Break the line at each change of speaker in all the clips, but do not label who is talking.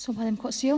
សូមឲ្យខកសៀវ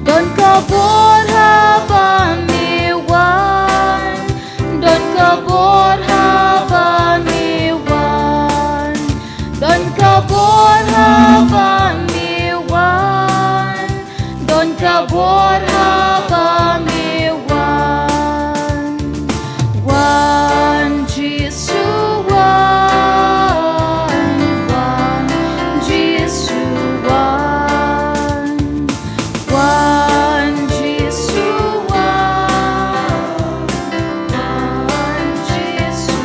Don kabur habamiwan, don kabur habamiwan, don kabur habamiwan, don kabur habamiwan. Wan Jesu wan, wan Jesu wan, wan Jesu wan, wan Jesu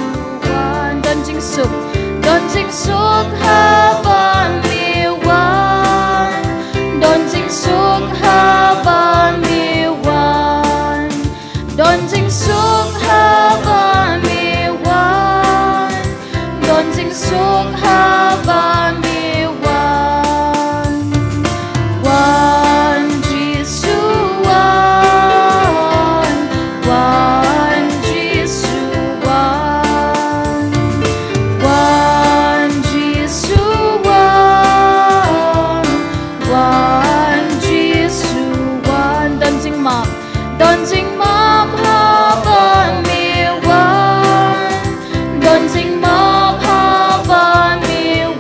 wan. Don jing suk habamiwan, don jing suk habamiwan, don jing suk habamiwan, don jing suk habamiwan. Wan Jesu wan, wan Jesu wan, wan Jesu wan, wan Jesu wan. Don jing map habamiwan, don jing map habamiwan,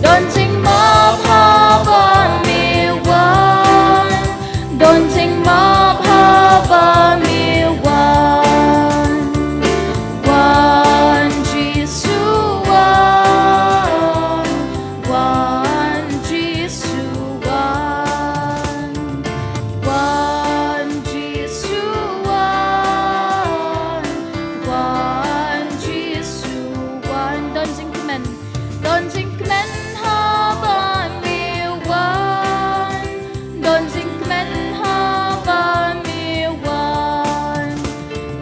don jing map habamiwan, don jing map habamiwan. Wan Jesu wan, wan Jesu wan, wan Jesu wan, wan Jesu wan. Don jing kemen habamiwan, don jing kemen habamiwan,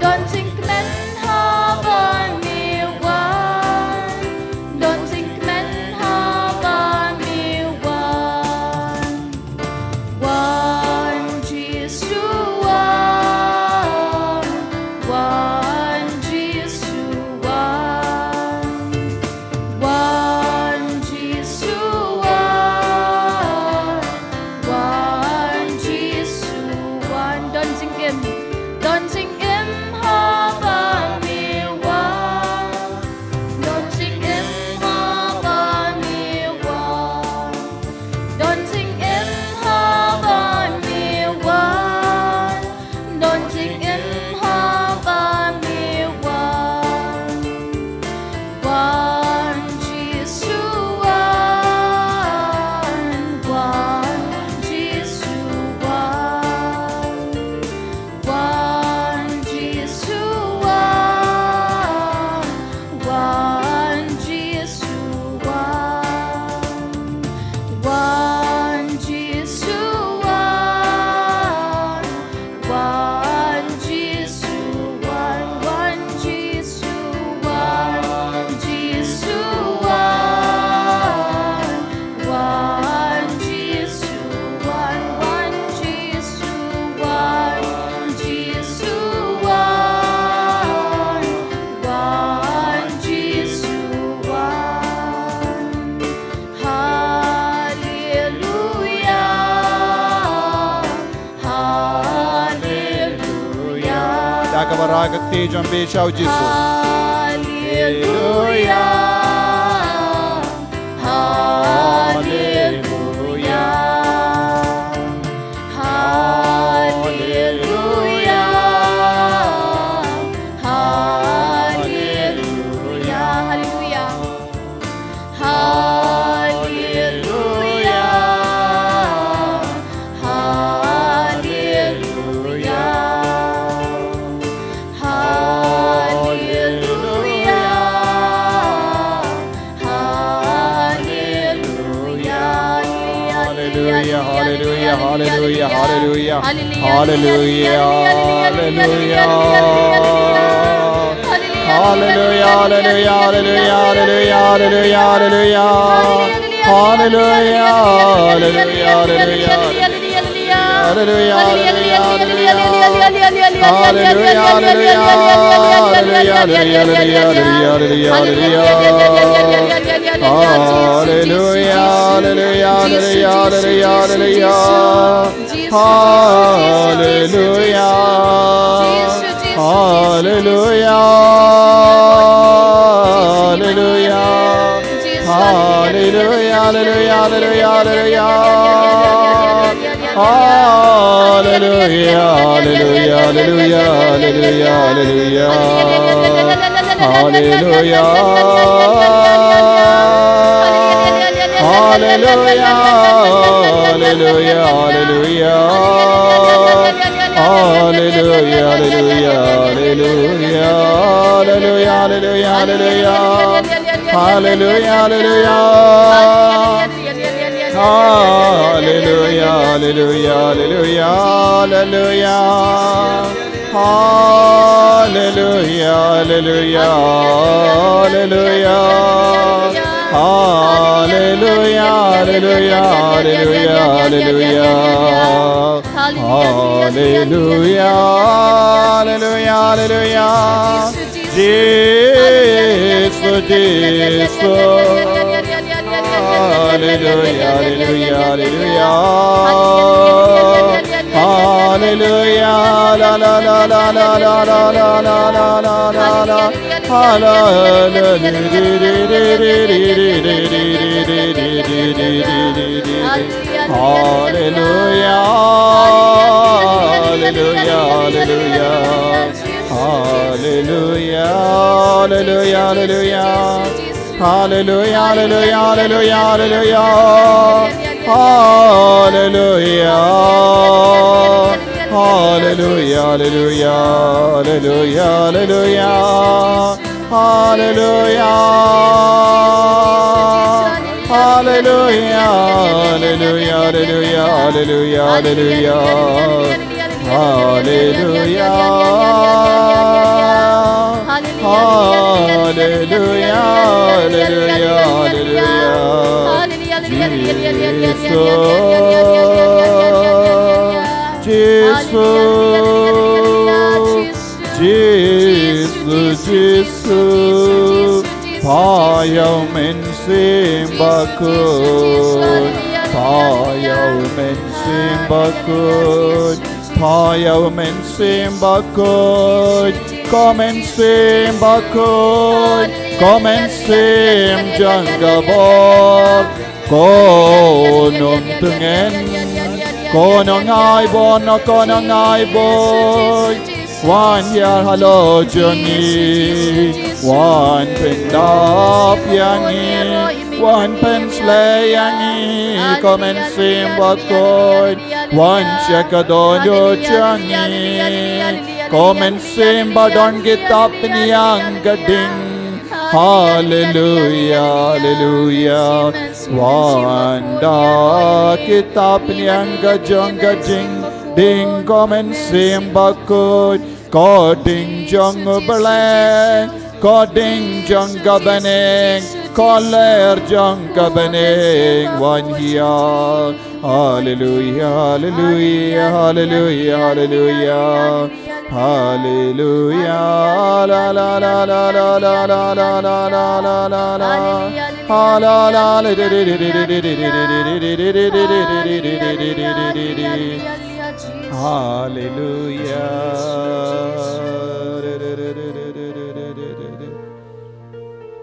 don jing kemen habamiwan, don jing kemen habamiwan. Wan Jesu wan, wan Jesu wan, wan Jesu wan, wan Jesu wan. Don jing im habamiwan, don jing im habamiwan, don jing im habamiwan, don jing im habamiwan. Wan Jesu wan, wan Jesu wan, wan Jesu wan, wan Jesu wan, wan Jesu wan, wan Jesu wan, wan Jesu wan, Jesu wan, wan Jesu wan, wan Jesu wan, Jesu wan, wan Jesu wan. Hallelujah, hallelujah.
Dagavaraga tejam bechau Jesus.
Hallelujah, hallelujah, hallelujah, hallelujah, hallelujah, hallelujah,
hallelujah, hallelujah, hallelujah, hallelujah, hallelujah, hallelujah, hallelujah, hallelujah, hallelujah,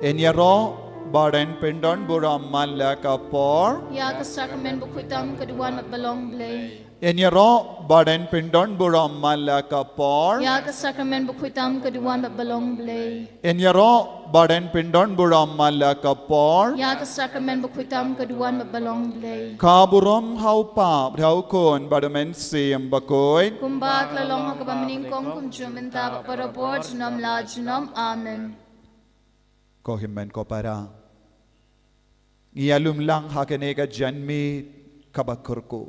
Enyaro badan pendon buram malaka por.
Ya ke sakramen bukhutam keduan belong blay.
Enyaro badan pendon buram malaka por.
Ya ke sakramen bukhutam keduan belong blay.
Enyaro badan pendon buram malaka por.
Ya ke sakramen bukhutam keduan belong blay.
Kaburam haupa braukon badamen siem bakoy.
Kumbak lalong hakabamin kong kumjum inta parabor junam la junam amen.
Ko himmen ko para. Ngiyalum lang hakenega janmi kabakurko.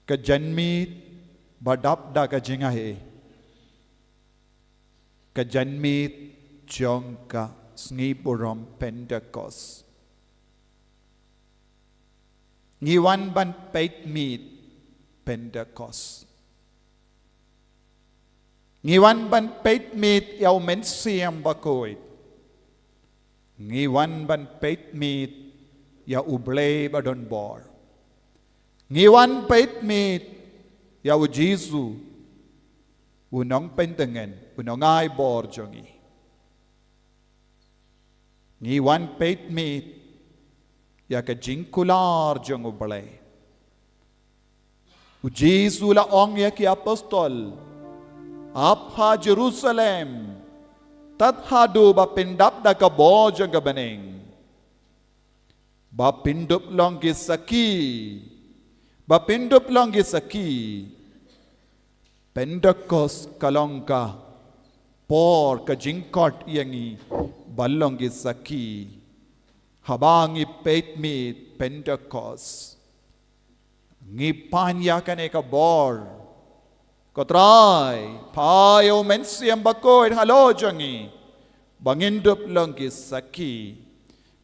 kejanmit badap da kajingahe kejanmit jongka sngipurom Pentecost ngiwan ban peitmit Pentecost ngiwan ban peitmit yaw mensiam bakoit ngiwan ban peitmit ya ublay badon bor ngiwan peitmit ya u Jesu unong pentengen unong ay bor jongi ngiwan peitmit ya ka jingkular jong ublay u Jesu la ong ya ki apostol apha Jerusalem tat hadu ba pindap da ka bo jong ka baning ba pindup long ki saki Bapindup lang gisaki Pentecost kalongka por ka jingkot yangi balong gisaki habangi peitmit Pentecost ngi panya kane ka bor kotray payo mensiam bakoy halo jangi bangindup lang gisaki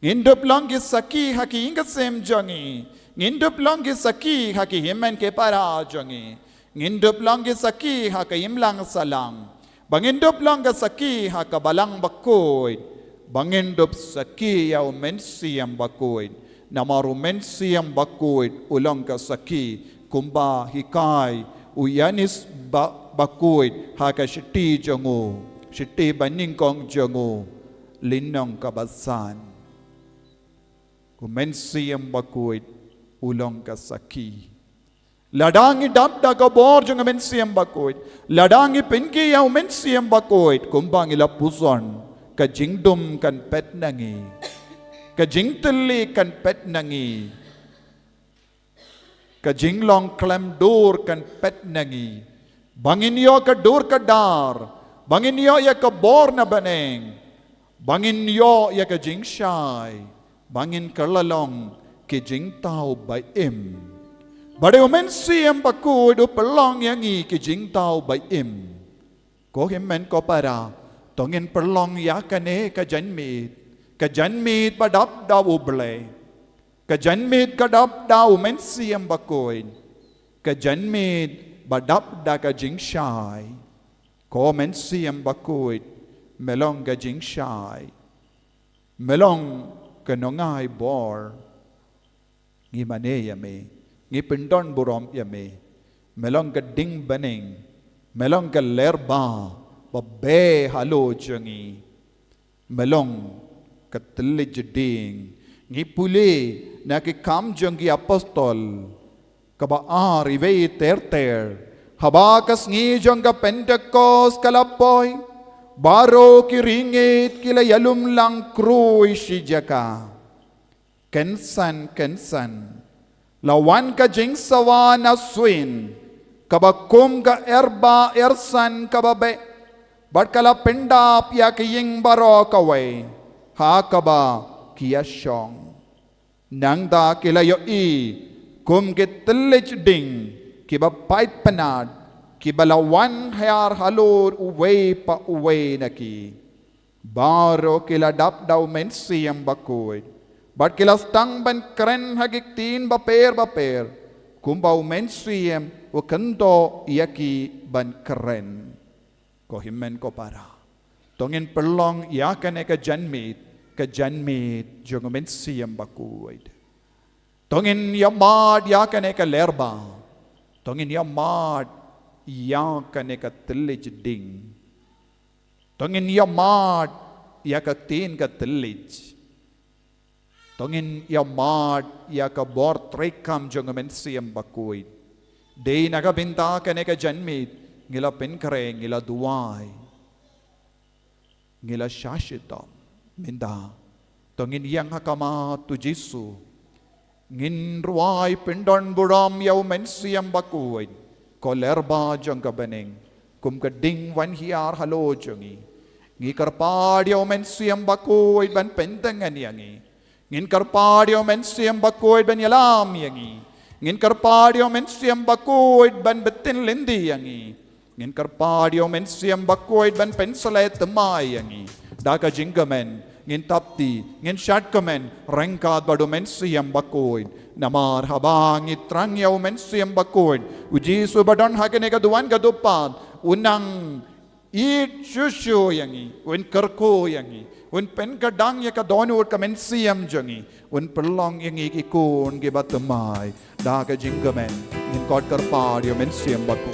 ngindup lang gisaki haki ingasem jangi ngindup langgi saki haki himen ke para jongi ngindup langgi saki haka imlang salang bangindup langga saki haka balang bakoy bangindup saki yaw mensiam bakoy namaru mensiam bakoy ulang ka saki kumba hikai uyanis bakoy haka shiti jongo shiti baningkong jongo linong kabasan mensiam bakoy ulong ka saki ladangi dabda ka bor jong mensiam bakoit ladangi pinki yaw mensiam bakoit kumbang ila puson ka jingdum kan pet nangi ka jingteli kan pet nangi ka jinglong klem dur kan pet nangi bangin yo ka dur ka dar bangin yo ya ka bor na baneng bangin yo ya ka jingshai bangin kalalong ki jing tao by im bade omen siam baku do pelong yangi ki jing tao by im ko himen ko para tongin pelong yakane ka janmit badap da uble ka janmit kadap da omen siam bakoin ka janmit badap da ka jing shai ko omen siam bakoit melong ka jing shai melong ka nongai bor ngi mane yame ngi pindon burom yame melong ka ding baning melong ka lerba babbe halo jangi melong ka tillij ding ngi pule na ki kam jangi apostol ka ba rive ter habakas ngi janga Pentecost kalapoy baro ki ringit kila yalum lang krui shijaka kensan lawan ka jing sawa na swin kabakum ka erba ersan kababe bat kala pendap ya kiying baro kaway ha kaba kiyasyong nang da kila yo i kum kitlich ding kiba pait panad kibalawan hayar halur uway pa uway naki baro kila dap daw mensiyang bakoy bat kilas tang ban kren hagik tin baper kumbaw mensiyem o kanto yaki ban kren ko himen ko para tongin perlong yakan ka janmit jong mensiyem bakoy tongin yamad yakan ka lerba tongin yamad yakan ka tillij ding tongin yamad yakatin ka tillij tongin yamad yaka bor trekam jong mensiyem bakoy day nagabinta ka janmit ngila penkare ngila duway ngila shashitam minda tongin yang hakama tu Jesu ngin ruay pindon buram yaw mensiyem bakoy kolerba jong kabaning kum kading wan hiar halo jongi ngi karpad yaw mensiyem bakoy ban pentengan yangi ngin karpad yaw mensiyem bakoy ban yalam yangi Ngin karpadio men siam bakoid ban betin lendi yangi. Ngin karpadio men siam bakoid ban pensale temai yangi. Daga jinggamen ngin tapti ngin syatkamen rengkat badu men siam bakoid. Namar habang itrang yaw men siam bakoid. Uji subadon hakene kaduan kadupat unang it shushu yangi un kerko yangi un pen kadang ya kadonu ut kamen siam jangi un perlong yangi ikun ge batamai da ka jinggamen in kot karpa dia men siam baku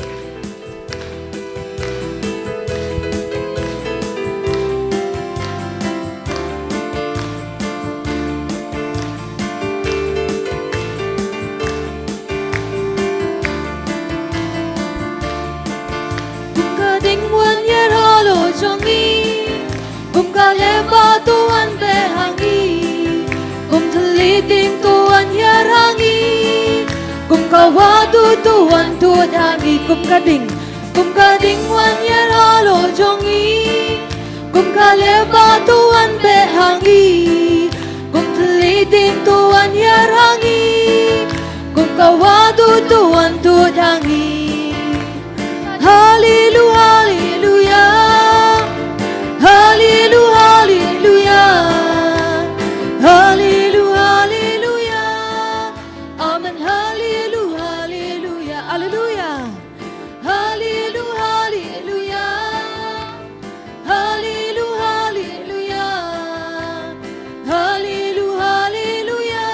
Leba Tuhan behangi, kum teliting Tuhan yarangi, kum kawadu Tuhan tuhangi, kum kading wan yaralo jongi, kum kaleba Tuhan behangi, kum teliting Tuhan yarangi, kum kawadu Tuhan tuhangi. Haleluya, haleluya. Hallelujah, hallelujah, hallelujah, hallelujah, amen, hallelujah, hallelujah, hallelujah, hallelujah, hallelujah, hallelujah, hallelujah, hallelujah, hallelujah,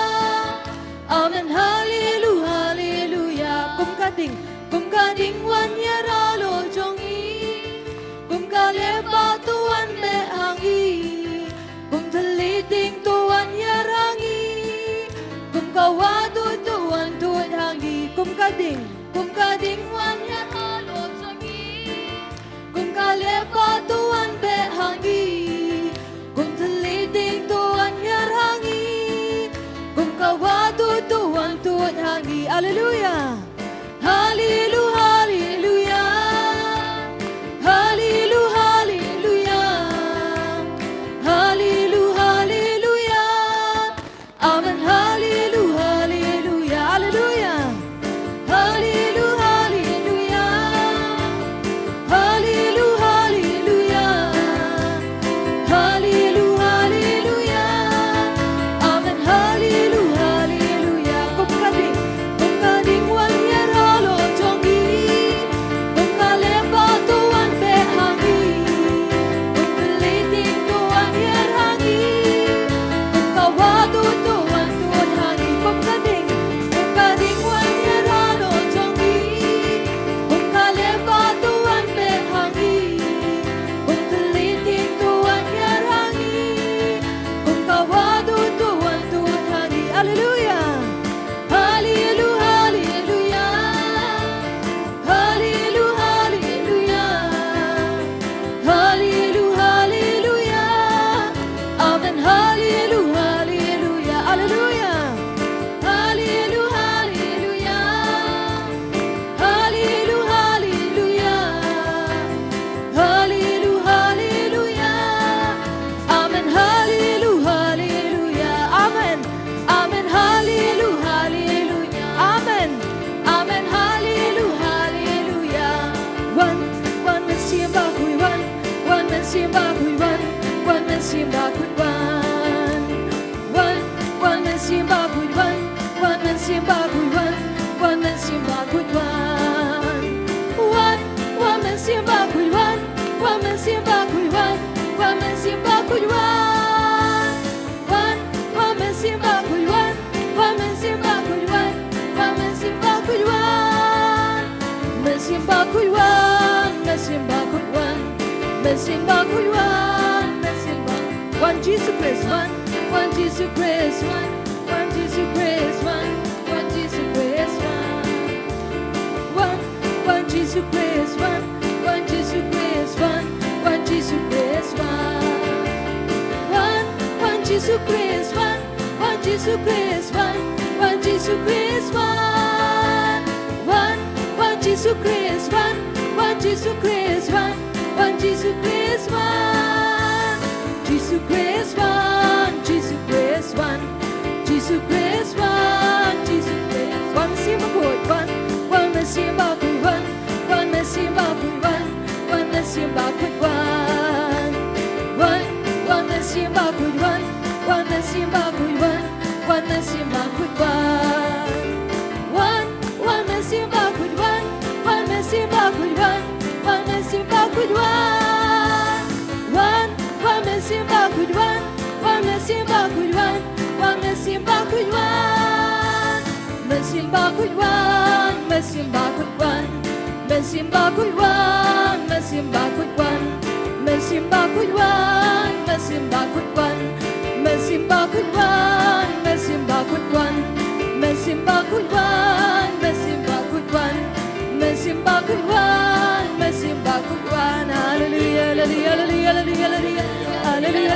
amen, hallelujah, hallelujah. Kum kading wan yaralo jongi, kum kaleba Tuhan behangi, kum teliting Tuhan yarangi, kum kawadu Tuhan tuhangi, kum kading wan yaralo jongi, kum kaleba Tuhan behangi, kum teliting Tuhan yarangi, kum kawadu Tuhan tuhangi. Haleluya, haleluya, haleluya. One Jesus Christ, one Jesus Christ, one Jesus Christ, one Jesus Christ, one Jesus Christ, one Jesus Christ, one Jesus Christ, one Jesus Christ, one Jesus Christ, one Jesus Christ, one Jesus Christ, one Jesus Christ, one Jesus Christ, Jesus Christ, one Jesus Christ, one Jesus Christ, one Jesus Christ, one. Simba could run, one man Simba could run, one man Simba could run. One man Simba could run, one man Simba could run, one man Simba could run. One man Simba could run, one man Simba could run, one man Simba could run. Man Simba could run, man Simba could run, man Simba could run, man Simba could run, man Simba could run, man Simba could run, man Simba could run, man Simba could run, man Simba could run, man Simba could run, man Simba could run, man Simba could run. Hallelujah, hallelujah, hallelujah, hallelujah, hallelujah,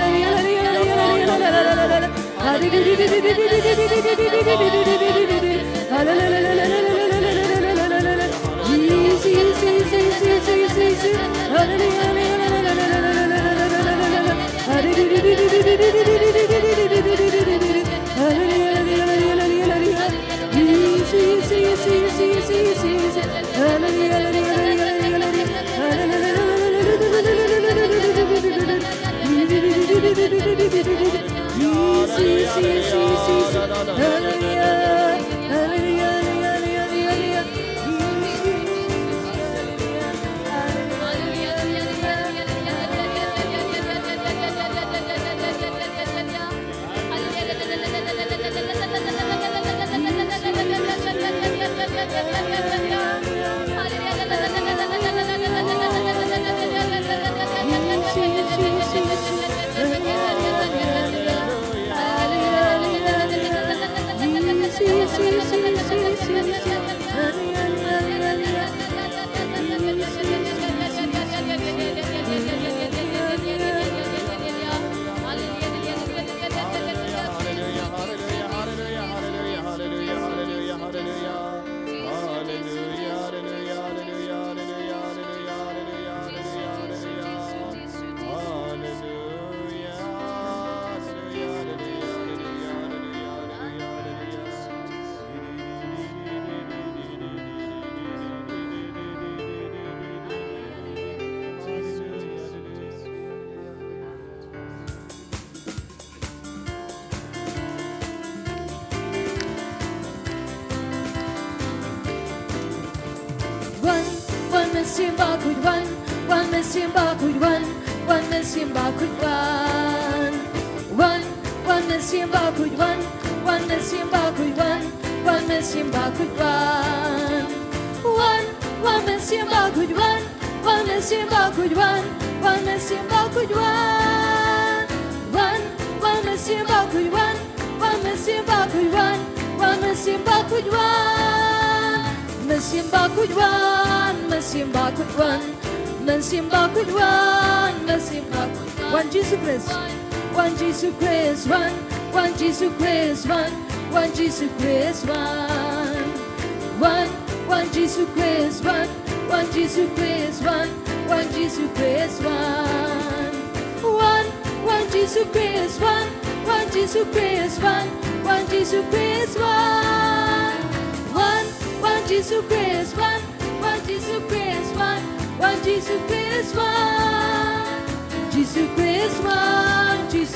One man Simba could run, one man Simba could run, one man Simba could run. One man Simba could run, one man Simba could run, one man Simba could run. One man Simba could run, one man Simba could run, one man Simba could run. One man Simba could run, one man Simba could run, one man Simba could run. Man Simba could run, man Simba could run, man Simba could run, man Simba could run. One Jesus Christ, one Jesus Christ, one Jesus Christ, one Jesus Christ, one Jesus Christ, one Jesus Christ, one Jesus Christ, one Jesus Christ, one Jesus Christ, one Jesus Christ, one Jesus Christ, one Jesus Christ, one Jesus Christ, Jesus Christ, Jesus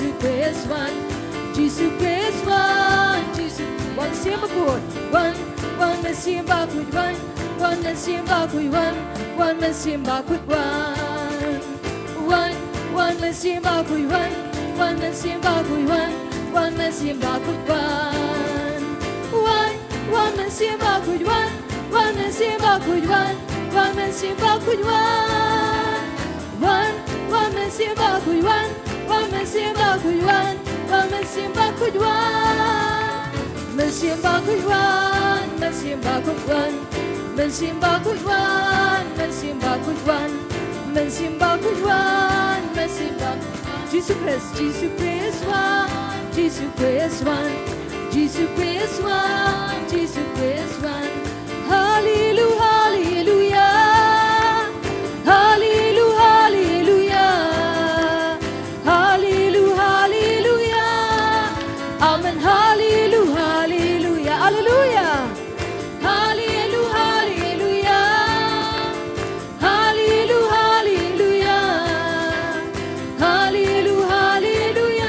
Christ, Jesus Christ, Jesus. One Simba could, one man Simba could run, one man Simba could run, one man Simba could run. One man Simba could run, one man Simba could run, one man Simba could run. One man Simba could run, one man Simba could run, one man Simba could run. One man Simba could run, one man Simba could run, one man Simba could run. Man Simba could run, man Simba could run, man Simba could run, man Simba could run, man Simba could run, man Simba. Jesus Christ, Jesus Christ, one, Jesus Christ, one, Jesus Christ, one, Jesus Christ, one. Hallelujah, hallelujah, hallelujah, hallelujah, hallelujah, hallelujah, amen, hallelujah, hallelujah, hallelujah, hallelujah, hallelujah, hallelujah, hallelujah, hallelujah,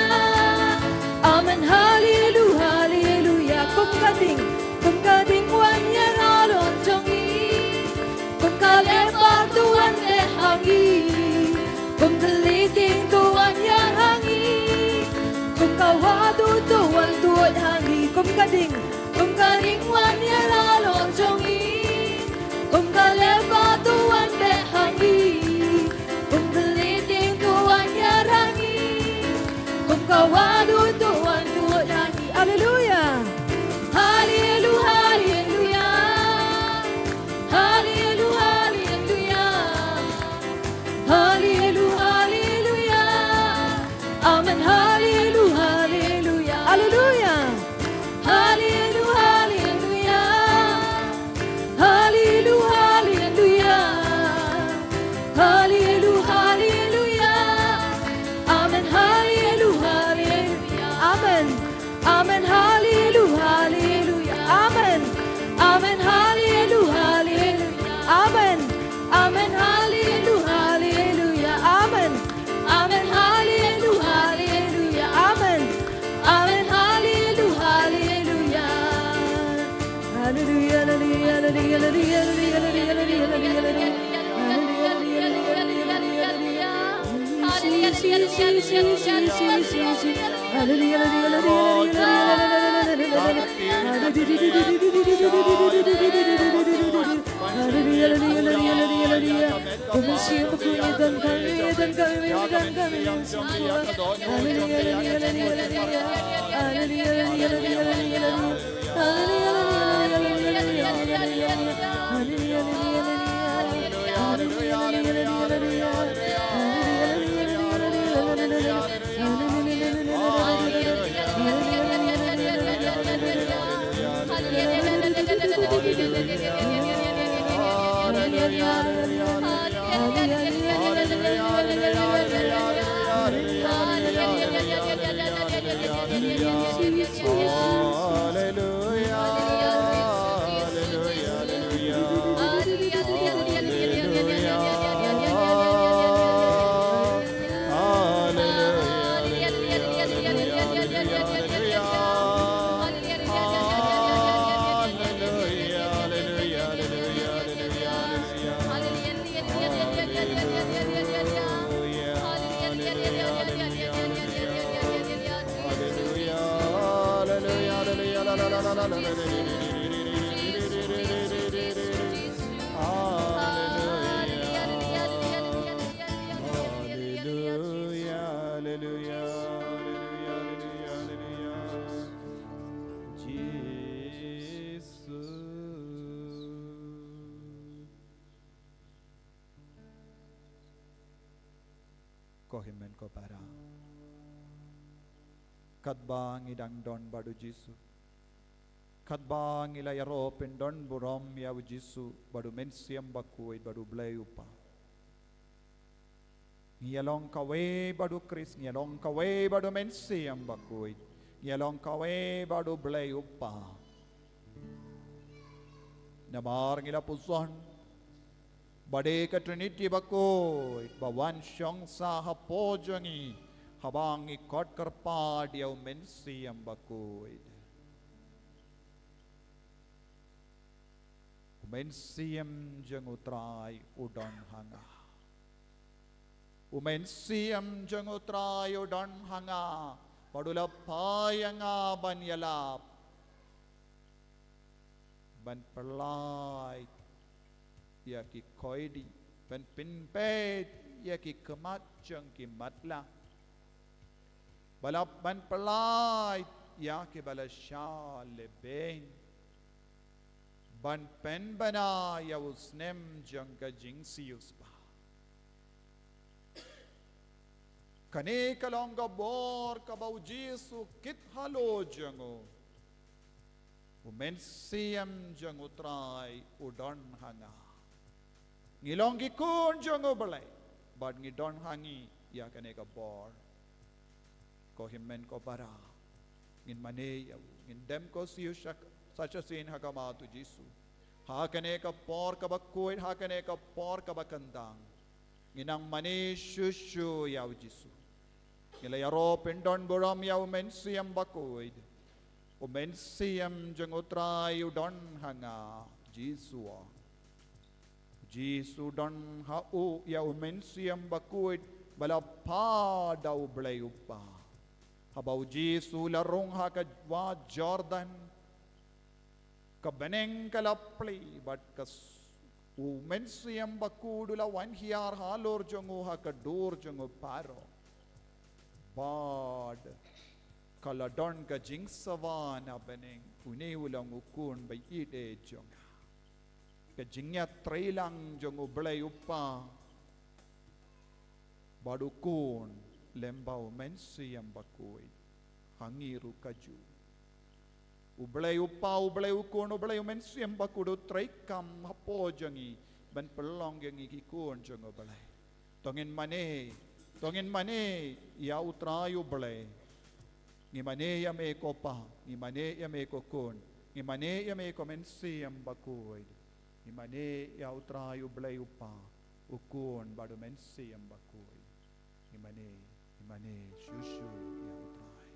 wadutuan tuwa nagi. Hallelujah. Hallelujah, hallelujah. Hallelujah, hallelujah. Hallelujah, hallelujah. Amen. Hallelujah, hallelujah. Hallelujah. Hallelujah, hallelujah. Hallelujah, hallelujah. Hallelujah, hallelujah. Amen. Hallelujah, hallelujah. Amen. Amen. Hallelujah, hallelujah. Amen. Amen. Hallelujah, hallelujah. Amen. Amen. Hallelujah, hallelujah. Amen. Amen. Hallelujah, hallelujah. Amen. Amen. Hallelujah, hallelujah. Hallelujah, hallelujah, hallelujah, hallelujah, hallelujah,
Kohimen ko para kadbang idang don badu Jisu kadbang ila yaro pendon burom yaw Jisu badu mensiam bakuid badu blayupa ngiyalong kawe badu Kris ngiyalong kawe badu mensiam bakuid ngiyalong kawe badu blayupa namar ngila puson Bade ka Trinity bakoy, bawan siyang sa hapojangi, habang ikot karpad yaw mensi ang bakoy. Umensiyam jang utray udon hanga. Umensiyam jang utray udon hanga, padulapay ang banyalap. Ban perlay, ya ki koidi ban pinpet ya ki kemat jeng ki matla balap ban pelai ya ki balasya leben ban pen bana ya usnem jeng ka jingsius pa kane kalong ka bor ka bau Jisu kit halo jengo umensiam jeng utray udon hanga ngilong gikun jongo balay bad ngidon hangi ya kane ka bor ko himmen ko para ngin mane ngin dem ko siyo sacha sin hakama tu Jisu ha kane ka por ka bakuit ha kane ka por ka bakandang nginang mane shushu yaw Jisu ngila yaro pendon boram yaw mensiam bakuit o mensiam jongo tray udon hanga Jisu Jisu don hau ya umensiam bakuit balapa daw blayupa habau Jisu larong hakadwa Jordan kabeneng kalapli but kas umensiam bakudula wan hiar halor jongo hakadur jongo paro ba God. Kaladon ka jing sawana beneng une ulang ukun bay ide jong. Ka jingnya trailang jong ublay upa. Badukun lembau mensi yang bakui. Hangiru kaju. Ublay upa ublay ukun ublay mensi yang bakudu traikam hapo jangi. Ban pelong yang ikikun jong ublay. Tongin mane ya utrayu ublay. Ngimane ya me kopa, ngimane ya me kokun, ngimane ya me komensi yang bakuy, ngimane ya utrayu blay upa, ukun badu mensi yang bakuy, ngimane shushu ya utray.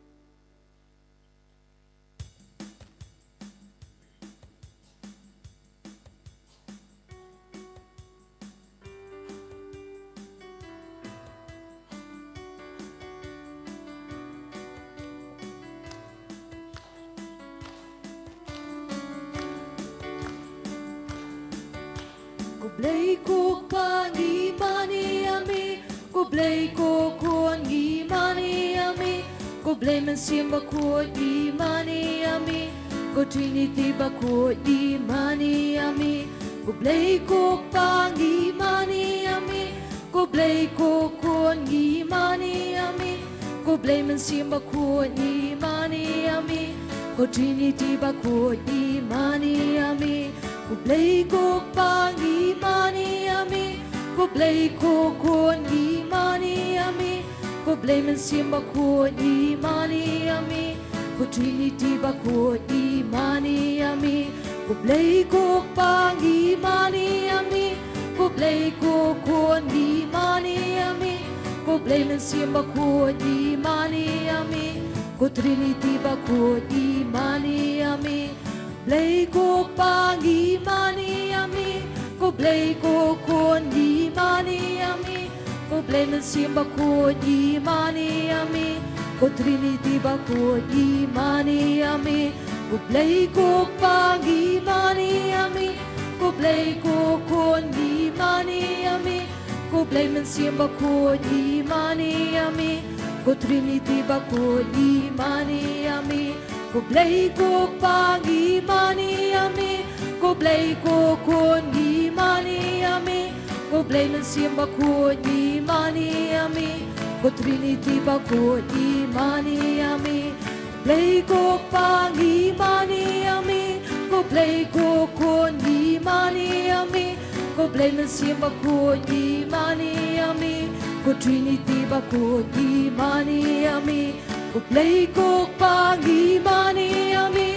Kublay ko pangi mani ami, kublay ko kuan gi mani ami, kublay man simba ko di mani ami, ko trinity ba ko di mani ami, kublay ko pangi mani ami, kublay ko kuan gi mani ami, kublay man simba ko di mani ami, ko trinity ba ko di mani ami. Kublay ko pangi mani ami, kublay ko kuan gi mani ami, kublay man simba ko di mani ami, ko trinity ba ko di mani ami, kublay ko pangi mani ami, kublay ko kuan gi mani ami, kublay man simba ko di mani ami, ko trinity ba ko di mani ami. Kublay ko pangi mani ami, kublay ko kuan di mani ami, kublay man simba ko di mani ami, ko trinity ba ko di mani ami, kublay ko pangi mani ami, kublay ko kuan di mani ami, kublay man simba ko di mani ami, ko trinity ba ko di mani ami. Kublay ko pangi mani ami, kublay ko kuan di mani ami, kublay man simba ko di mani ami, ko trinity ba ko di mani ami. Kublay ko pangi mani ami, kublay ko kuan di mani ami, kublay man simba ko di mani ami, ko trinity ba ko di mani ami. Kublay ko pangi mani ami,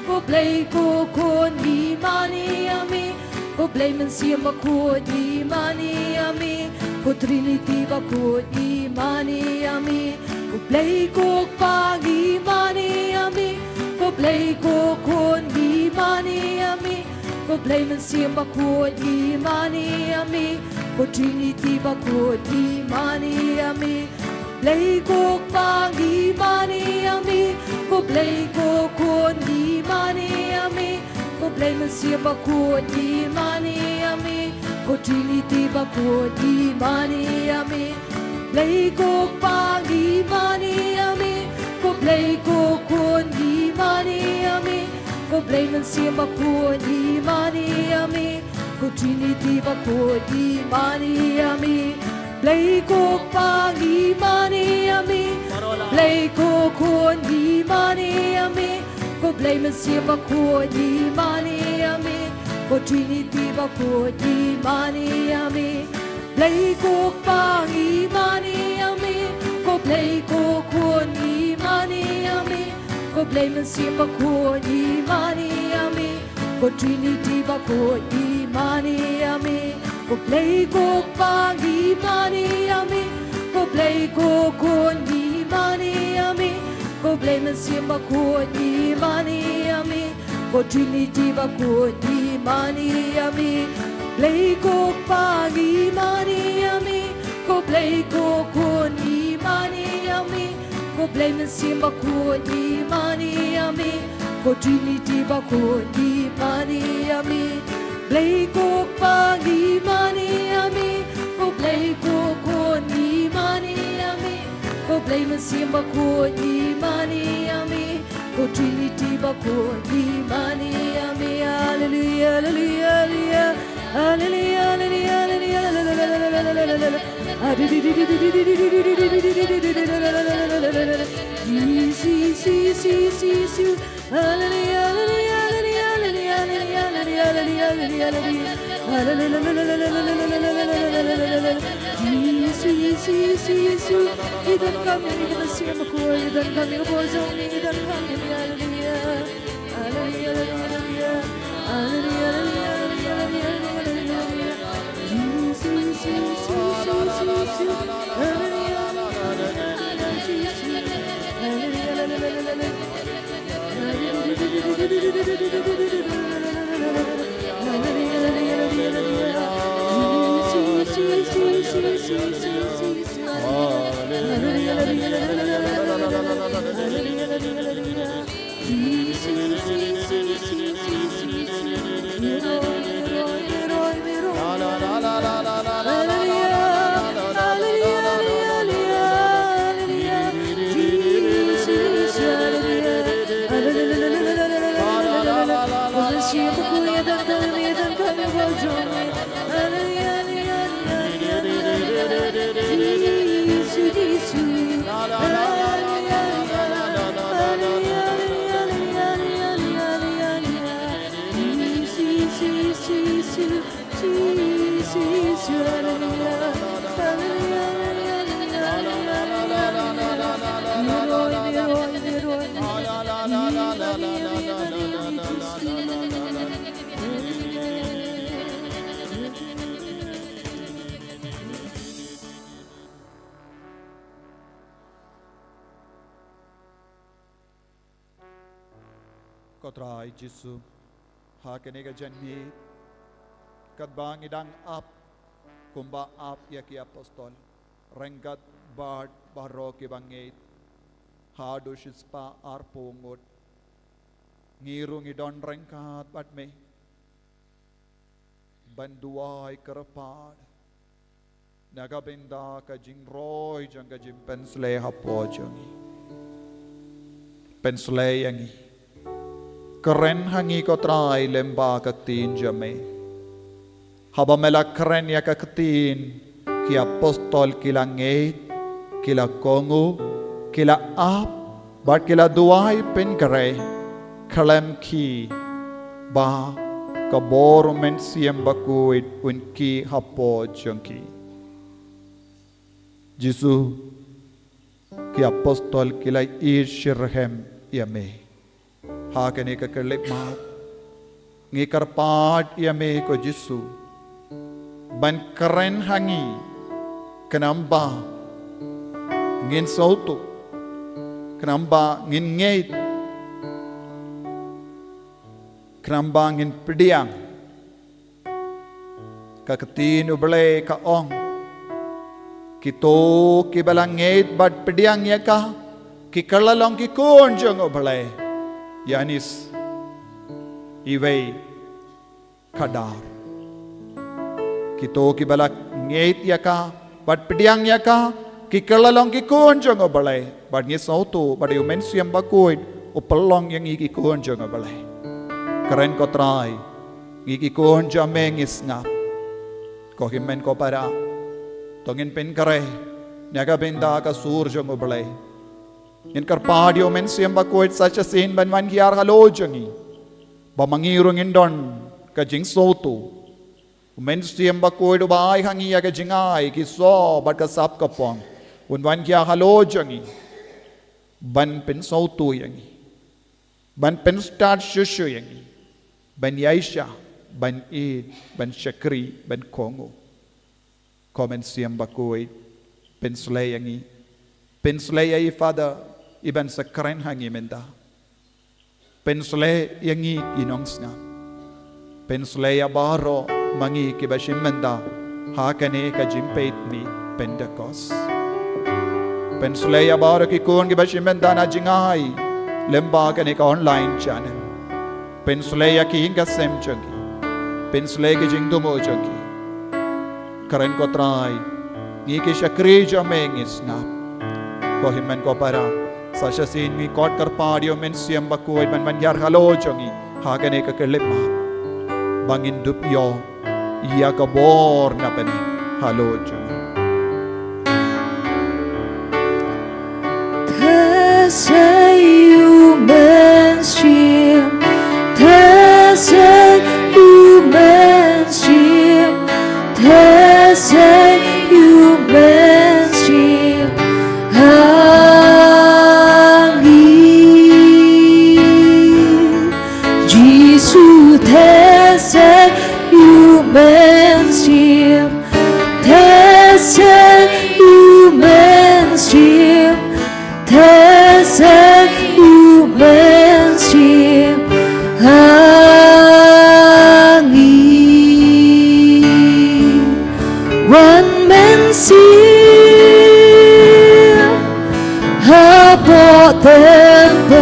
kublay ko kuan di mani ami, kublay man simba ko di mani ami, ko trinity ba ko di mani ami. Kublay ko pangi mani ami, kublay ko kuan di mani ami, kublay man simba ko di mani ami, ko trinity ba ko di mani ami. Kublay ko pangi mani ami, kublay ko kuan di mani ami, kublay man simba ko di mani ami, ko trinity ba ko di mani ami. Kublay ko pangi mani ami, kublay ko kuan di mani ami, kublay man simba ko di mani ami, ko trinity ba ko di mani ami. Kublay ko pangi mani ami, kublay ko kuan di mani ami, kublay man simba ko di mani ami, ko trinity ba ko di mani ami. Kublay ko pangi mani ami, kublay ko kuan di mani ami, kublay man simba ko di mani ami, ko trinity ba ko di mani ami. Kublay ko pangi mani ami, kublay ko kuan di mani ami, kublay man simba ko di mani ami, ko trinity ba ko di mani ami. Kublay ko pangi mani ami, kublay ko kuan di mani ami, kublay man simba ko di mani ami, ko trinity ba ko di mani ami. Kublay ko pangi mani ami, kublay ko kuan di mani ami, Blame sim bako ni mani ami. O Trinity bako ni mani ami. Hallelujah, hallelujah, hallelujah, hallelujah, hallelujah.
Kotrai Jisu hakenega janmi kadbang idang ap kumba ap yaki apostol rengat bard baro ki bangait hadu shispa arpungot ngirung idon rengkat patme banduai kerapad nagabenda ka jingroy jangga jimpensle hapo jangi pensle yangi keren hangi kotrai lemba katin jame haba mela keren ya katin ki apostol kila ngeit kila kongu kila ap bat kila duai pen kare kalem ki ba kabor men siem bakuit unki hapo jangki Jisu ki apostol kila ir shirhem yame hakene ka kerlip mat ngi karpat yame ko Jisu ban keren hangi kenamba ngin sautu kenamba ngin ngeit kenamba ngin pediang ka ketin uble ka ong kito ki balang ngeit bat pediang ya ka ki kalalong ki konjong uble Yanis iway kadar kito ki balak ngeit yaka bat pediang yaka ki kalalong ki konjong obalay bat ngi sautu bat yu mensiam bakuit upalong yang iki konjong obalay keren ko try iki konjong mengis ngap ko himen ko para tongin pen kare nyaga benda ka surjong obalay in karpadio men siamba koit such a sin ban man hiar halo jangi ba mangirung indon ka jing sotu men siamba koit ba ai hangi ya ka jingai ki so bat ka sap ka pong un ban hiar halo jangi ban pen sotu yangi ban pen start shushu yangi ban yaisha ban id ban shakri ban kongo komen siamba koit pen slay yangi pen slay ai father iban sa keren hangi menda pensle yangi inongs nga pensle ya baro mangi kibashim menda hakane ka jimpeit mi Pentecost pensle ya baro ki kun kibashim menda na jingai lemba kane ka online channel pensle ya ki inga sem changi pensle ki jingdumo changi keren ko try ni ki shakri jamengis nga ko himen ko para sa sin mi kot karpadio men siam bakuy man yar halo chongi hagane ka kelima bangin dupyo iya ka bor na bani halo chongi
Say you mainstream, say you mainstream, say you mainstream. Jesus, say you mainstream, say you mainstream. Say you mainstream hangin one man see about temple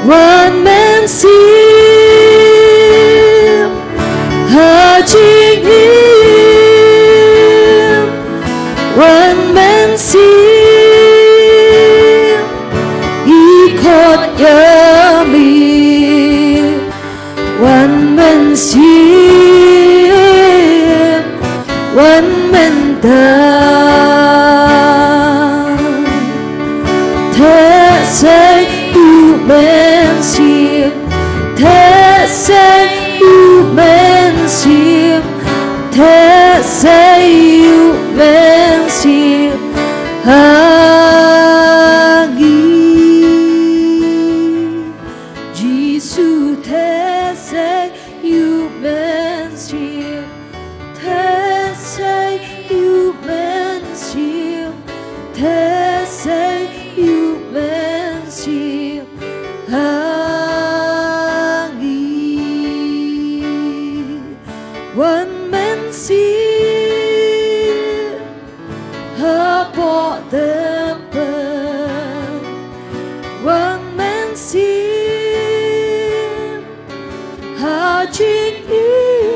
one man see hajing him one man see yummy one man see one man down say you man see say you man see say you man see one man see about temple one man see hajing him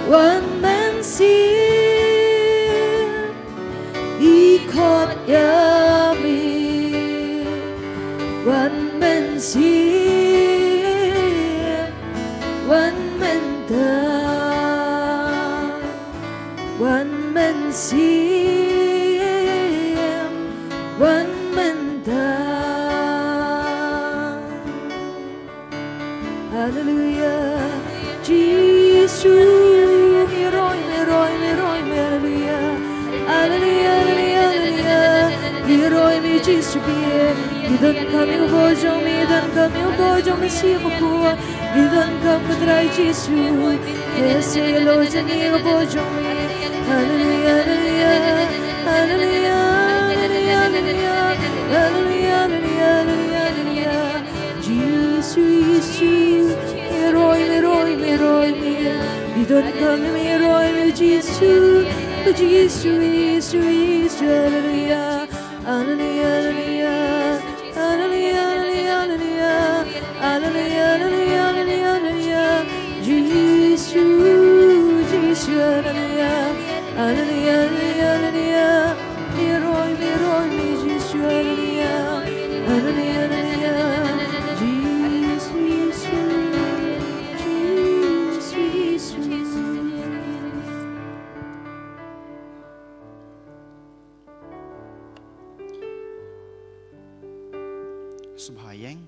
one man see ikot yummy one man see one man down one man see one man down hallelujah Jesus leroy hallelujah hallelujah leroy me Jesus be idan kami ubojong me siya ko idan kami try Jesus ese lo jani ubojong me hallelujah hallelujah hallelujah hallelujah Jesus leroy me idan kami leroy me Jesus hallelujah hallelujah hallelujah Jesus hallelujah hallelujah leroy me Jesus hallelujah Jesus
Subhayeng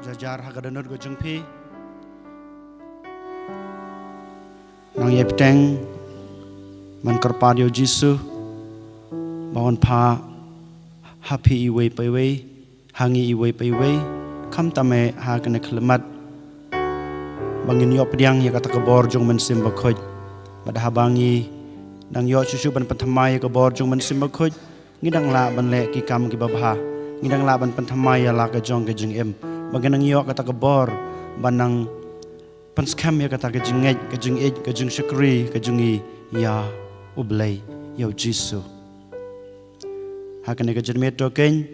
Jajar hagadanur go jungpi Nang yepteng man karpadio Jisu bawon pha happy iwe paiwe hangi iwe paiwe kam tame ha kana khlamat bangin yo pediang ya kata kebor jong men sim bakhoj badahabangi nang yo susu ban pathamai ka bor jong man sim bakhoj ngidang la ban le ki kam ki babha ngidang la ban pathamai ya la ka jong ka jing em baganang yo kata ka bor banang panskam ya kata ka jing ej ka jing shakri ka jingi ya ublay ya Jisu hakane ka jermet to ken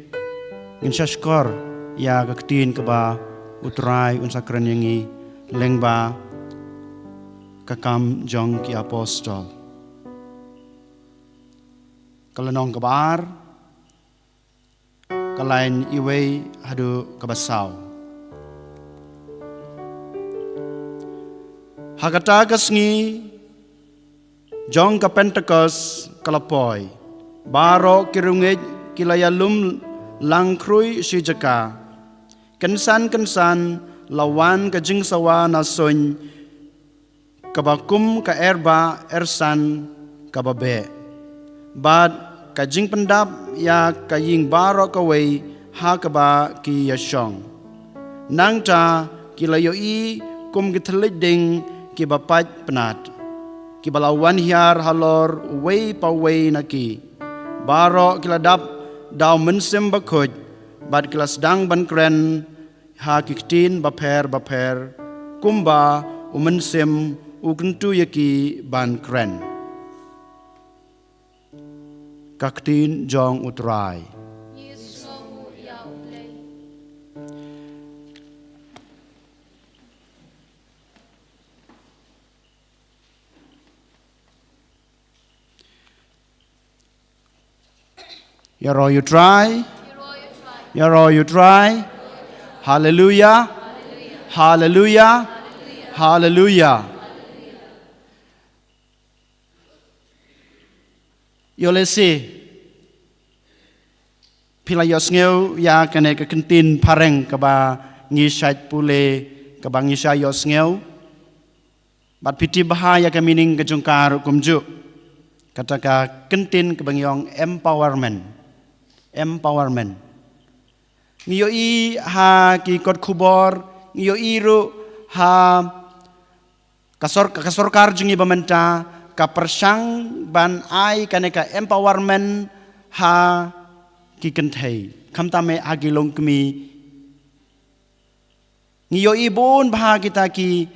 ngin shashkor ya ka ktin ka ba utrai unsakran yangi lengba kakam jong ki apostol kalanong kabar kalain iwe hadu kabasaw hakata kasngi jong ka Pentecost kalapoy baro kirungej kilayalum langkrui sijaka kensan lawan ka jingsawa na son kabakum ka erba ersan kababe bad ka jing pendap ya ka ying baro kaway ha kaba ki yashong nang ta kilayo i kum githlid ding ki bapat penat ki balawan hiar halor way pa way na ki baro kiladap daw mensim bakod bad kilas dang ban kren ha kiktin baper kumba umensim ukentu yaki ban kren kaktin jong utrai Yaro you try. Yaro you try. Hallelujah. Hallelujah. Hallelujah. Yolesi. Pila yosngeu ya kene ke kentin pareng kaba ngisat pule kaba ngisa yosngeu. Bat piti bahaya ke mining ke jungkar kumju. Kataka kentin kebangyong empowerment. Ngiyo i ha ki kot kubor, ngiyo iru ha kasorkar jungi bamenta ka persang ban ai kaneka empowerment ha ki kenthei kamtame agilong kmi ngiyo i bon bah kita ki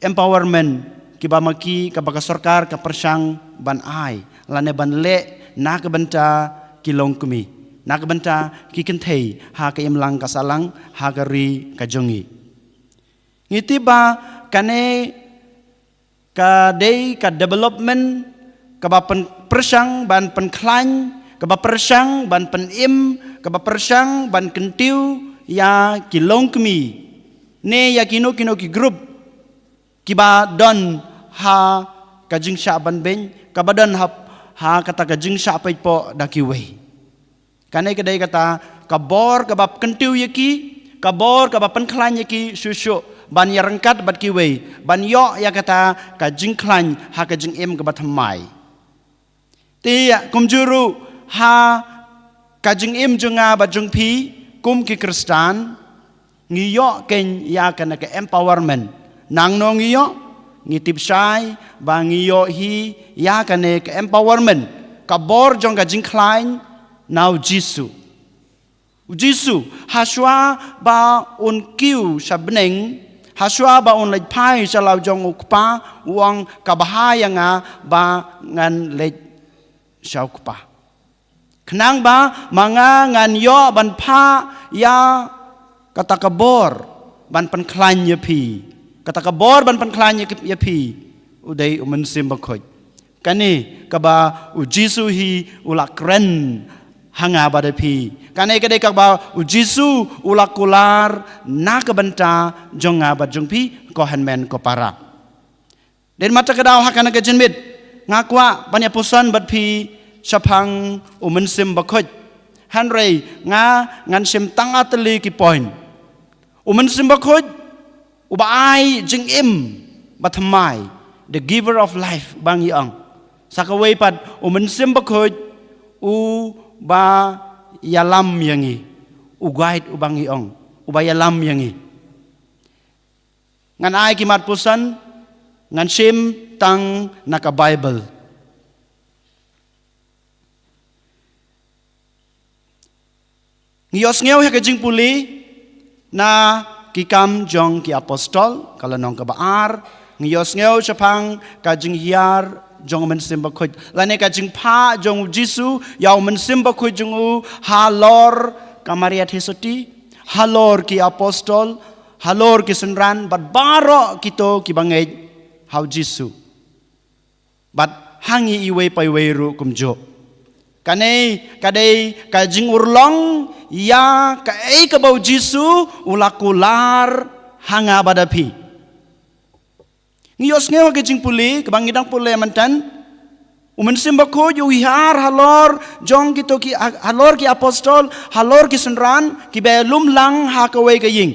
empowerment ki bamaki ka bakasorkar ka persang ban ai lane ban le na ka benta kilong kumi nak benta ki kenthei ha ka imlang ka salang ha ka ri ka jongi ngiti ba kane ka dei ka development ka ba pen persang ban pen klan ka ba persang ban pen im ka ba persang ban kentiu ya kilong kumi ne ya kino ki group ki ba don ha ka jing sha ban ben ka ba don ha kata ka jing sha pai po dakiwe kanai kedai kata kabor kabab kentiu yaki kabor kabab penklan yaki susu ban ya rengkat bat kiwe ban yo ya kata ka jing klan ha ka jing em kabat mai ti kumjuru ha ka jing em junga bat jung pi kum ki kristan ngiyo ken ya kana ka empowerment nang no ngiyo ngitip sai ba ngiyo hi ya kana ka empowerment kabor jong ka jing klan now Jesus haswa ba un kiu sabneng haswa ba un lej pai salau jong ukpa uang kabahaya nga ba ngan lej saukpa kenang ba manga ngan yo ban pa ya kata kabor ban penklan ya pi kata kabor ban penklan ya pi udai umensim bakoj kani kaba u Jesus hi ulak keren hanga badapi kanai kadai kakba ujisu ulakular na kebenta jonga bajungpi ko hanmen ko para den mata kedau hakana ke jenbit ngakwa banyak pusan badpi sapang umensim bakoj hanrei ngan sim tanga teli ki point umensim bakoj ubai jing im batmai the giver of life bang yang sakawai pad umensim bakoj u ba yalam yangi ugait ubang iong uba yalam yangi ngan ai kimat pusan ngan sim tang naka Bible ngiyos ngew heke jing puli na kikam jong ki apostol kalau nong ka baar ngiyos ngew sapang ka jing hiar jong mensim bakoj lane ka jing pa jong jisu yaw mensim bakoj jong halor ka Maria Thesoti halor ki apostol halor kisenran bat baro kito kibangai hau Jisu bat hangi iwe paiwe ru kumjo kanei kadei kajing urlong ya kai kabau Jisu ulakular hanga badapi ngiyos ngewa kajing puli kebangidang puli mantan umensim bako yu hihar halor jong kito ki halor ki apostol halor ki senran ki belum lang ha kawai kaying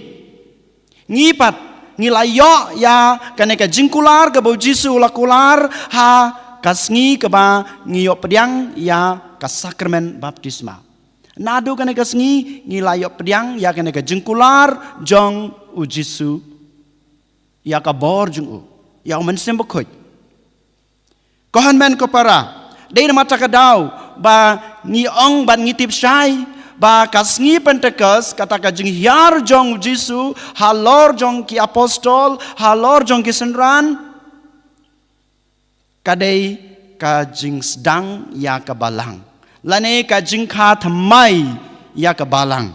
ngipat ngilayo ya kaneka jingkular kabau Jisu ulakular ha kasngi keba ngiyo pediang ya kasakramen baptisma nadu kaneka sngi ngilayo pediang ya kaneka jingkular jong u Jisu ya kabor jong u ya umensim bako Kohan men ko para dei mata kadau ba ngiong ban ngitip syai ba kasngi Pentecost kata kajing hiar jong Jisu halor jong ki apostol halor jong ki senran kadai kajing sedang ya kabalang lane kajing kha thamai ya kabalang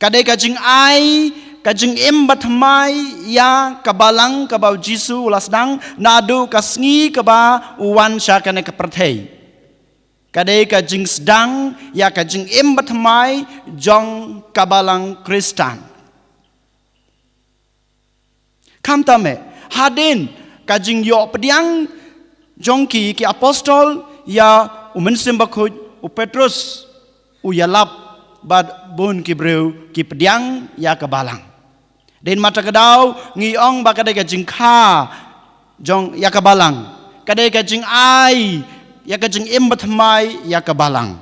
kadai kajing ai kajing imbat mai ya kabalang kabau Jisu ulas dang nadu kasngi kaba uwan syakane keperthei kadai kajing sedang ya kajing imbat mai jong kabalang Kristan kam tame hadin kajing yo pediang jongki ki apostol ya umensim bakut u Petrus u yalap bad bun ki breu ki pediang ya kabalang den mata kedau ngiong ba kadai kajing kha jong ya kabalang kadai kajing ai ya kajing imbat mai ya kabalang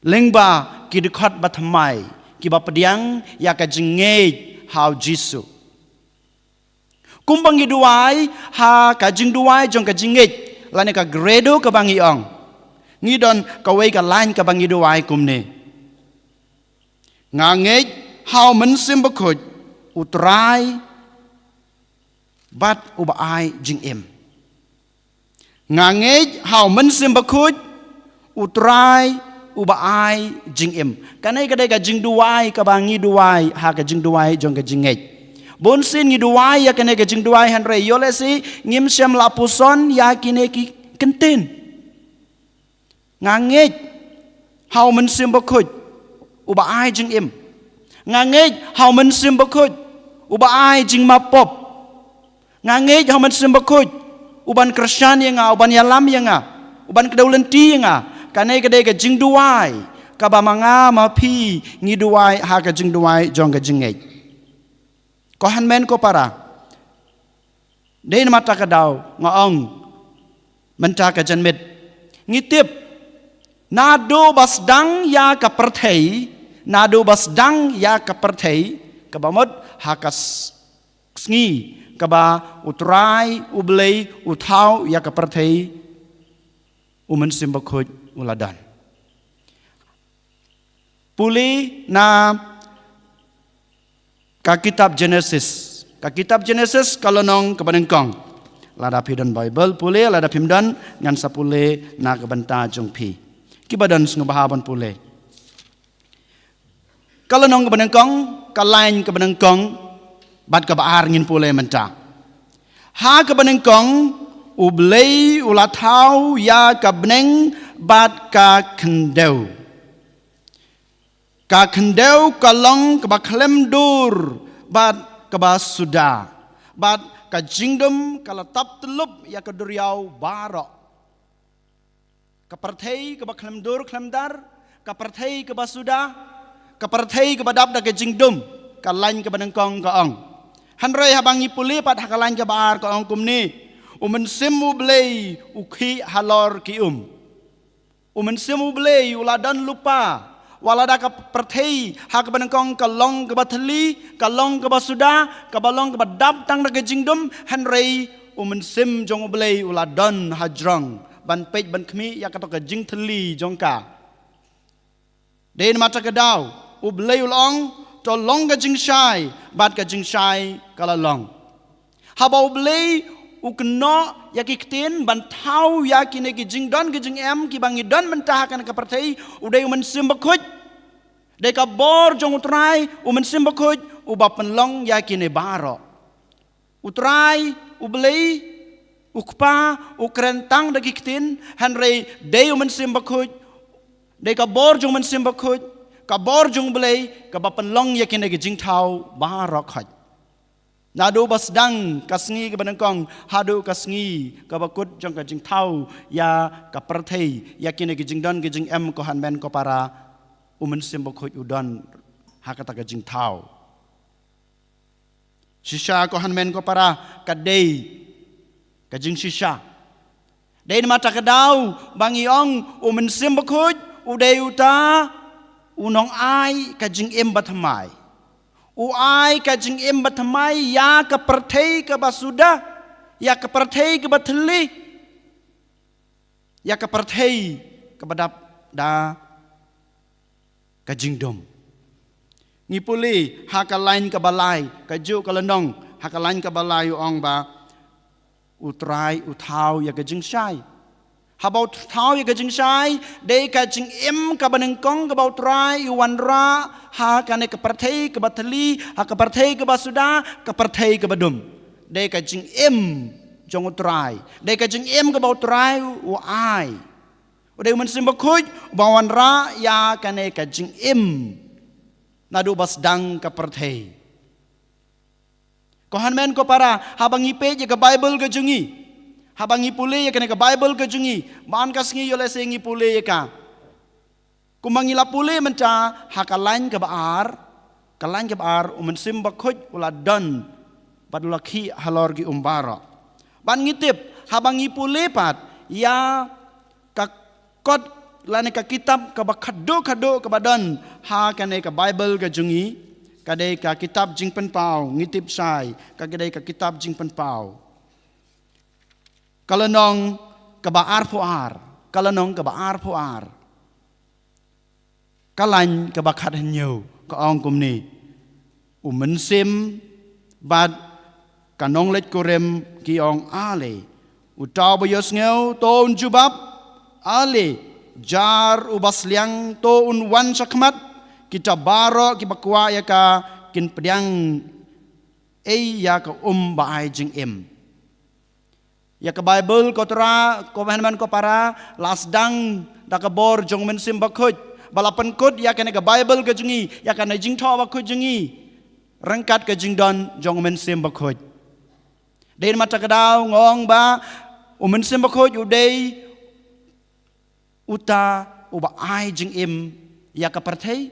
lengba ki dekat batmai ki ba pediang ya kajing ngej hau Jisu kumbang giduai ha kajing duai jong kajing ngej lane ka gredo ka bangi ong ngidon kawai ka lain ka bangi duai kumne ngangej hau mensim bakut utrai bat ubai jing im ngangej hau mensim bakut utrai ubai jing im kanai kadai ka jing duai ka bangi duai ha ka jing duai jong ka jing ngej bon sin ngi duai ya kanai ka jing duai han re yolesi ngim syam lapuson ya kine ki kenten ngangej hau mensim bakut ubai jing im ngangej hau mensim bakut ubai jing mapop ngangej hau mensim bakut uban Kristan yang uban yalam yang uban kedaulenti yang kanai kadai ka jing duai ka ba manga mapi ngi duai ha ka jing duai jong ka jing ngej ko han men ko para dein mata ka dau ngaong menta ka janmit ngitip nado basdang ya ka perthei nado basdang ya kaperthei kabamot hakas sngi kaba utrai ublei uthau ya kaperthei umensim bakut uladan puli na ka kitab Genesis kalau nong kabanengkong lada pidon Bible puli lada pimdan ngan sapule na kabanta jongpi kibadan sngabahaban pule kalau nong kebenengkong, kalain kebenengkong, bat kebaar ngin pule menta. Ha kebenengkong, ublei ulatau ya kebeneng bat ka kendeu. Ka kendeu kalong keba klem dur, bat keba suda. Bat ka jingdom kalatap telup ya keduriau barok. Kaperthei keba klem dur klem dar, kaperthei keba suda. Kaperthei kebadap da ke jingdum kalain ke benengkong ka ong hanrei habangi puli pat hakalain ke baar ka ong kumni umensimu blei ukhi halor ki umensimu blei uladan lupa walada kaperthei ha ke benengkong kalong ke bathli kalong ke basuda kabalong ke badap tang da ke jingdum hanrei umensim jong blei uladan hajrong ban pej ban khmi ya ka to ke jing thli jongka den mata ke dau ublei ulong to long ka jing shai bat ka jing shai kala long haba ublei ukno ya ki ktin ban thau ya ki ne ki jing don ki jing em ki bangi don mentah kan ka perthei udai men sim bakut Deka bor jong utrai umen simbakut uba penlong yakin baro. Utrai ubeli ukpa ukrentang dagi kitin hanrei de umen simbakut deka bor jong umen simbakut ka bor jong belei ka ba penlong yakin dagi jingtau baro khat. Nadu basdang kasngi ke banangkong hadu kasngi ka bakut jong ka jingtau ya ka perthei yakin dagi jingdon ke jing em ko hanmen ko para umen simbakut udon hakata ka jingtau. Shisha ko hanmen ko para kadei kajing shisha. Dei mata kadau bangiong umen simbakut udai uta unong ai kajing em bathamai. Uai kajing em bathamai ya ka perthei ka basuda ya ka perthei ka bathli ya ka perthei ka badap da kajing dom. Ngipuli hakalain ka balai kaju kalenong hakalain ka balai ong ba utrai utau ya kajing shai. Habau utau ya kajing shai dei kajing em ka banengkong ka bau utrai wanra ha kane ka perthei ka bathli ha ka perthei ka basuda ka perthei ka badum. Dei kajing em jong utrai dei kajing em ka bau utrai uai. Udai umen simbakut bawanra ya kane kajing em nadu basdang ka perthei. Kohan men ko para habang ipe ya ka Bible ka jungi. Habang ipule ya kane ka Bible ka jungi. Maan kasngi yo lese ngipule ya ka. Kumangila pule menca hakalain ka baar. Kalain ka baar umen simbakut ula don padulaki halor gi umbara. Ban ngitip habang ipule pat ya ka kot lane ka kitab ka bakado kado ka badon ha kane ka Bible ka jungi kadai ka kitab jing penpau ngitip sai ka kadai ka kitab jing penpau kalanong ka baar puar kalanong ka baar puar kalan ka bakat hanyo ka ong kumni umen sim bad kanong let korem ki ong ale utaw bayos ngeu ton jubab ale jar ubas liang to unwan sakmat kita baro ki bakwa ya ka kin pediang ya ka baai jing em ya ka Bible ko tra ko man ko para lasdang da ka bor jong men sim bakut balapan kut ya ka ne ka Bible ka jungi ya ka na jing tho bakut jungi rangkat ka jing don jong men sim bakut den mata ka daw ngong ba umen sim bakut udai uta uba ai jing im ya ka perthei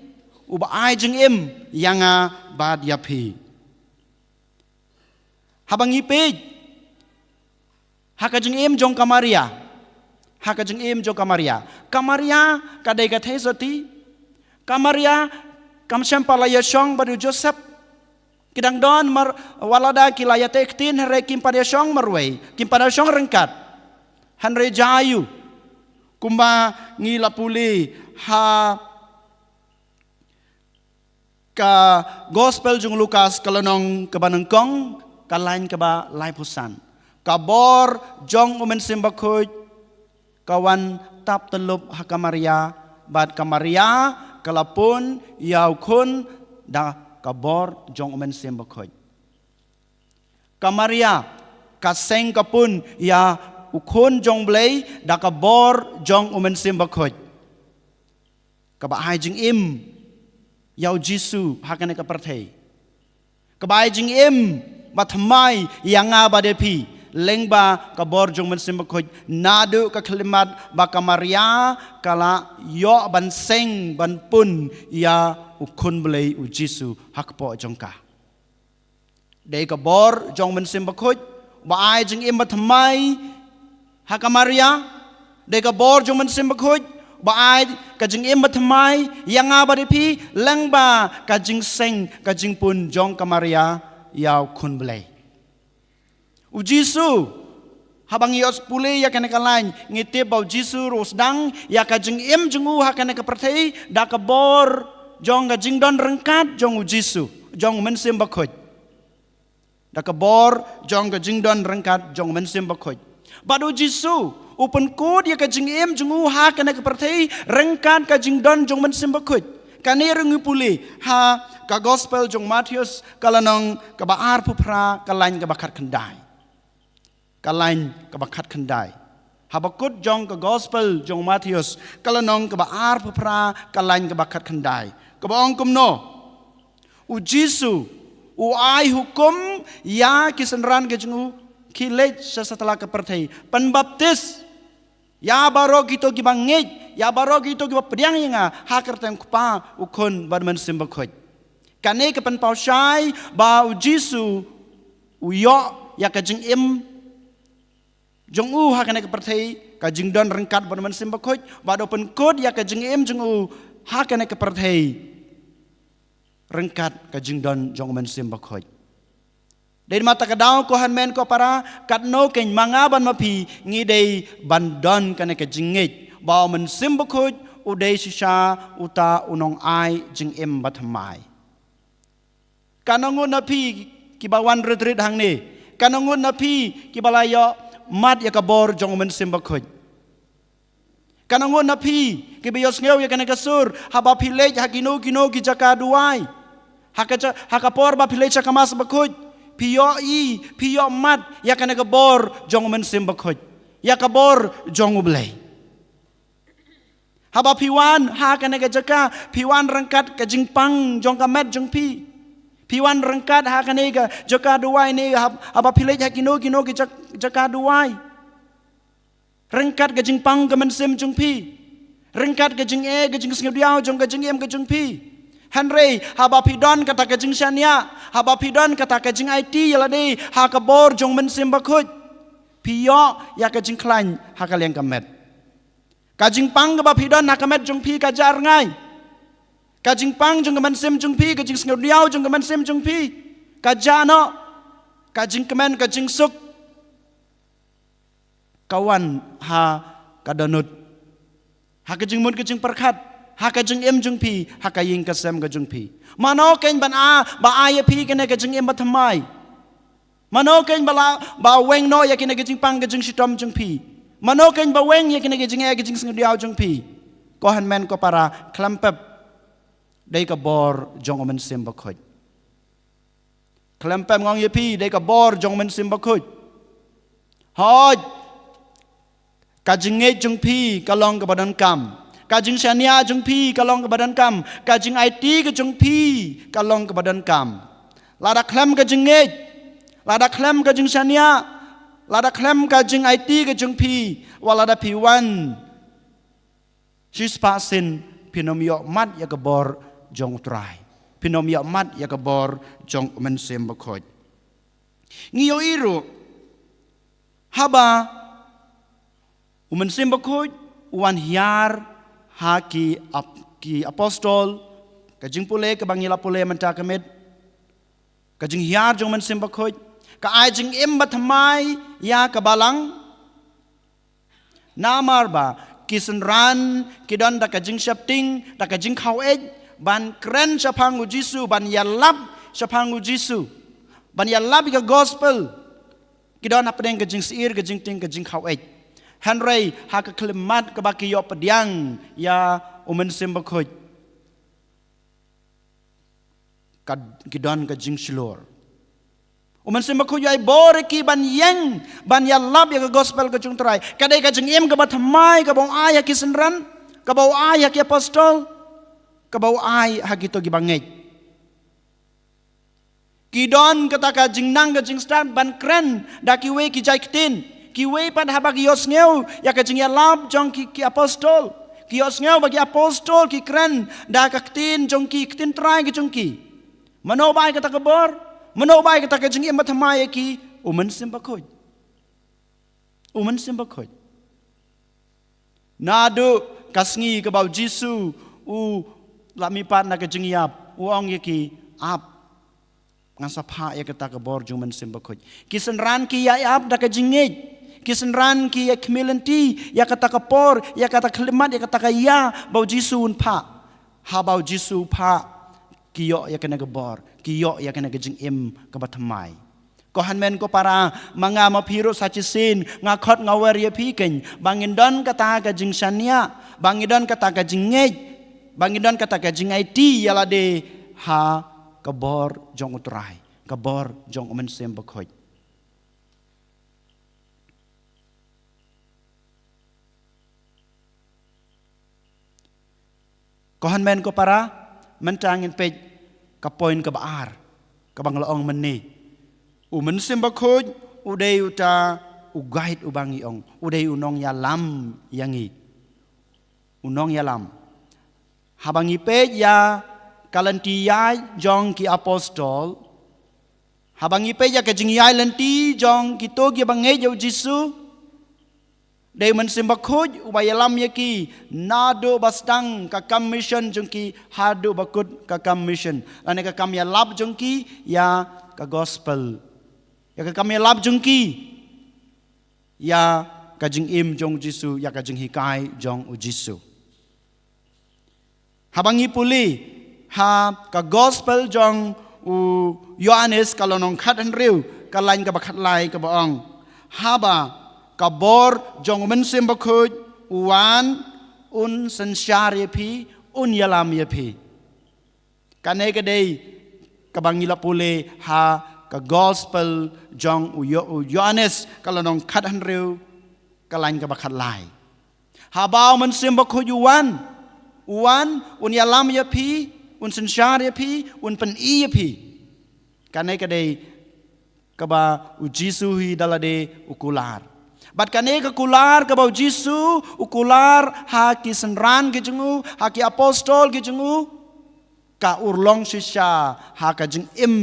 uba ai jing im yanga bad yapi habang ipe haka jing im jong kamaria haka jing im jong kamaria kadai ka thei soti kamaria kam sampala ya shong badu Joseph kidang don mar walada kilaya tektin hare kim pada shong marwei kim pada shong rengkat hanre jayu kumba ngila puli ha ka gospel jung Lukas kalanong kabanengkong kalain kaba lai pusan kabor jong umen simbakut kawan tap telup hakamaria bad kamaria kalapun yau kun da kabor jong umen simbakut kamaria kaseng kapun ya ukun jong blei da kabor jong umen simbakut kaba hai jing im yau Jisu hakane ka perthei kaba hai jing im bathamai yanga badepi lengba kabor jong men simbakut nadu ka kalimat ba kamaria kala yo ban seng ban pun ya ukun blei u Jisu hakpo jongka dei kabor jong men simbakut ba ai jing im bathamai hakamaria dei kabor jong men simbakut ba ai kajing im bathamai yanga badepi lengba kajing seng kajing pun jong kamaria yau kun blei u Jisu habang ios pule ya kene kalain ngite bau Jisu rosdang ya kajing im jungu hakane ka perthei da kabor jong kajing don rengkat jong u Jisu jong men simbakut da kabor jong kajing don rengkat jong men simbakut badu Jisu upen kod ya kajing im jungu hakane ka perthei rengkat kajing don jong men simbakut Kani rengi puli ha ka gospel jong Matius kalanong ka baar pupra kalain ka bakat kendai. Kalain ka bakat kendai. Habakut jong ka gospel jong Matius kalanong ka baar pupra kalain ka bakat kendai. Kabaong kumno. U Jisu u ai hukum ya kisenran ke jong kilet setelah kepertai penbaptis ya baro gitu gibangit ya baro gitu gibapediang inga hakar tang kupa ukon barman simbakoj kane ke pen pausai ba u Jisu u yo ya ka jing im jong u hakane kepertai ka jing don rengkat barman simbakoj ba do pen kod ya ka jing im jong u hakane kepertai rengkat ka jing don jong men simbakoj. Dari mata kadau ko hanmen ko para katno ken mangaban mapi ngidei bandon kane ke jingit ba men simbakoj udai sisa uta unong ai jing im batmai kanangun napi kibawan retreat hang ni kanangun napi kibalayo mat ya kabor jong men simbakoj kanangun napi kibayos ngeu ya kane kasur haba pilej hakino kino ki jaka duai hakapor ba pilej kamas bakoj Piyo mat ya kana kabor jong men simbakoj ya kabor jong ublay haba piwan ha kana jaka piwan rangkat ka jingpang jong kamet jong piwan rangkat ha kana ga jaka duai ni haba pilej hakino ki jaka duai rangkat ka jingpang ka men sim jong rangkat ka jing ka jing sngdiao jong ka jing em ka jong Henry haba pidon kata kajing syania haba pidon kata kajing IT yaladi ha kabor jong men simbakoj piyo ya kajing klan ha kalian kamet kajing pang ka pidon ha kamet jong kajar ngai kajing pang jong men sim jong kajing sngdiao jong men sim jong kajano kajing kemen kajing suk kawan ha kadanut ha kajing mun kajing perkat haka jeng em jeng pi haka ying kasem ga jeng pi mano ken ban a ba aya pi ken ga jeng em batmai mano ken ba weng no ya ken ga jeng pang ga jeng sitom jeng pi mano ken ba weng ya ken ga jeng ga jeng sngdiao jeng pi ko han men ko para klampep dei ka bor jong men sim bakoj klampep ngong ye pi dei ka bor jong men sim bakoj hoj ka jeng jeng pi kalong ka badan kam kajing syania jeng pi kalong ke badan kam kajing IT ke jeng pi kalong ke badan kam lada klem ke jengej lada klem ke jeng syania lada klem kajing IT ke jeng pi walada piwan sispasin pinomio mat ya kebor jong trai pinomio mat ya kebor jong mensem bakoj ngiyo iru haba umensem bakoj wan hiar haki apostol kajing pule ke bangila pule menta kamit kajing hiar jong men simbakoj ka ajing imbat hamai ya kabalang namar ba kisenran kidon da kajing shapting da kajing khawej ban kren shapangu Jisu ban yalab shapangu Jisu ban yalab ka gospel kidon apeng kajing siir kajing ting kajing khawej Henry haka kelimat ke baki yo pediang ya umen simbakoj kidon ka jing silor umen simbakoj ay bore ki ban yeng ban ya lab ya gospel ka jung trai kadai ka jing em ka batmai ka bong ay ki senran ka bau ay ki apostol ka bau ay hagito gibangej kidon kata ka jing nang ka jing stan ban kren dakiwe ki jai ktin kiwe pan habag yos ngeu ya kajing ya lab jong ki apostol ki yos ngeu bagi apostol ki kren da kaktin jong ki ktin trai ki jong ki mano bai kata kabor mano bai kata kajing ya mathamai ki umen simbakoj nadu kasngi ke bau Jisu u lami pat na kajing yap uong ya ki ap ngasapha ya kata kabor jong men simbakoj kisenran ki ya ap da kajing kisenran ki ya kmilanti ya kata kapor ya kata kalimat ya kata kaya bau Jisu pa ha bau Jisu pa kiyo ya kena gebor kiyo ya kena gejing im kebatmai ko hanmen ko para manga mapiro sachisin ngakot ngawer ya piken bangindon kata gejing syania bangindon kata gejing ngej bangin don kata ka jingai ti yala de ha kabor jong utrai kabor jong men sem bakhoj kohan men ko para mentangin pej ka poin ka baar ka bang laong menni u men sem bakhoj udai uta ugait ubangi ong udai unong yalam yangi unong yalam habangi pej ya kalanti ya jong ki apostol habangi pej ya ka jingyai lanti jong ki to ki bangai jau jisu dei men simbakhuj ubayalam yaki nado bastang ka commission jong ki hadu bakut ka commission ane ka kam ya lab jong ki ya ka gospel ya ka kam ya lab jong ki ya ka jing im jong jisu ya ka jing hikai jong u jisu habangi puli ha ka gospel jong u Yohanes kalonong khat an riu kalain ka bakhat lai ka baong haba ka bor jong men sim bakhuj uan un sansyar yapi un yalam yapi kane ka dei ka bangila puli ha ka gospel jong u Yohanes kalonong khat an riu kalain ka bakhat lai habao men sim bakhuj uan un yalam yapi un sansyar yapi un pen i yapi kane ka dei ka ba u jisu hi dalade ukular bat kane ka kular ka ba u jisu ukular ha ki senran ki jengu ha ki apostol ki jengu ka urlong shisha ha ka jeng im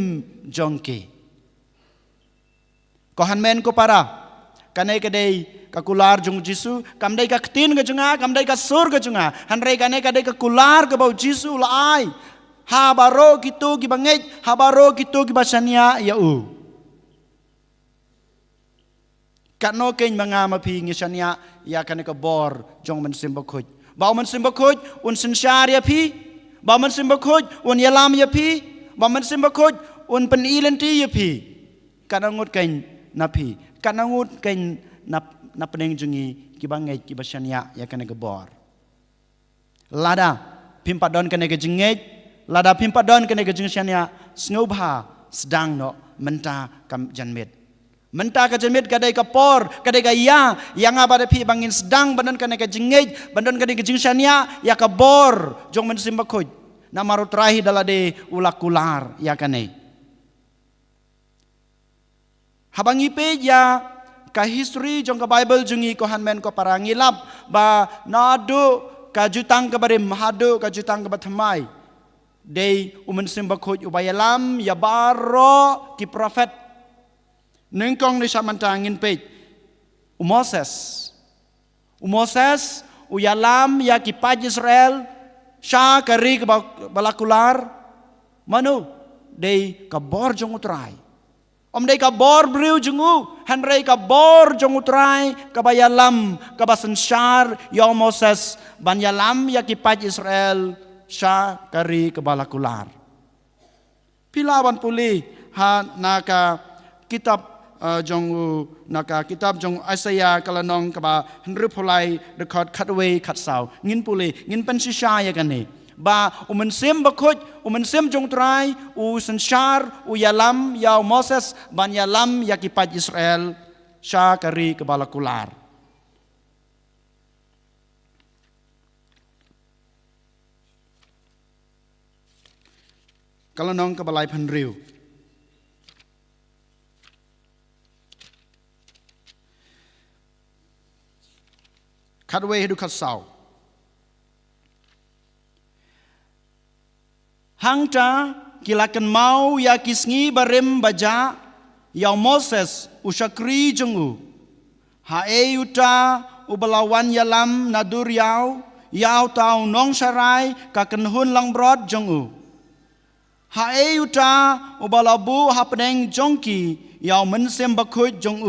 jongke ko han men ko para kane ka dei ka kular jong jisu kam dei ka ktin ka jenga kam dei ka sur ka jenga han rei kane ka dei ka kular ka ba u jisu la ai ha baro kitu ki bangej ha baro kitu ki basania ya u kano ken mangama pi ngisania ya kane ka bor jong men simbakhuj ba men simbakhuj un sensyar ya pi ba men simbakhuj un yalam ya pi ba men simbakhuj un pen ilenti ya pi kanangut ken na pi kanangut ken na peneng jungi ki bangej ki basania ya kane ka bor lada pimpadon kane ka jengej lada pimpadon kene gejeng syania snobha sedang no menta kam janmet menta ka janmet kadai ka por kadai ka ya yang abada pi bangin sedang badan kene ka jengej badan kene gejeng syania ya ka bor jong men simbakhuj na marut rahi dalade ulakular ya kane habangi pe ya ka history jong ka bible jungi ko hanmen ko parangilap ba nadu ka jutang ka barim hadu ka jutang ka bathamai dei umen simbakhuj ubayalam ya baro ki prophet nengkong ni samantangin pej Moses uyalam ya ki paj Israel sha kari ke balakular manu dei ka bor jong utrai dei ka bor briu jengu hanrei ka bor jong utrai ka bayalam ka basensyar ya Moses banyalam ya ki paj Israel sya kari kebalakular pilawan puli ha naka kitab jong naka kitab jong Isaiah kalanong kaba henry pulai record cutaway cut saw ngin puli ngin pensisya ya kane ba umen sim bakhuj umen sim jong trai u sansyar u yalam ya Moses ban yalam ya kipaj Israel sya kari kebalakular kalau nong kebalai penriu kadwe hidu kasau hangta kilakan mau ya kisngi barim baja ya Moses usakri jengu hae yuta ubalawan yalam nadur yau tau nong sarai kakenhun lang brod jengu hae uta ubalabu hapneng jongki yau mensem bakhuj jong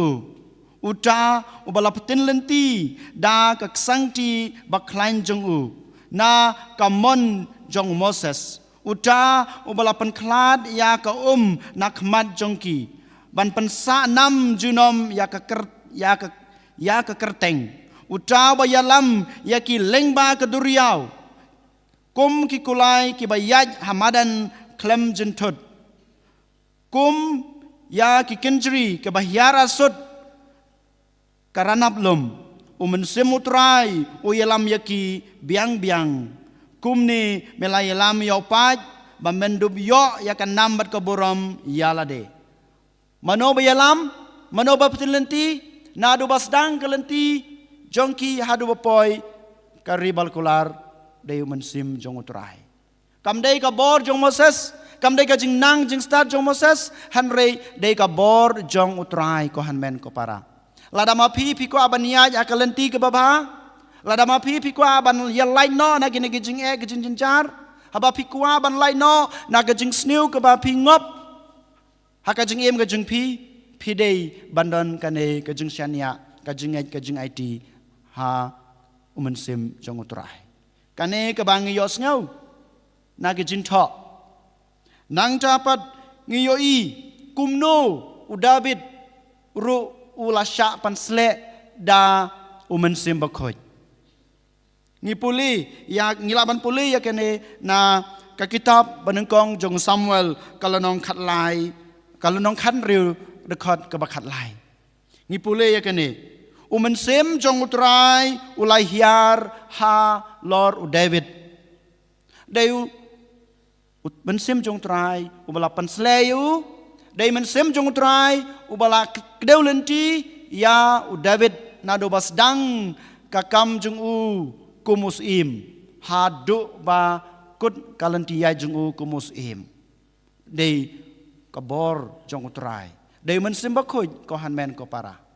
uta ubalapatin lenti da kaksangti baklain jong na kamon jong Moses uta ubalapan klad ya ka na khmat jongki ban pensa nam junom ya ka kerteng uta bayalam ya ki lengba ka duriau kum ki kulai ki bayaj hamadan klem jentut kum ya ki kenjri ke bahyara sud karanap lum semutrai uyalam yaki biang kum ni melayalam yaupaj bamendub yo yakan nambat keburam yalade mano bayalam mano baptilenti nadu basdang kelenti jongki hadu bapoi karibal kular day mensim jong utrai kam day ka bor jong Moses kam day ka jing nang jing start jong Moses hanre day ka bor jong utrai ko hanmen ko para lada ma pi ko abania ya kalenti ke baba lada ma pi ko aban ya lai no na gine jing jing jar haba pi ko aban lai no na jing sniu ke ba pi ngop haka jing em ke jing pi day bandon kane ke jing syania ke jing IT ha mensim jong utrai kane kabang ngiyos ngaw nagijinto nang dapat ngiyoi kumno udabit ru ulasya pansle da umensim bakoy ngipuli ya ngilaban puli ya kene na ka kitab banengkong jong Samuel kalonong khatlai kalonong khan riu dekot ka bakhatlai ngipuli ya kene umensim jong utrai ulai hiar ha Lord David dayu mensim jong utrai ubala panslayu day mensim jong utrai ubala kedeulenti ya David nado basdang kakam jong kumus im hadu ba kut kalenti ya jong kumus im day kabor jong utrai day mensim bakoy ko hanmen ko para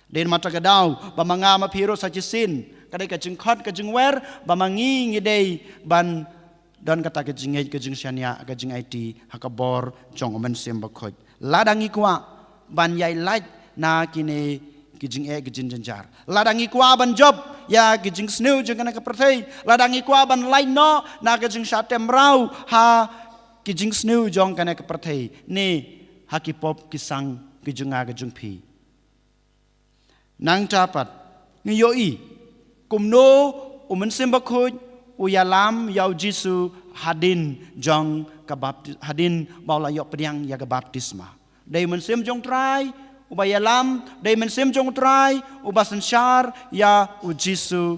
den mata kadau bamanga mapiro sa jisin kadai ka jengkhot ka jengwer bamangi ngidei ban dan kata ka jingej ka jing syania ka jing IT hakabor jong mensim bakhoj ladangi kwa ban yai laj na kine ki jing ki jin janjar ladangi kwa ban job ya ki jing snu jeng kana ka prathai ladangi kwa ban lai no na ka jing satem rau ha ki jing snu jong kana ka prathai ni hakipop kisang ki junga ka jung phi nang dapat ngiyoi kumno umensim bakhoj uyalam yau Jisu hadin jong kabaptis hadin baula yok pediang ya baptisma day mensim jong trai ubayalam day mensim jong trai ubasan syar ya Jisu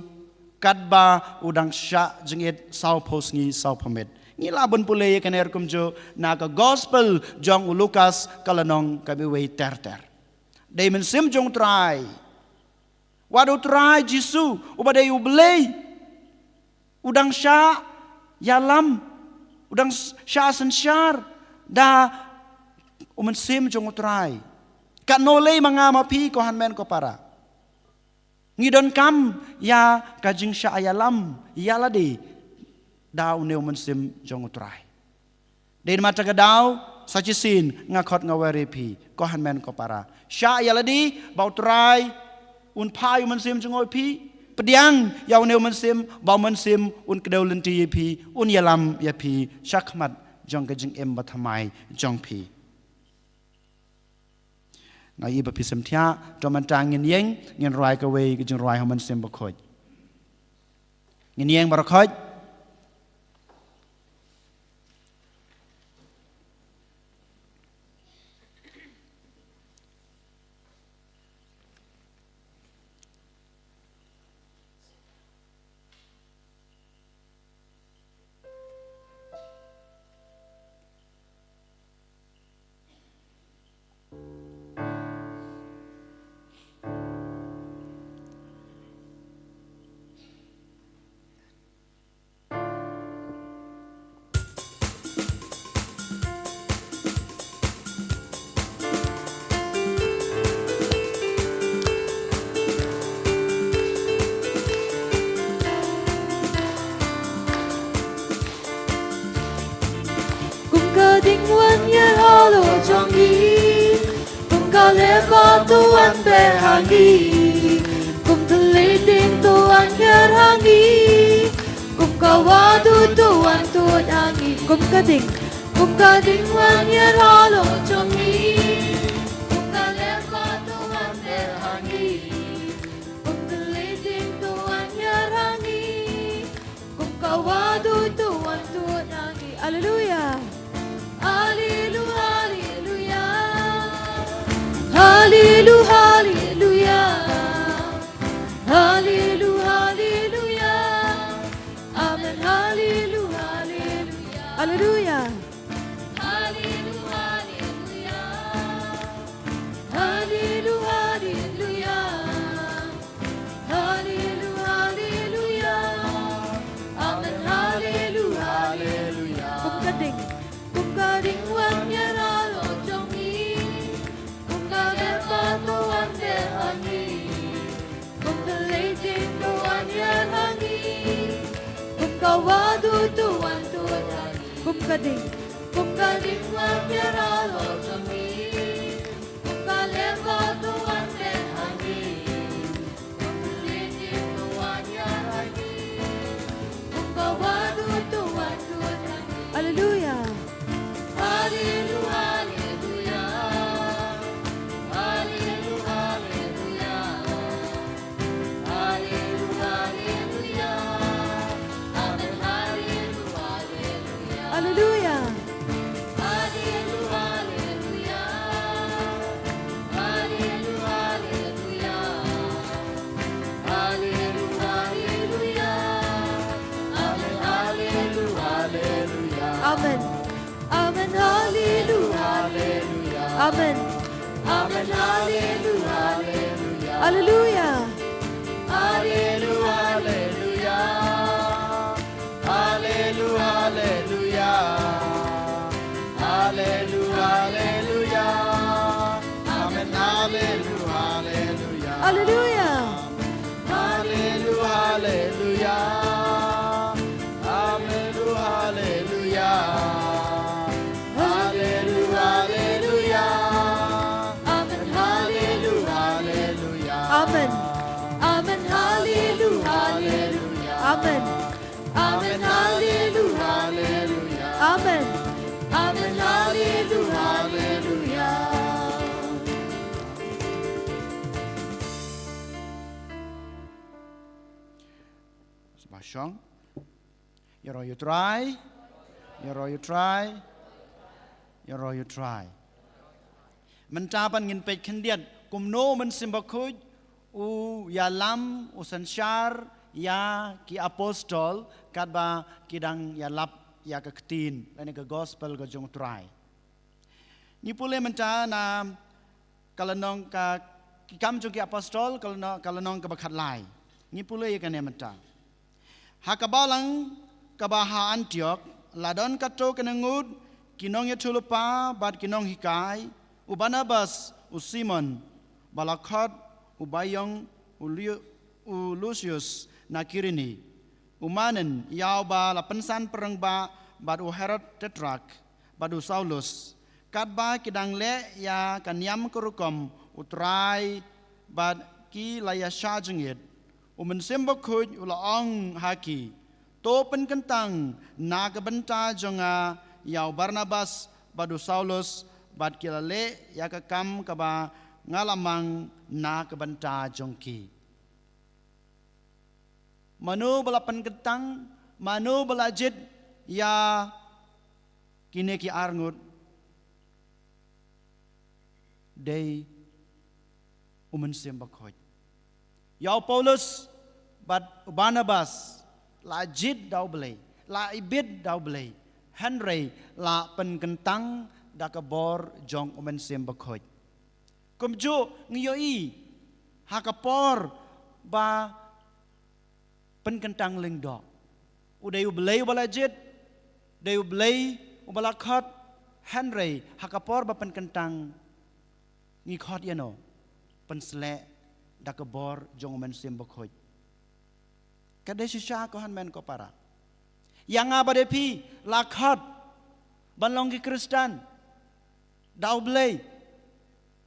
kadba udang sya jengit sau posngi sau pamet ngilabun pulay kaner kumjo na ka gospel jong Lukas kalanong kabiway ter day mensim jong trai wadu trai Jisu ubadai ublay udang sya yalam udang sya sensyar da umensim jong utrai kat nolay mga mapi ko hanmen ko para ngidon kam ya kajing sya ayalam yaladi da une umensim jong utrai den mata kadaw sajisin ngakot ngawerepi ko hanmen ko para sya yaladi bau trai un pai mensim jong pi pediang yau neu mensim bau mensim un kedau lenti pi un yalam ya pi syakmat jong kejing em bathamai jong pi ngai ba pi semthia toman tang ngin yeng ngin roi ka we kejing roi ha mensim bakhoj ngin yeng barakhoj
Ding wan yer halo jongi kum kaleba tuan berhangi kum teliding tuan yer hangi kum kawadu tuan tuan hangi kum kading wan yer halo jongi kum kaleba tuan berhangi kum teliding tuan yer hangi kum kawadu Hallelujah. Hallelujah. Hallelujah. Hallelujah. Hallelujah. Amen. Hallelujah. Hallelujah. Kum kading wan yaralo jami kum kaleva tu wan de ani kum lidin tu wan yarani kum kawadu tu wan tu ani. Hallelujah. Hallelujah. Hallelujah. Amen. Amen. Hallelujah. Amen. Amen. Hallelujah. Hallelujah.
Hallelujah. Hallelujah. Hallelujah. Amen. Hallelujah.
Hallelujah.
Hallelujah. Amen. Hallelujah. Hallelujah.
Amen. Hallelujah. Amen. Amen. Hallelujah. Amen. Amen. Hallelujah. Amen. Amen. Hallelujah.
Sebasyong. You try. You try. Mencapan ngin pej kendiat kumno men simbakuj u ya lam u sansyar ya ki apostol kadba kidang ya lap ya ke ketin lene ke gospel ke jong try. Ni pule menca na kalanong ka kikam jong ki apostol kalanong ke bakat lai. Ni pule ya kane menca. Hakabalang kabaha Antiok ladon kato kenengud kinong ya tulupa bad kinong hikai u Barnabas u Simon balakot u Bayong u Lucius na Kirini umanen yau ba la pensan perang ba bad u Herod Tetrak bad u Saulus kat ba kidang le ya kanyam kerukom utrai bad ki laya syajengit u mensembo kuj u laong haki to pen kentang na kebenta jonga yau Barnabas bad u Saulus bad kilale ya kekam kaba ngalamang na kebenta jongki. Manu balapan ketang, manu balajid ya kini ki arngut day umen sembakoj. Yau Paulus bad Barnabas la jid dau belai, la ibid dau belai, Henry la pen kentang da kabor jong umen sembakoj. Kumju ngiyoi hakapor ba penkentang lengdok. Uday ubelay balajid, day ubelay ubalakot Henry hakapor ba penkentang ngikot yano pensle da kabor jong umen sembakoj. Kadai sisya ko han men ko para. Yang abadepi lakot banlong ki Kristen dau belai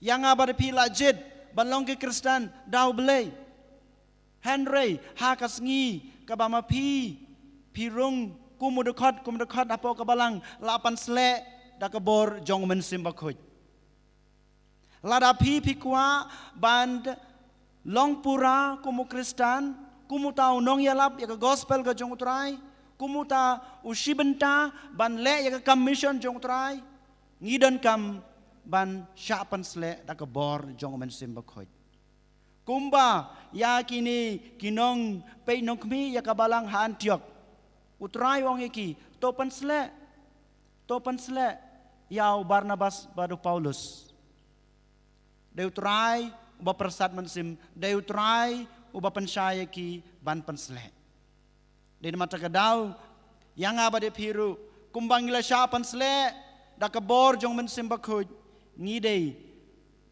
yang abad pila jid banlong ke Kristen dau belai Henry hakas ngi kabama pirung kumudekot apo kabalang lapan sle da kabor jong men simbakoj lada pikwa band long pura kumu Kristen kumu tau nong yalap ya ke gospel ke jong utrai kumuta usibenta ban le ya commission jong trai ngidon kam ban syapan sle da ka bor jong men sim bakhoi kumba ya kini kinong pe nong kmi ya ka balang ha Antiok utrai wong iki topan sle yau Barnabas badu Paulus deu trai uba persat men sim deu trai uba pensaya ki ban pensle di mata kadau yang abade piru kumbang ila syapan sle da ka bor jong men sim bakhoi ngidei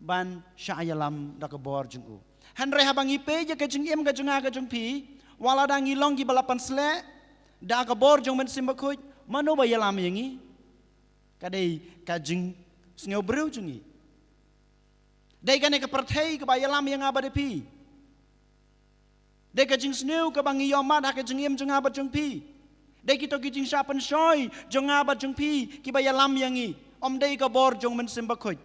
ban syayalam da ka bor jong u hanre habang ipe je ka jeng em ka jenga ka jeng pi wala da ngilong ki balapan sle da ka bor jong men sim bakhoi mano ba yalam yangi kadai ka jeng sneu breu jengi dai ka ne ka perthei ka ba yalam yang abade pi dai ka jeng sneu ka bang yomat ha ka jeng em jenga ba jeng pi dai kita ki jeng syapan soy jenga ba jeng pi ki ba yalam yangi om dai ka bor jong men sim bakhoi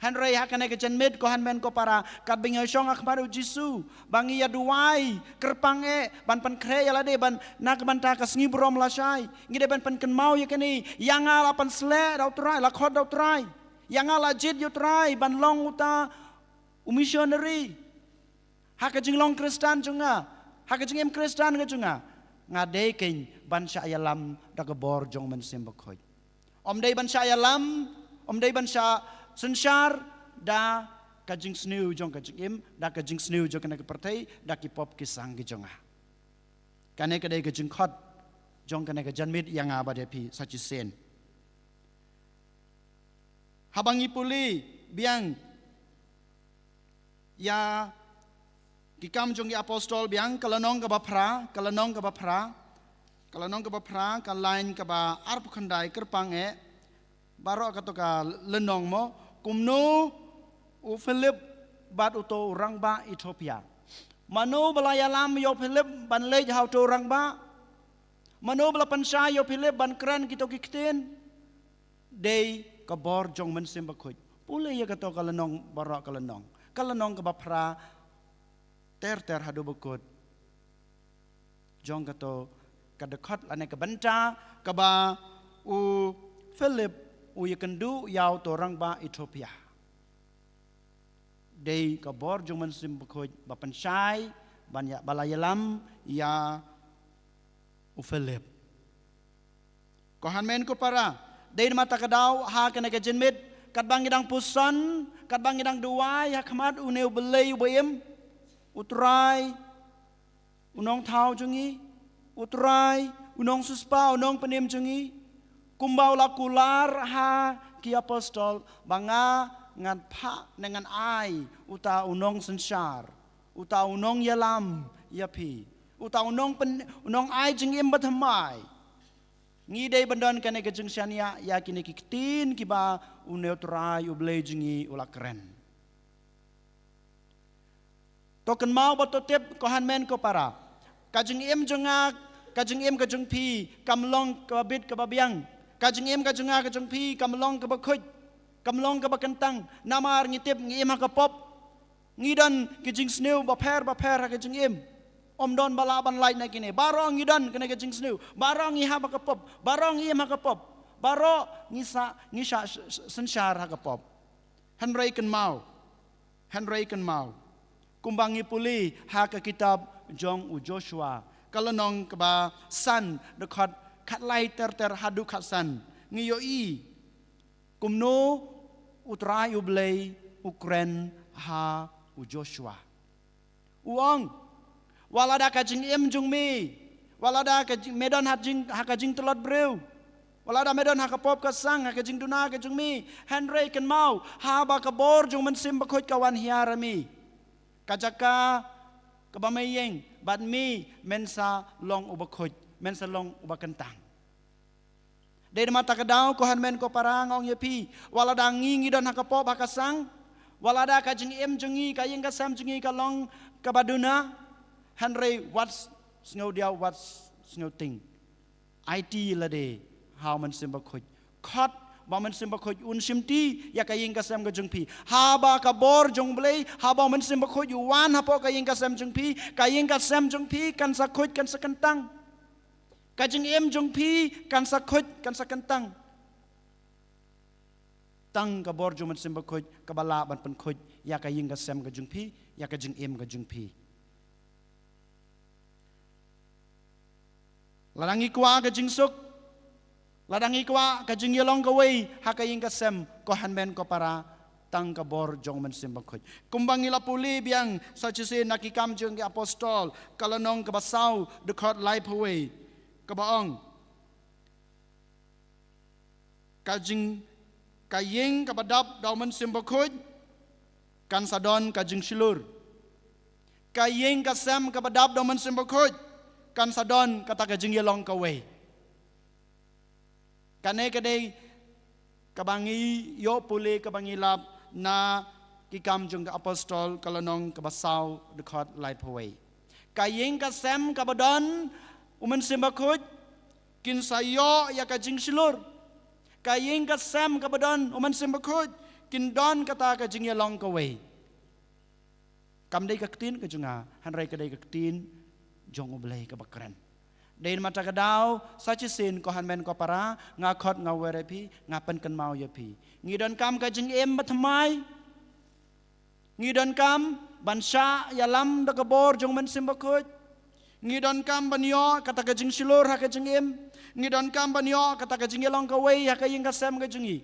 hanrei hakane ke jenmit ko hanmen ko para kat bingai song akmaru jisu bangi ya duai kerpange ban pan kre ya lade ban nak ban ta ka sngi brom la shai ngide ban pan kan mau ya kani yang ala pan sle dau trai la khot dau trai yang ala jit yo trai ban long uta missionary haka jing long kristan junga haka jing em kristan ga junga ngade king ban sha ya lam da ka bor jong men sim bakhoi om dei ban sha ya lam om dei ban sha sensar da kajing sneu jong kajing im da kajing sneu jong kana pertai da ki pop ki sang ki jonga kane kadai kajing khot jong kana ka janmit yang abade pi sachi sen habangi puli biang ya ki kam jong ki apostol biang kalanong ka bapra ka lain ka ba arp khandai kerpange barok katoka lenong mo kumno u Philip bat uto orang ba Ethiopia mano balaya lam yo Philip ban lej how to orang ba mano bala pansha yo Philip ban kran kito kikten dei ka bor jong men sim bakhoi pule ya kato kalenong barok kalenong ka bapra ter hadu bukut jong kato kadekot ane ka banta ka ba u Philip uya kendu yau torang ba Ethiopia dei ka bor jong men sim bakhoi ba pansai banyak balayalam ya u Philip ko hanmen ko para dei mata kadau ha kana ka jenmit kat bang idang pusan kat bang idang duai ha khamat u neu belei u bem utrai unong thau jungi utrai unong suspa unong penim jungi kumbau lakular ha ki apostol banga ngan pha dengan ai uta unong sensar uta unong yalam yapi uta unong ai jing im bathamai ngi dei bandon kane ke jing syania ya kini kiktin ki ba uneutrai ublei jingi ulakren token mau batotep ko hanmen ko para kajing im jengak kajing im kajing pi kamlong ka bit ka babiang kajing em kajunga kajung pi kamlong ka bakhoj kamlong ka bakantang namar ngitip ngim ha ka pop ngidon kajing sneu ba pher ha kajing em om don balaban light na kini barong ngidon kana kajing sneu barong ngi ha ba ka pop barong ngim ha ka pop baro ngisa sensar ha ka pop hanrei kan mau kumbangi puli ha ka kitab jong u Joshua kalanong ka ba san dekat kat lai ter hadu kat san ngiyoi kumno utrai ublei ukren ha u Joshua uang walada kajing em jung mi walada kajing medon hajing ha kajing telot breu walada medon ha kapop ka sang ha kajing duna kajing mi hanrei kan mau ha ba ka bor jung men sim bakhoi kawan hiarami kajaka kabamayeng bad mi mensa long ubakhoi mensa long ubakentang dari mata kadau ko hanmen ko parang ong yepi walada ngingi don hakapop hakasang walada kajing em jungi kayeng ka sam jungi ka long kabaduna hanrei what's snow dia what's snow thing IT lade how man simba khoj khot ba man simba khoj un simti ya kayeng ka sam ka jungpi ha ba ka bor jong blei ha ba man simba khoj wan ha po kayeng ka sam jungpi kan sa khoj kan sa kentang Kajing em jong pi kan sakut kan sakentang. Tang ka bor jong man sim bakut ka bala ban pen khut ya ka ying ka sem ka jung pi ya ka jing em ka jung pi. Ladangi kwa ka jing suk ladangi kwa ka jing yelong ka wei ha ka ying ka sem ko han men ko para tang ka bor jong man sim bakut. Kumbang ila puli biang sa chise nakikam jong ka apostol kalanong ka basau de khot lai phawei ka baong ka jing kayeng kabadap dauman simbakut kan sadon kajing silur kayeng kasem kabadap dauman simbakut kan sadon kata kajing yelong kawe kane kadai kabangi yo pule kabangi lap na kikam jung apostol kalanong kabasau dekat light away kayeng kasem kabadon uman simbakut kin sayo ya kajing silur kayeng ka sem ka badon uman simbakut kin don kata ka jing yalong ka way kam dai ka tin ka junga hanrai ka dai ka tin jong ublay ka bakran dain mata ka daw sa chisin ko han men ko para nga khot nga werepi nga pen kan mau yapi ngi don kam ka jing em matmai ngi don kam bansha yalam da ka bor jong men simbakut ngi don kam banyo kata ka jing silur ha ka jing em ngi don kam banyo kata ka jing yelong ka wei ha ka ying ka sem ka jungi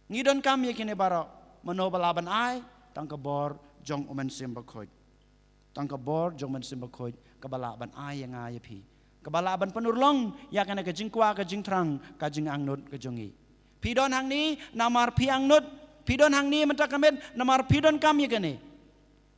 ngi don kam ye kine baro mano balaban ai tang ka bor jong uman sim bakhoy tang ka bor jong man sim bakhoy ka balaban ai yang ai pi ka balaban penurlong ya kana ka jing kwa ka jing trang ka jing angnut ka jungi pi don hang ni namar pi angnut pi don hang ni mata kamet namar pi don kam ye kane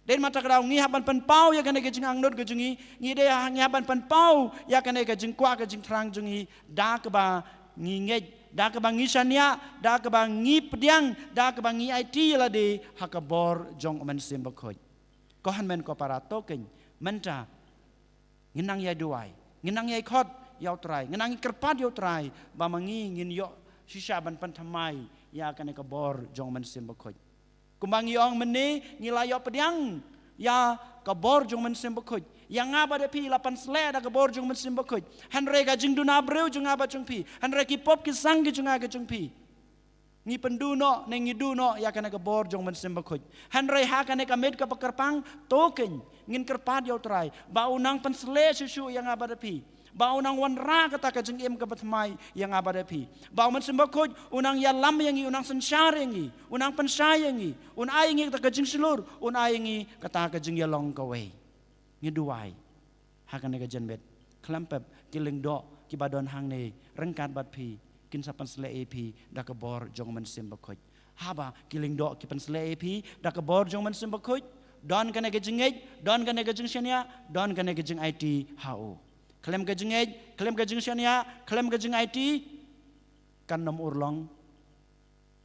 den mata kadau ngi haban pen pau ya kane ka jing angnut ka jungi ngi de ngi haban pen pau ya kane ka jing kwa ka jing trang jungi da ka ba ngi ngej da ka ba ngi shania da ka ba ngi pediang da ka ba ngi IT la de hakabor jong man sim bakhoy ko han men ko para token menta nginang ya duai nginang ya khot yaw trai nginang kerpat yaw trai ba mangi ngin yo shisha ban pen thamai ya kane ka bor jong man sim bakhoy kumbang yong meni ngilayo pediang ya kabor jong men simbakut yang ngaba de pi lapan sle da kabor jong men simbakut hanre ga jing duna breu jong ngaba jong pi hanre ki pop ki sang ki jong aga jong pi ngi penduno ne ngi duno ya kana kabor jong men simbakut hanre ha kana ka med ka pakarpang token ngin kerpad yo trai ba unang pen sle susu yang ngaba de pi ba unang wanra kata ka jeng em ka batmai yang abada pi ba man simbakut unang yalam yang unang sensyar yang unang pensay yang un ay yang kata ka jeng silur un ay yang kata ka jeng yalong ka we ngi duai hakan ka jenbet klampep kiling do ki badon hang ne rengkat bat pi kin sapan sle ep da ka bor jong man simbakut haba kiling do ki pan sle ep da ka bor jong man simbakut don kana ka jengej don kana ka jeng syania don kana ka jeng IT hao klaim ka jeng ej klaim ka jeng syania klaim ka jeng IT kan nom urlong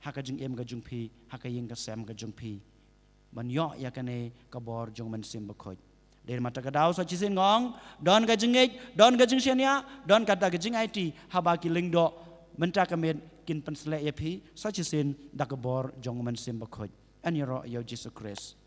ha ka jeng em ka jung pi ha ka ying ka sem ka jung pi man yo ya kane ka bor jong man sim bakhoj der mata ka daw sa chisin ngong don ka jeng ej don ka jeng syania don ka ta ka jeng IT ha ba ki ling do menta ka men kin pan sle ya pi sa chisin da ka bor jong man sim bakhoj an yo yo Jesus Christ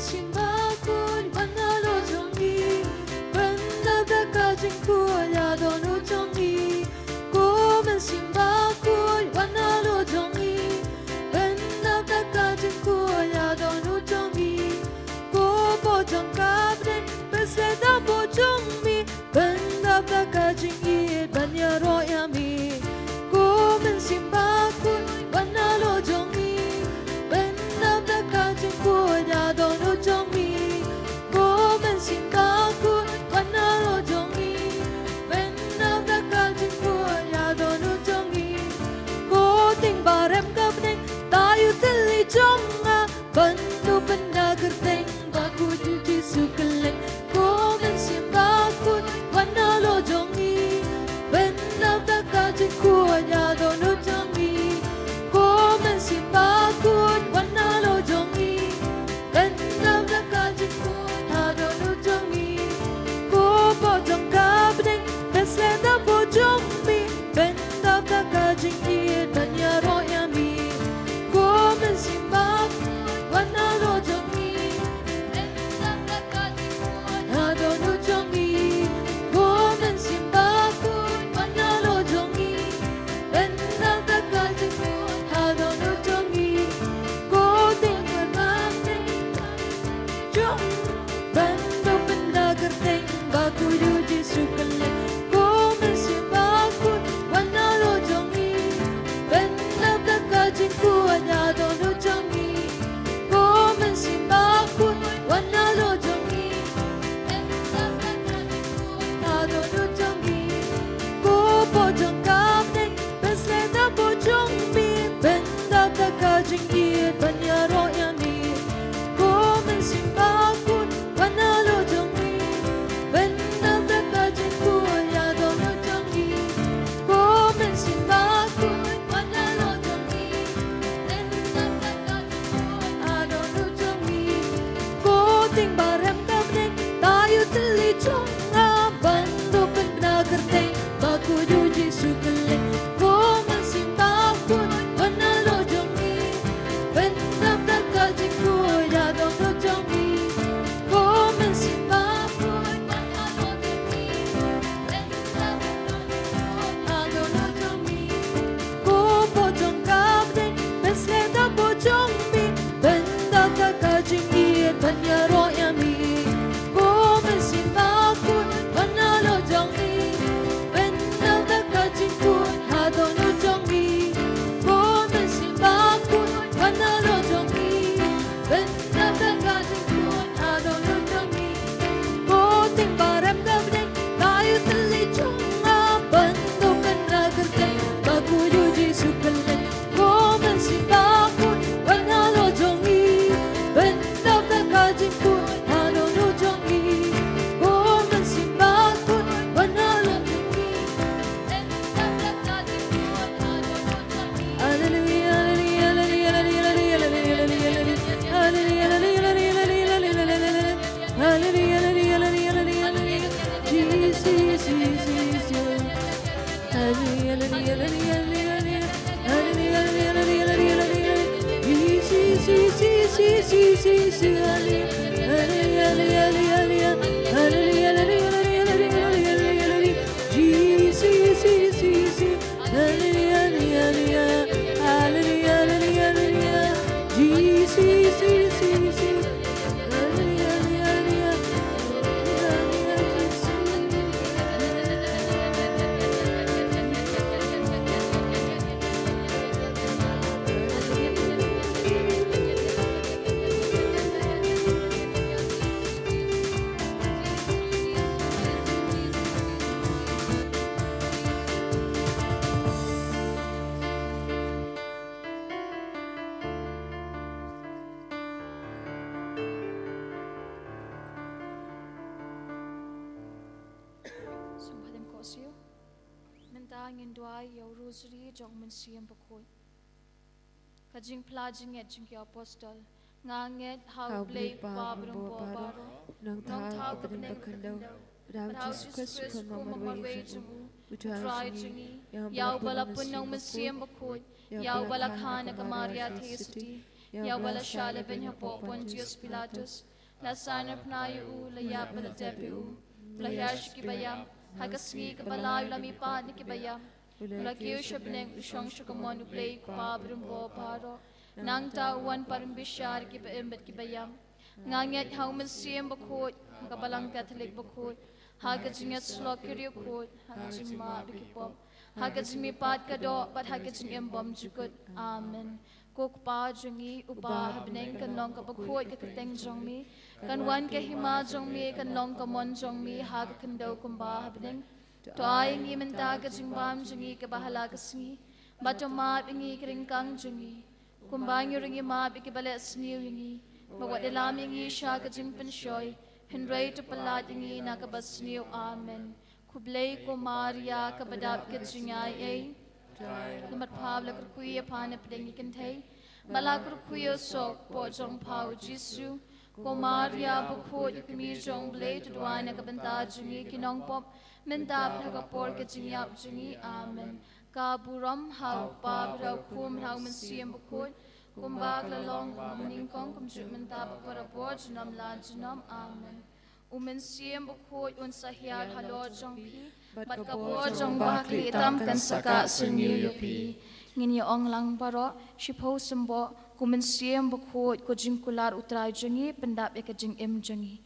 simbakun wanalo jongi benda dakajing kuya donu jongi komen simbakun wanalo jongi benda dakajing kuya donu jongi ko bojong kabren beseda bojong mi benda dakajing i banyaro yami komen simbakun wanalo jongi benda dakajing kuya donu jongi komen simbakun wanalo jongi benda dakajing kuya donu jongi ko ting barem kapneng tayu tili jonga bantu benda gerteng baku juji sukeleng komen simbakun wanalo jongi benda dakajing kuya donu jongi komen simbakun wanalo jongi benda dakajing kuya donu jongi ko bojong kabdeng besleda bojong mi benda dakajing i banyaro yami komen simbakun wanalo jongi benda dakajing kuya donu jongi komen simbakun wanalo jongi benda dakajing kuya donu jongi ko tinggal manteng jong benda benda gerteng baku yuji sukeleng komen simbakun wanalo jongi benda dakajing kuya donu jongi komen simbakun wanalo jongi benda dakajing kuya donu jongi ko bojong kapneng besleda bojong mi benda dakajing i banyaro yami komen simbakun wanalo jongi benda dakajing kuya donu jongi komen simbakun wanalo jongi benda dakajing kuya donu jongi ko ting barem kapneng tayu tili jonga bantu benda gerteng baku juji sukeleng komen simbakun wanalo jongi benda dakajing kuya donu jongi komen simbakun wanalo jongi benda dakajing kuya donu jongi ko bojong kabdeng besleda bojong mi benda dakajing i banyaro yami komen simbakun wanalo jongi benda dakajing kuya donu jongi komen simbakun wanalo jongi benda dakajing kuya donu jongi ko ting barem kabdeng tayu teli jonga bantu benda gerteng baku yuji sukeleng komen simbakun wanalo jongi benda dakajing kuya donu jongi komen simbakun wanalo jongi benda dakajing kuya donu jongi haleluya haleluya haleluya haleluya haleluya haleluya Jesus Jesus haleluya haleluya haleluya haleluya Jesus Jesus Jesus haleluya haleluya haleluya haleluya Jesus Jesus haleluya haleluya haleluya haleluya Jesus Jesus haleluya haleluya
Sumpah dem kosio. Mentangin doai yau rosary jong mensiam bakoi. Kajing plajing et jing apostol. Nganget how blake babrum bobaro.
Nang tha opening bakandau. Rao Jesus Christ mamarway jumu. Utrai jungi. Yau balapun nang mensiam bakoi. Yau balakana kamaria thesti. Yau balashala ben hapo Pontius Pilatus.
la sana pnayu la ya pada tepu la yash ki bayam hagasngi kabalayu la mi pa ni ki bayam la kiyo shabneng ushong shukamon uplay pa brum bo paro nang tawan parum bishar ki pembet ki bayam nganget hauman siem bakot kabalang Catholic bakot hagajingat slokiri kot hagajing ma bikipom hagajing mi pat kado pat hagajing embom jukut amen kok pa jungi upa habneng kan long ka bakot ka kateng jong mi kan wan ka hima jong mi kan long ka mon jong mi hag kan daw kumba habneng to ay ngi menta ka jingbam jungi ka bahala ka singi batoma bingi kringkang jungi kumbang yuringi ma bikibale sniu yingi bagwa delam yingi sha ka jingpen shoy Henry to paladingi nakabasniu amen kublay ko Maria kabadap ka jingay ay Lumat Pablo kurkuya pana pedengi kentay Bala kurkuya sok po jong pao Jisu Ko Maria bukho yukumi jong blay tudwana kabanta jungi kinong pop Mendap nakapor ka jingyap jungi amen Kaburam hau pabraw kum hau mansiyam bukho Kumbag lalong kumuningkong kumsuk mendap para po junam la junam amen Umansiyam bukho yun sa hiyar halo jong pi Bat kapo jong bakli itam kan saka sunyu yupi Ngini ong lang baro Shipo sembo Kumansiyam bukho ko jingkular utray jungi Pendap eka jing im jungi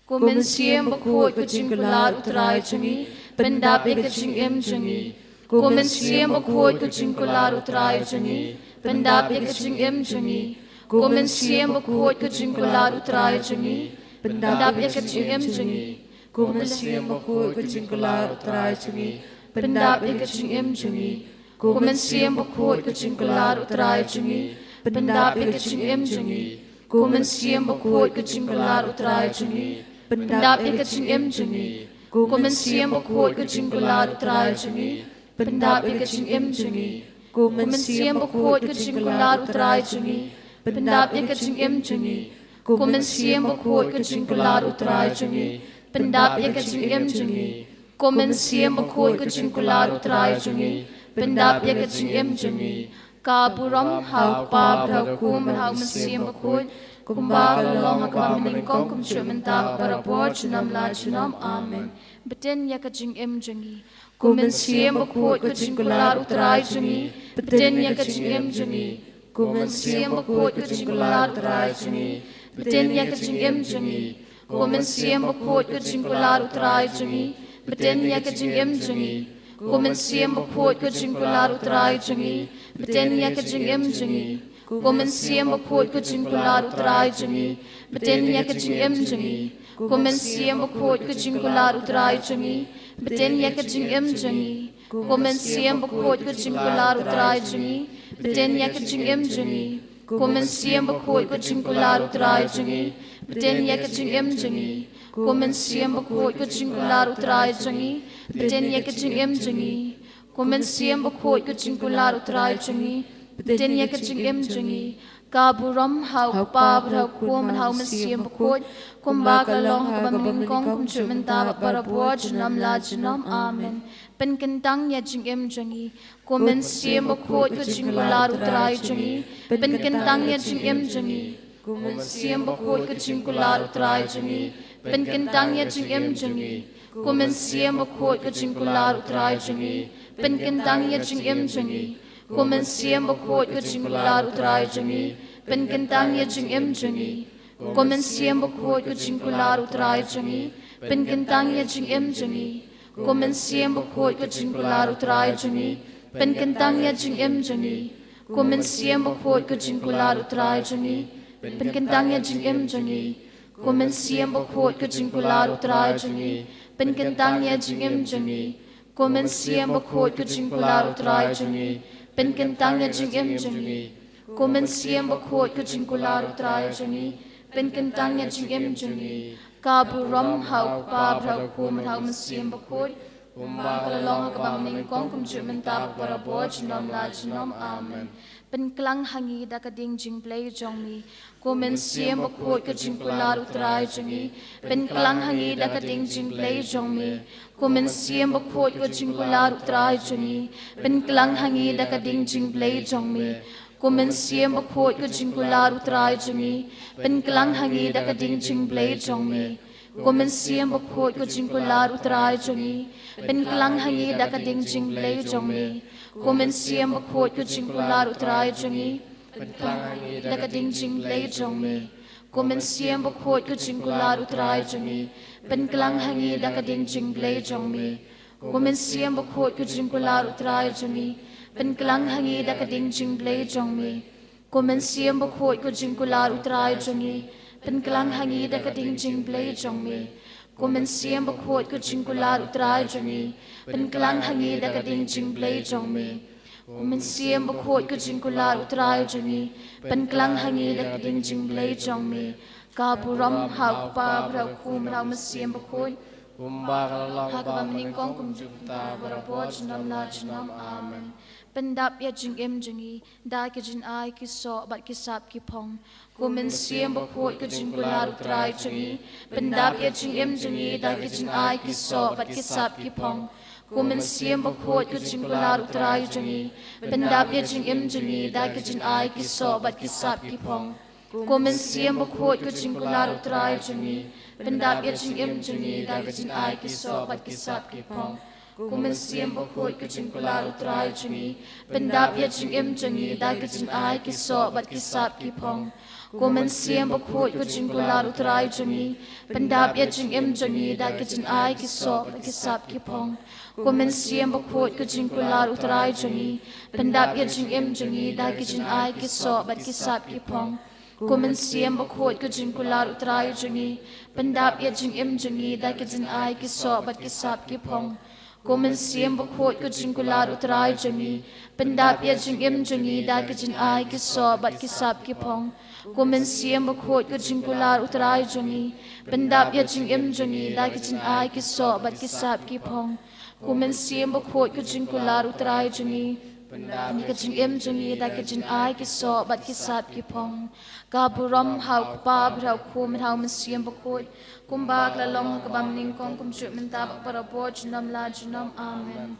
Kumansiyam bukho ko jingkular utray jungi Pendap eka jing im jungi Kumansiyam bukho ko jingkular utray jungi Pendap eka jing im jungi Kumansiyam bukho ko jingkular utray jungi Pendap eka jing im jungi Kumansiyam bukho ko jingkular utray jungi Pendap eka jing im jungi Kumansiyam bukho ko jingkular utray jungi Pendap eka jing im jungi Kumansiyam bukho ko jingkular utray jungi Pendap eka jing im jungi Kumansiyam bukho ko jingkular utray jungi Pendap eka jing im jungi Kumansiyam bukho ko jingkular utray jungi Pendap eka jing im jungi Kumansiyam bukho ko jingkular utray jungi Pendap eka jing im jungi Kumansiyam bukho ko jingkular utray jungi Pendap eka jing im jungi Kaburam hau pa brau kum hau mansiyam bukho Kumba kalong akamamin kong kumsyumenta para po junam la junam amen Beten yaka jing im jungi Kumansiyam bukho ko jingkular utray jungi Beten yaka jing im jungi Kumansiyam bukho ko jingkular utray jungi Beten yaka jing im jungi Kumansiyam bukho ko jingkular utray jungi Beten yaka jing im jungi Kumansiyam bukho ko jingkular utray jungi Beten yaka jing im jungi Kumansiyam bukho ko jingkular utray jungi Beten yaka jing im jungi Kumansiyam bukho ko jingkular utray jungi Beten yaka jing im jungi Kumansiyam bukho ko jingkular utray jungi Beten yaka jing im jungi Kumansiyam bukho ko jingkular utray jungi Beten yaka jing im jungi Kumansiyam bukho ko jingkular utray jungi Beten yaka jing im jungi Kumansiyam bukho ko jingkular utray jungi Beten yaka jing im jungi Kaburam hau pa brau kum hau mansiyam bukho Kumba kalong hakamamin kong kumsyumenta para po junam la junam amen Penkentang ya jing im jungi Kumansiyam bukho ko jingkular utray jungi Penkentang ya jing im jungi Kumansiyam bukho ko jingkular utray jungi Penkentang ya jing im jungi Kumansiyam bukho ko jingkular utray jungi Penkentang ya jing im jungi Kumansiyam bukho ko jingkular utray jungi Penkentang ya jing im jungi Kumansiyam bukho ko jingkular utray jungi Penkentang ya jing im jungi Kumansiyam bukho ko jingkular utray jungi Penkentang ya jing im jungi Kumansiyam bukho ko jingkular utray jungi Penkentang ya jing im jungi Kumansiyam bukho ko jingkular utray jungi Penkentang ya jing im jungi Kumansiyam bukho ko jingkular utray jungi Penkentang ya jing im jungi Kumansiyam bukho ko jingkular utray jungi Penkentang ya jing im jungi Kaburam hau pa brau kum hau mansiyam bukho Kumba kalong hakamamin kong kumsyumenta para po junam la junam amen Penklang hangi da kading jing play jong mi Kumansiyam bukho ko jingkular utray jungi Penklang hangi da kading jing play jong mi Kumansiyam bukho ko jingkular utray jungi Penklang hangi da kading jing play jong mi Kumen siam bakot ko jingkular utrai jungi. Ben kelang hangi da kading jing blay jongmi. Kumen siam bakot ko jingkular utrai jungi. Ben kelang hangi da kading jing blay jongmi. Kumen siam bakot ko jingkular utrai jungi. Ben kelang hangi da kading jing blay jongmi. Kumen siam bakot ko jingkular utrai jungi. Ben kelang hangi da kading jing blay jongmi. Kumen siam bakot ko jingkular utrai jungi. Ben kelang hangi da kading jing blay jongmi. Kumen siam bakot ko jingkular utrai jungi. Ben kelang hangi da kading jing blay jongmi. Kumen siam bakot ko jingkular utrai jungi. Ben kelang hangi da kading jing blay jongmi. Kumen siam bakot ko jingkular utrai jungi. Ben kelang hangi da kading jing blay jongmi. Kaburam hau pa brau kum rau mesiam bakot. Hagabam ningkong kum jumta barapot jinam la jinam amen. Pendap ya jing im jingi da ke jin ai ki so bat ki sap ki pong. Kumen siam bakot ko jing kular utrai jingi. Pendap ya jing im jingi da ke jin ai ki so bat ki sap ki pong. Kumen siam bakot ko jing kular utrai jingi. Pendap ya jing im jingi da ke jin ai ki so bat ki sap ki pong. Kumen siam bakot ko jing kular utrai jingi. Pendap ya jing im jingi da ke jin ai ki so bat ki sap ki pong. Kumen siam bakot ko jing kular utrai jingi. Pendap ya jing im jingi da ke jin ai ki so bat ki sap ki pong. Kumen siam bakot ko jing kular utrai jingi. Pendap ya jing im jingi da ke jin ai ki so bat ki sap ki pong. Kumen siam bakot ko jing kular utrai jingi. Pendap ya jing im jingi da ke jin ai ki so bat ki sap ki pong. Kumen siam bakot ko jing kular utrai jingi. Pendap ya jing im jingi da ke jin ai ki so bat ki sap ki pong. Kumen siam bakot ko jing kular utrai jingi. Pendap ya jing im jingi da ke jin ai ki so bat ki sap ki pong. Kumen siam bakot ko jing kular utrai jingi. Pendap ya jing im jingi da ke jin ai ki so bat ki sap ki pong. Kumen siam bakot ko jing kular utrai jingi. Pendap ya jing im jingi da ke jin ai ki so bat ki sap ki pong. Kaburam hau pa brau kum rau mesiam bakot. Kumbak lalong kabam ningkong kumsyuk mentabak para po jinam la jinam amen.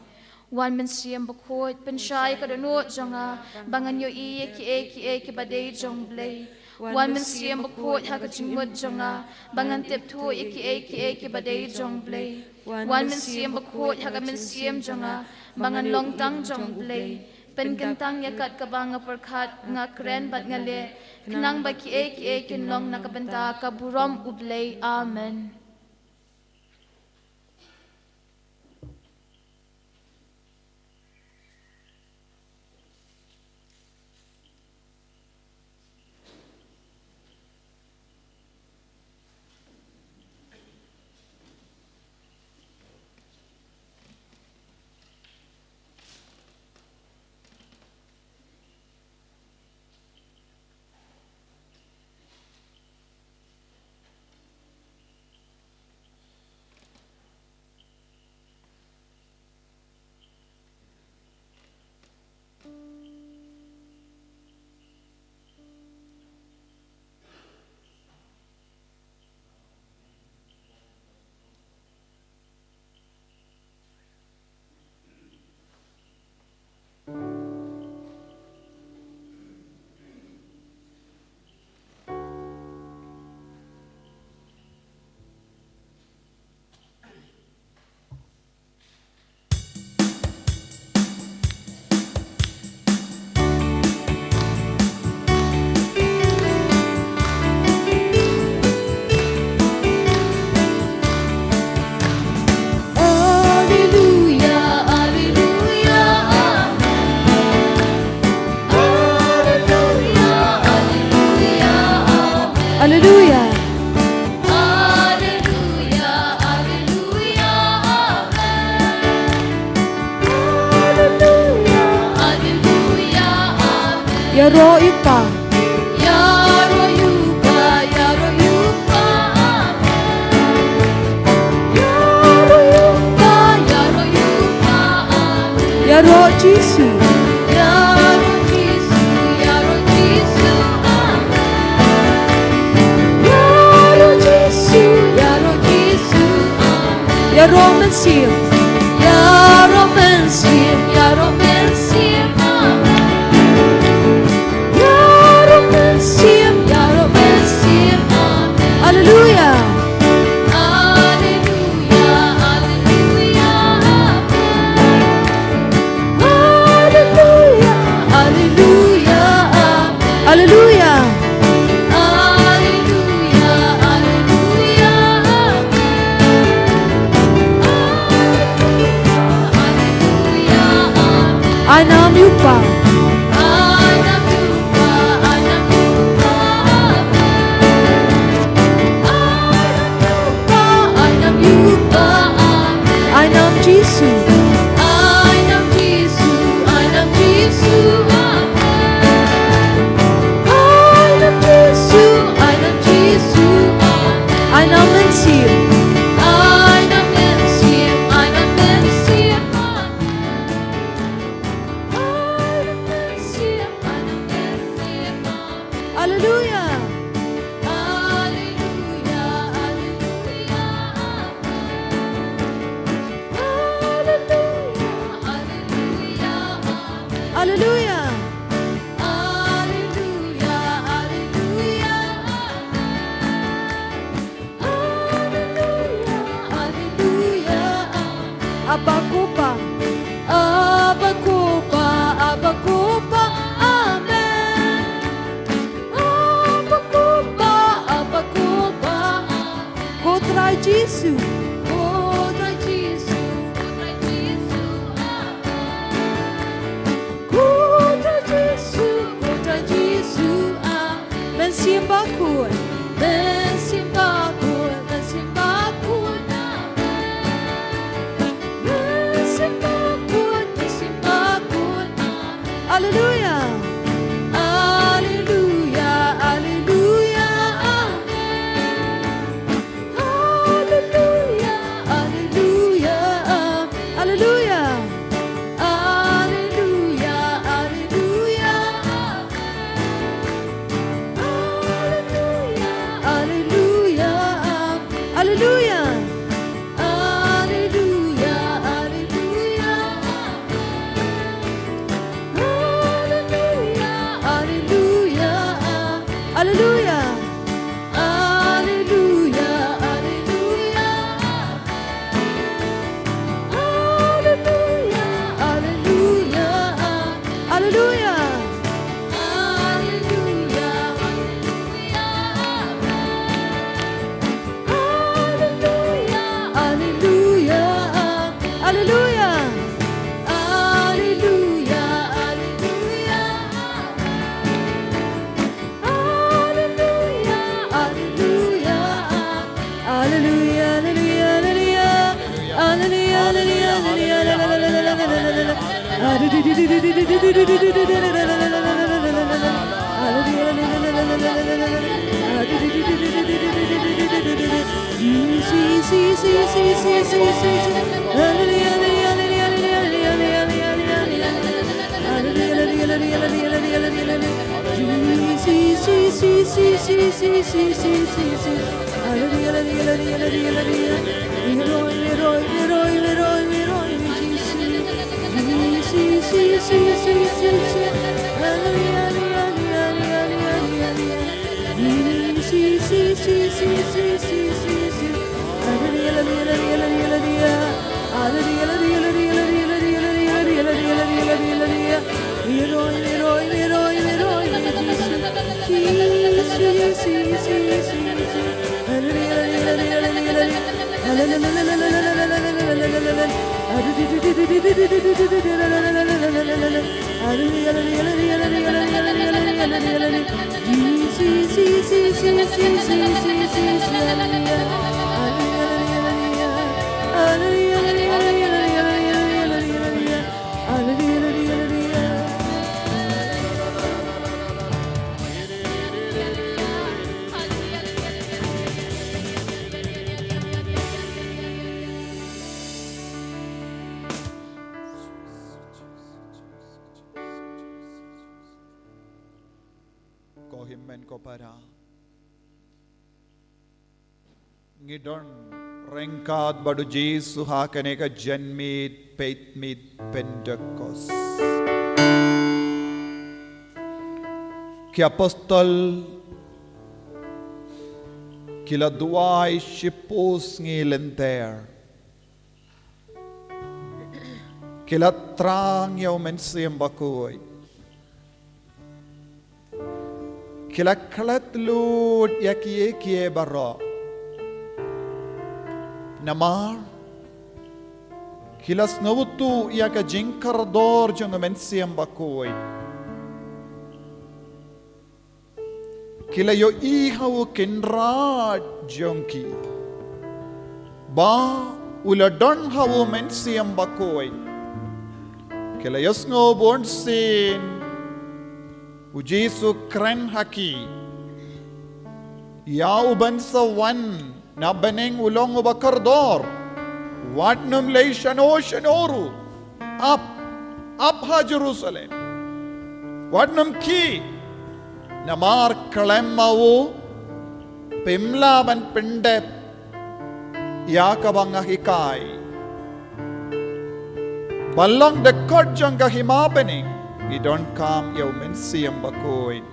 Wan mesiam bakot pensyai kadunut jonga bangan yo iye ki badai jong blay. Wan mesiam bakot ha kajingmut jonga bangan tip tu ki badai jong blay. Wan mesiam bakot ha mesiam jonga bangan longtang jong blay. Pen kentang yakat kabang perkat nga kren bat ngale kenang baki kinlong nakabenta kaburom ublay amen.
Hallelujah. Ya roh ita. Ya roh yuka, ya roh yuka. Ya roh yuka, ya roh yuka. Ya roh Yesus. Ya roh Yesus, ya roh Yesus. Ya roh Yesus, ya roh Yesus. Ya roh Mesir. Ya roh Mesir, ya roh Mesir. nam yupa. I nam Jisu. I nam Mensiam. Hallelujah. Hallelujah. Abakupa, abakupa, abakupa, amen. Abakupa, abakupa, Kotrai Jisu, Kotrai Jisu, Kotrai Jisu, Kotrai Jisu, Mensimbakun, Mensimbakun, Mensimbakun, Mensimbakun, Mensimbakun, Hallelujah, Hallelujah, Hallelujah, Hallelujah, Hallelujah, Hallelujah, Hallelujah, Hallelujah, Hallelujah, Hallelujah, Hallelujah, Hallelujah,
Kohimen ko para ngidon rengkat badu Jesu hakane ka janmit peitmit Pentecost ki apostol kila duai shipus ngilenter kila trang yaw mensiem bakoy kila kalat lud yakie baro namar Hilas ngawutu ia ka jingkar dor jong men siam bakoi. Kila yo i hawu kenra jongki. Ba ula don hawu men siam bakoi. Kila yos ngo born sin. Ujisu kren haki. Ya uban sa wan na beneng ulong ubakar dor. Watnum lay shanoru. Up ha Jerusalem. Watnum ki. Namar kalemawu. Pimla ban pendep. Yakabang hikay. Balang dekot jang kahimabening. You don't come yaw men siyam bakoy.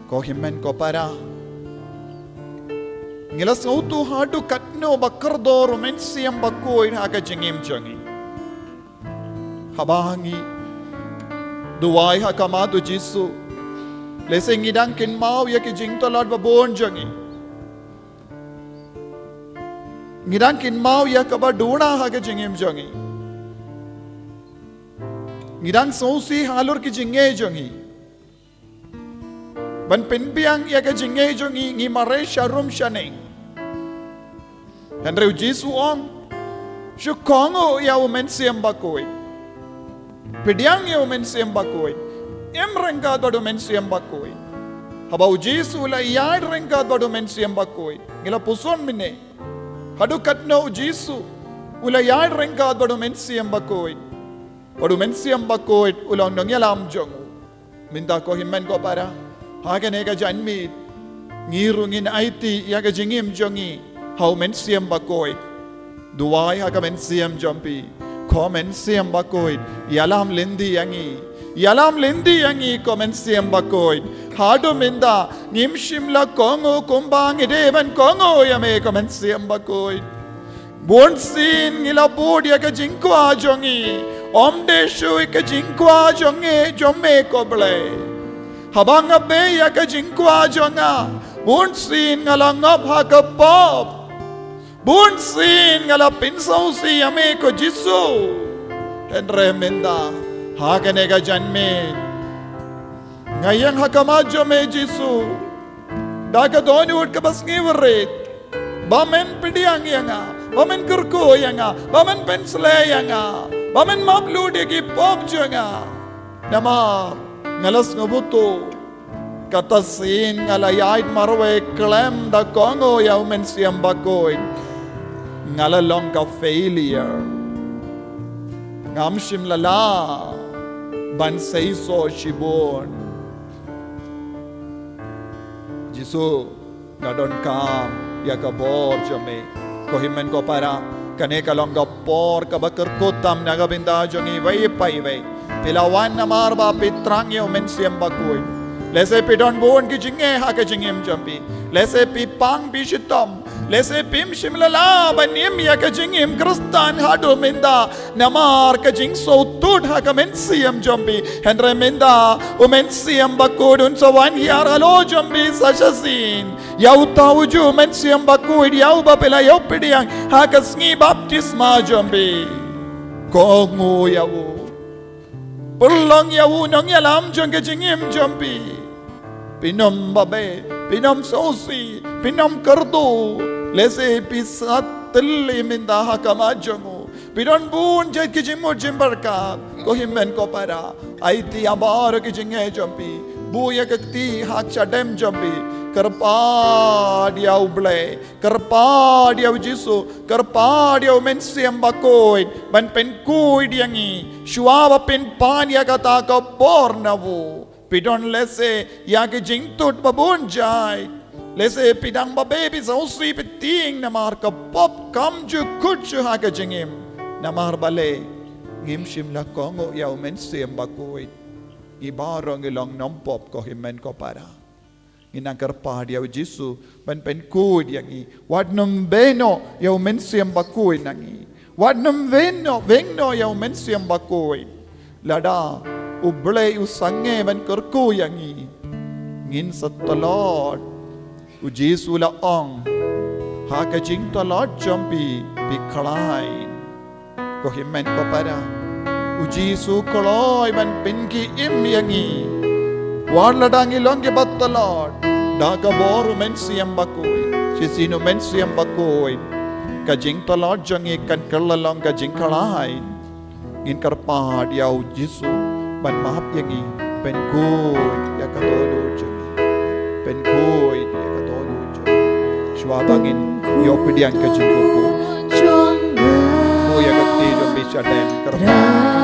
Ko himen ko para. Ngilas ngautu hadu katno bakar dor men siyam bakoy haka jingim jangi. Habangi. Duway hakamado Jisu. Leseng idang kinmaw ya ki jing tolad babon jangi. Ngidang kinmaw ya kabaduna haka jingim jangi. Ngidang sausi halur ki jingge jangi. Ban pinbiang ya ka jingge jangi ngi mare sharum shaneng. Henry Jisu ong shukongo ya umen siyam bakoy. Pidyang ya umen siyam bakoy. Emrengkad badu men siyam bakoy. Habau Jisu la iyad rengkad badu men siyam bakoy. Ngila puson mine. Hadu katno Jisu ula iyad rengkad badu men siyam bakoy. Badu men siyam bakoy ulang nangyalam jongu. Minta ko himen ko para. Hagan ega janmit. Ngirungin aiti yaga jingim jongi. Hau men siyam bakoy. Duway haga men siyam jompi. Ko men siyam bakoy. Yalam lindi yangi. Yalam lindi yangi ko men siyam bakoy. Hado minda nimshimla kongo kumbang ideban kongo yame ko men siyam bakoy. Bonsin ngila bod yaga jingkwa jongi. Omdeshu ika jingkwa jongi jomme ko ble. Habang abe yaga jingkwa jonga. Bonsin ngalangap haka pop. Bunsin ngala pinsaw si yame ko Jisu. Henry minda. Haganega janmin. Ngayang hakamadyo me Jisu. Daga doni ud kabas ngiwarit. Bamen pidiyang yanga. Bamen kurko yanga. Bamen pensle yanga. Bamen mabludi ki pop yanga. Nama ngalas ngabuto. Katasin ngalayait marwe klem da kongo yaw men siyam bakoy. Ngalalong ka failure. Ngamshim lala. Bansay so shibon. Jisu ngadon kam yakabor jame. Kohimen ko para kane kalong gapor kabakar kotam nagabinda jongi way pay way. Pilawan na marba pitrang yaw men siyam bakoy. Lese pidon bon ki jinge ha ka jingim jampi. Lese pipang bishitom. Lese pim shimlala banim ya ka jingim kristan hado minda. Namar ka jing so tud ha ka men siyam jampi. Henry minda umen siyam bakudun sa wan hiyar alo jampi sa shasin. Yaw tawju men siyam bakud yaw bapila yaw pidiyang ha ka sngi baptisma jampi. Kongu yawu. Pulang yawu nang yalam jang ka jingim jampi. Pinom babe, pinom sosi, pinom kardo, lese pisat tili minda hakamajangu. Pidon bun jay kijimu jimbarka, kohimen ko para, aiti abar kijinge jampi, buya kakti hak chadem jampi, karpa dia uble, karpa dia Jisu, karpa dia mensiam bakoy, ban pen kuy diangi, shuava pen pan ya kata ka bornavu. Pidon lese yake jingtut babun jay. Lese pidang babebi sa usri piting namar ka pop kamju kutju haka jingim. Namar bale ngimshim la kongo yaw men siyam bakoy. Ibarong ilang nampop ko himen ko para. Inangkar pa yaw Jisu ban pen kud yangi. Wad num beno yaw men siyam bakoy nangi. Wad num veno yaw men siyam bakoy. Lada ublay usange ban kurku yangi ngin sa talot u Jisu la ong haka jing talot jampi bi kalain ko himen ko para uji su koloy man pinki im yangi warladangi longi battalot daga boru men siam bakoi sisino men siam bakoi ka jing talot jangi kan kerlalong ka jing kalai ngin karpad yau jisu ban mahap yangi pen koi ya katolo jangi pen koi ya katolo jangi swabangin yo pidiang ka jing ko mo ya kati jo bisa dem karpad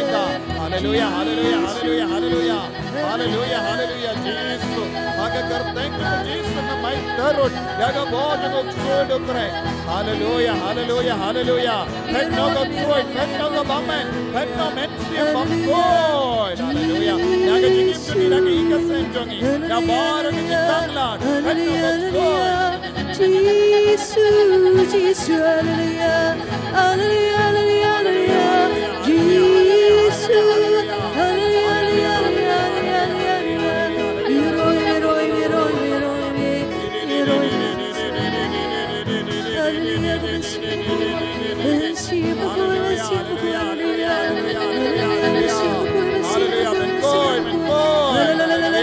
minta. Haleluya, haleluya, haleluya, haleluya. Haleluya, haleluya, Jesus. Maka kerteng ke Jesus na may tarot. Yaga bojo ko tsudo kre. Haleluya, haleluya, haleluya. Penno ko tsuid, penno ko bamen. Penno mensi bamkoy. Haleluya. Yaga jingim juni yaga ikasen jongi. Ya baro ki jitanglan. Penno ko tsuid.
Jesus, Jesus, hallelujah, hallelujah, hallelujah, hallelujah. Jesus, hallelujah, hallelujah, hallelujah. Leroy, Leroy, Leroy, Leroy, Leroy.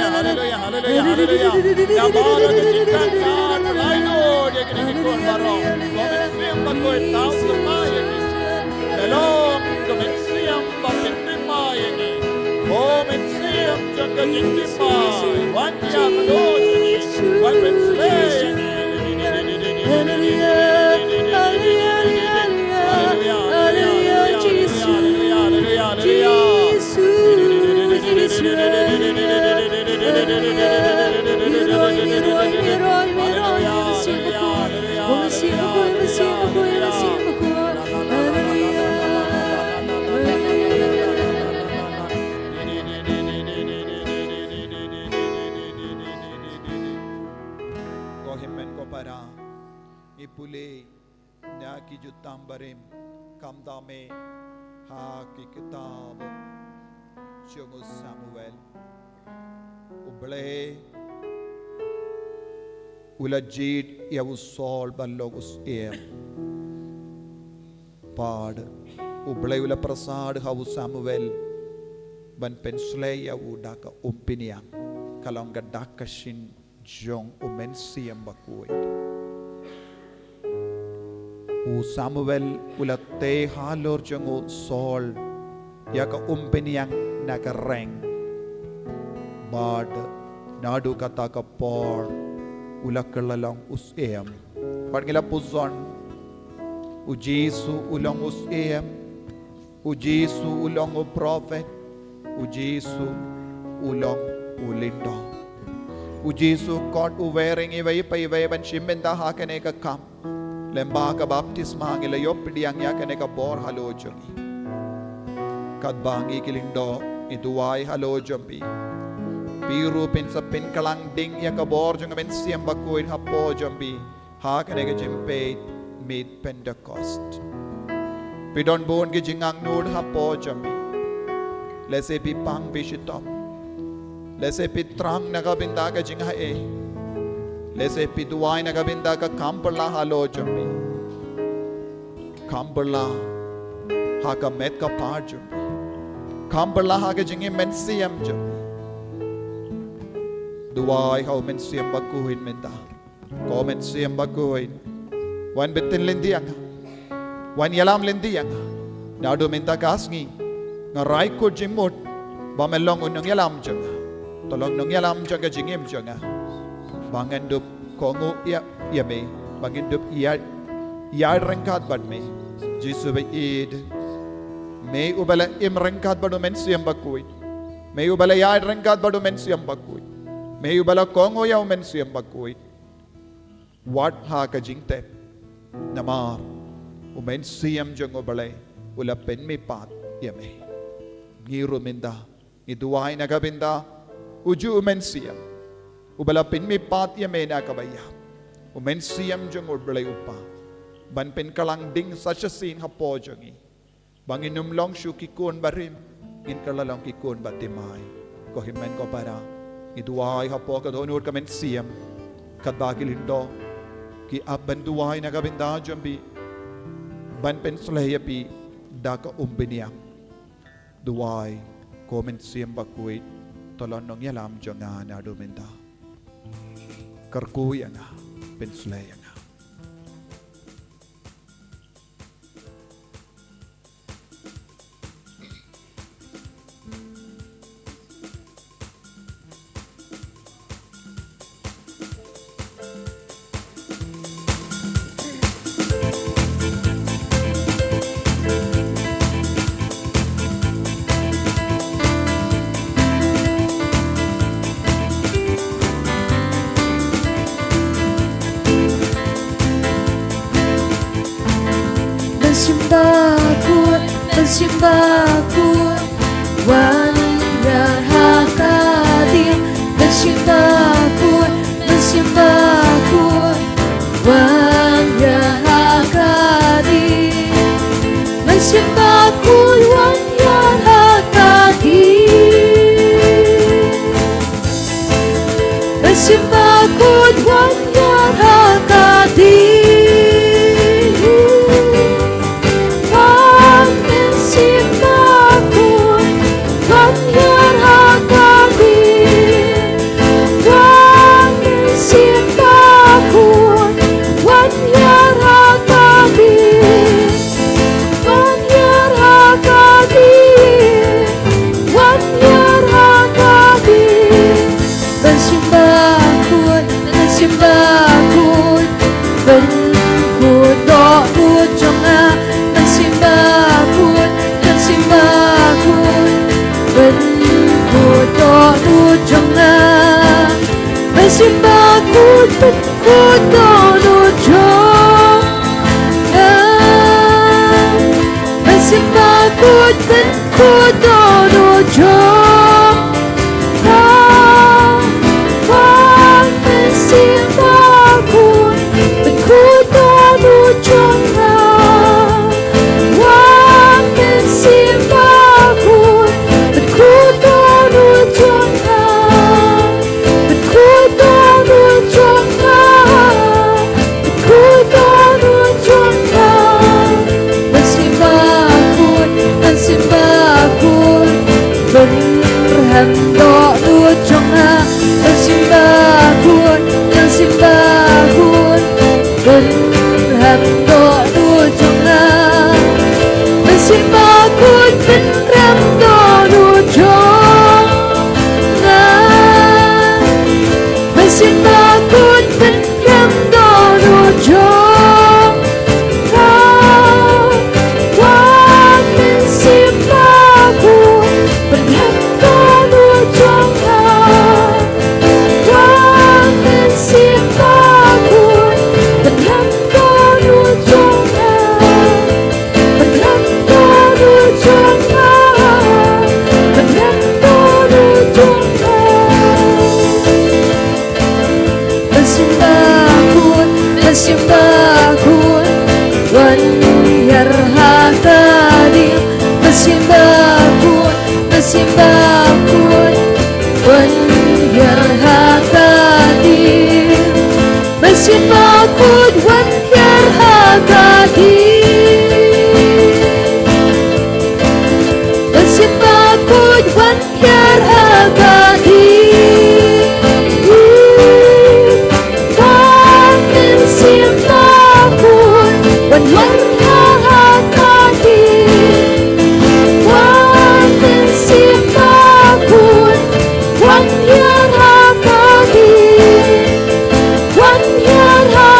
Hallelujah,
haleluya. Ya baro ki jitanglan. Lord, ya kini kon baro. Komensiam bakoy tao sa maya ni. Hello, komensiam bakit maya ni. Komensiam jaga jindi mai. Wanya kadoja ni. Wanwensley ni. Ipuli na ki jutambarim kamdame ha ki kitab Chungu Samuel uble ulajit ya usol ballogus em pad uble ula prasad ha Samuel ban pensle ya udaka umpiniang kalonga dakashin jong umensiam bakuit Samuel ulate halor jango sol yaka umpiniang nakareng bad nadu kata kapor ulakalalong usem bad ngila puzon ujisu ulong usem ujisu ulong u prophet ujisu ulong ulindo ujisu kot uwering iway pa iway ban shimbenda hakane ka kam lemba ka baptisma ang ilayop pidiyang yakane ka bor halojogi kadbangi kilindo ituway halojombi piru pin sa pinkalang ding yakabor jong men siyam bakuin hapo jombi hakane ka jimpe mid Pentecost pidon bon ki jingang nud hapo jombi lese pi pang bishitom lese pi trang nakabinda ka jingha Lese piduay na kabinda ka kampala halo jumbi. Kampala haka met ka par jumbi. Kampala haka jingi mensiyam jumbi. Duay hao mensiyam bakuhin menda. Ko mensiyam bakuhin. Wan bitin lindiyang. Wan yalam lindiyang. Nado minta kasngi. Ngaray ko jimot. Bamelong unong yalam janga. Tolong nong yalam janga jingim janga. Bangendup kongo ya me bangendup ya rengkat bad me jisu be id me ubala im rengkat badu mensiam bakui me ubala ya rengkat badu mensiam bakui me ubala kongo ya mensiam bakui wat ha ka jingte namar umensiam jong ubala ula pen me pat ya me giru minda iduai nagabinda uju umensiam ubala pinmi pat ya mena kabaya umensiam jong ublay upa ban pen kalang ding sasasin hapo jongi banginum long shu kikun barim in kalalong kikun batimay ko himen ko para iduay hapo ka donur ka mensiam kadbagilindo ki aban duay na kabinda jombi ban pen slayapi daka umbiniam duay ko mensiam bakuit tolon nong yalam jonga na dumenda karkuya nga, penslaya nga.
bersimbah pun wanya hakadim bersimbah pun wanya hakadim bersimbah pun wanya hakadim bersimbah pun wanya hakadim bersimbah kut dono jong bersimbah kut dono jong bersimbah kut dono jong bersimbah kut dono jong berhamdo nu jonga bersimbah kun berhamdo nu jonga bersimbah kun berhamdo nu jonga bersimbah kun berhamdo nu jonga bersimbah kun wanyar hakadim bersimbah kun wanyar hakadim bersimbah kun wanyar hakadim bersimbah kun wanyar hakadim one year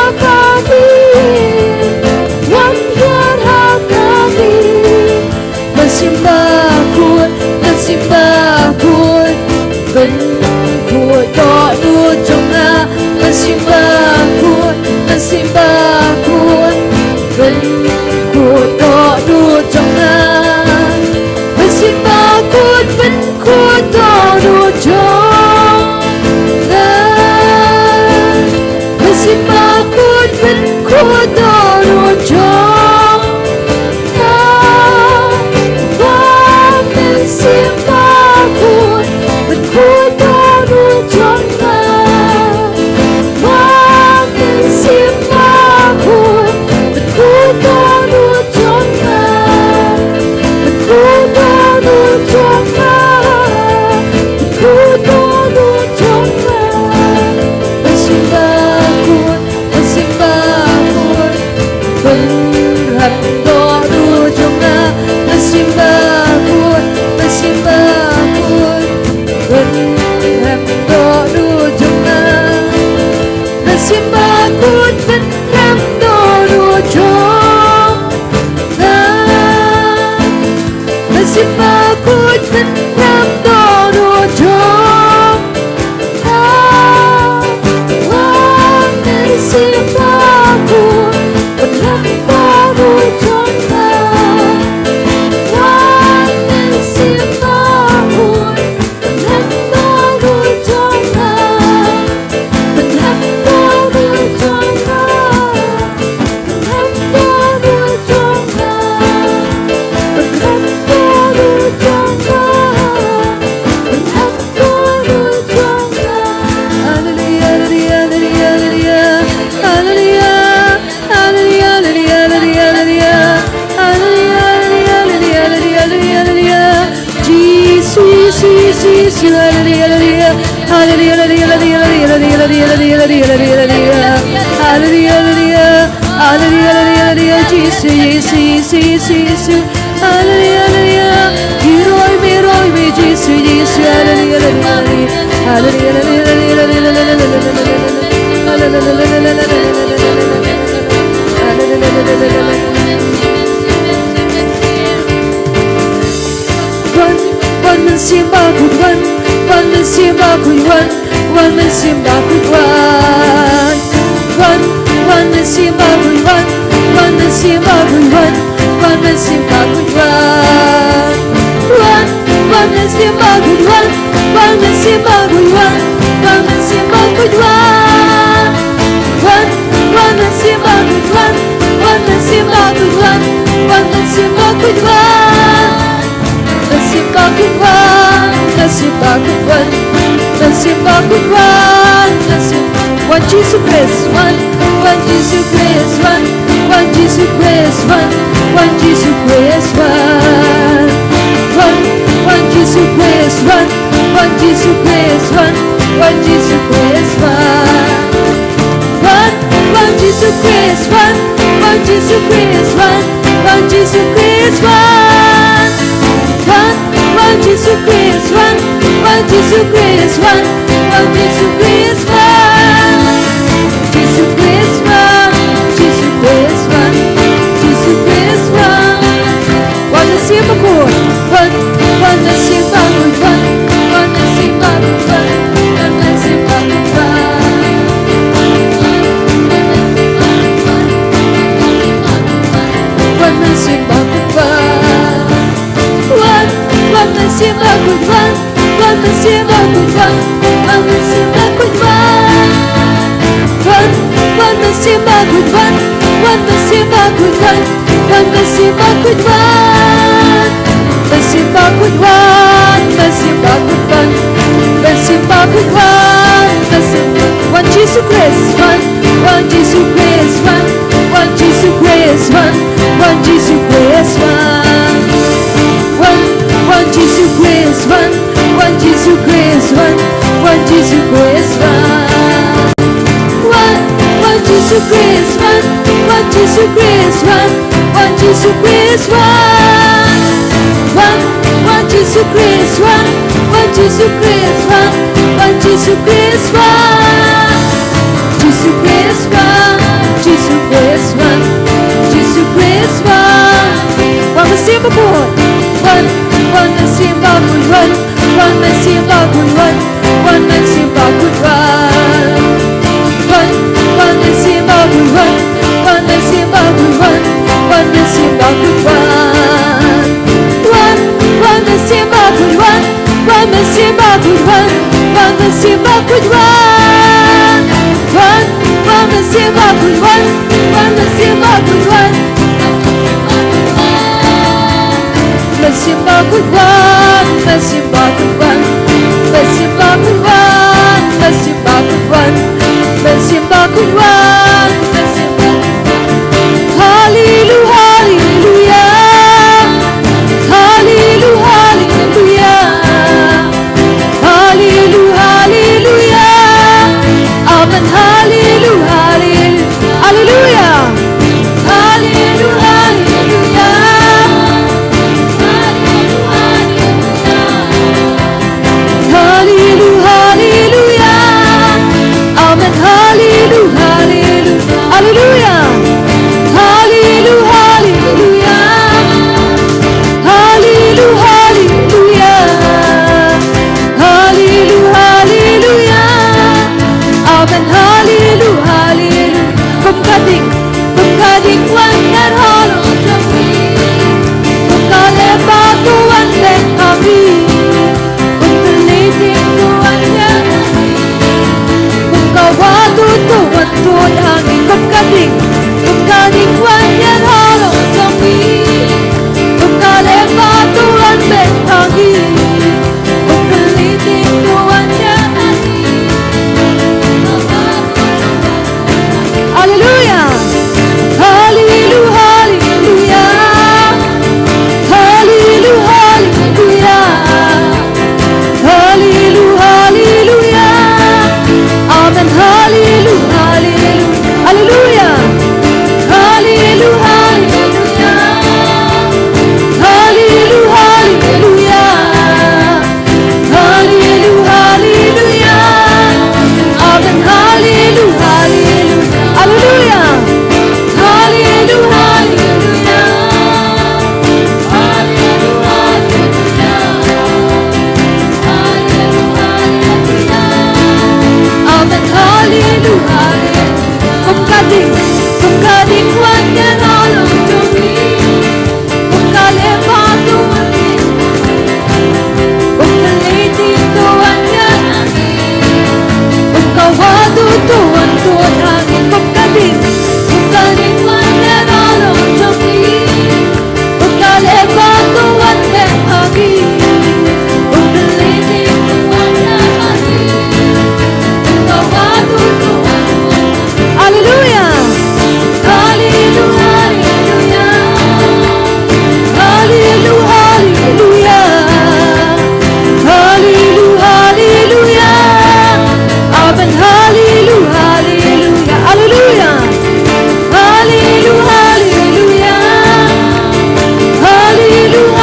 Jesus, hallelujah, hallelujah, hallelujah, hallelujah, hallelujah, Jesus, Jesus, hallelujah, Heroi me, Jesus, Jesus, One man simba good one man simba good one man simba good one man simba good one man simba good one man simba good one man simba good one man simba good one man simba good one man simba good one man simba good one man simba good Simba good one, one Jesus Christ, one Jesus Christ, one Jesus Christ, one Jesus Christ, one Jesus Christ, one Jesus Christ, one Jesus Christ, one Jesus Christ, one Jesus Christ, one Jesus Christ, one Jesus Christ, one Jesus Christ, one Jesus Christ, Jesus Christ, Jesus Christ, Jesus Christ, one the same good, one the same good, one the same good, one the same good, one the same good. One man simba good one man simba good one man simba good one man simba good one man simba good one man simba good man simba good man simba good man simba good one Jesus Christ, one Jesus Christ, one Jesus Christ, one Jesus Christ, one Jesus Christ, one Jesus Christ, one Jesus Christ, one Jesus Christ, one Jesus Christ, one Jesus Christ, one Jesus Christ, one Jesus Christ, one Jesus Christ, Jesus Christ, Jesus Christ, Jesus Christ, one simple boy, one man simba good one man simba good one man simba good one man simba good one man simba good one man simba good one man simba good one man simba good one man simba good one man simba good one man simba good Simba good one, Simba good one, Simba good one, Simba good one, Simba good one, Hallelujah, Hallelujah, Hallelujah, Hallelujah, Hallelujah, Hallelujah, Amen, Hallelujah, Hallelujah, Hallelujah, Hallelujah. Hallelujah, hallelujah, amen, hallelujah, hallelujah, hallelujah, hallelujah, hallelujah, hallelujah, hallelujah, hallelujah, amen, hallelujah, hallelujah. Kumkating wangan halo jami, kumkale batu wanten kami. Tuhan angin kumkating wanyan halo jami, kumkale batuan bentangi, kumkeliting Tuhan yang Haleluya, haleluya, haleluya, haleluya, haleluya, haleluya. Hallelujah. Hallelujah. Hallelujah. Hallelujah. Hallelujah. Hallelujah. Hallelujah. Amen. Hallelujah. Hallelujah. Hallelujah. Amen. Hallelujah. Kumkading wanyan along tumi. Kumkalebatu wanyan. Kumkaliti to wanyan ami. Kumkawadu to wanyan hangin. Kumkading wanyan along tumi. Kumkalebatu wanyan ami. Kumkaliti to wanyan ami. Kumkawadu to wanyan. Hallelujah. Hallelujah. Hallelujah. Hallelujah. Hallelujah. Hallelujah. Amen. Hallelujah. Hallelujah. Hallelujah. Hallelujah.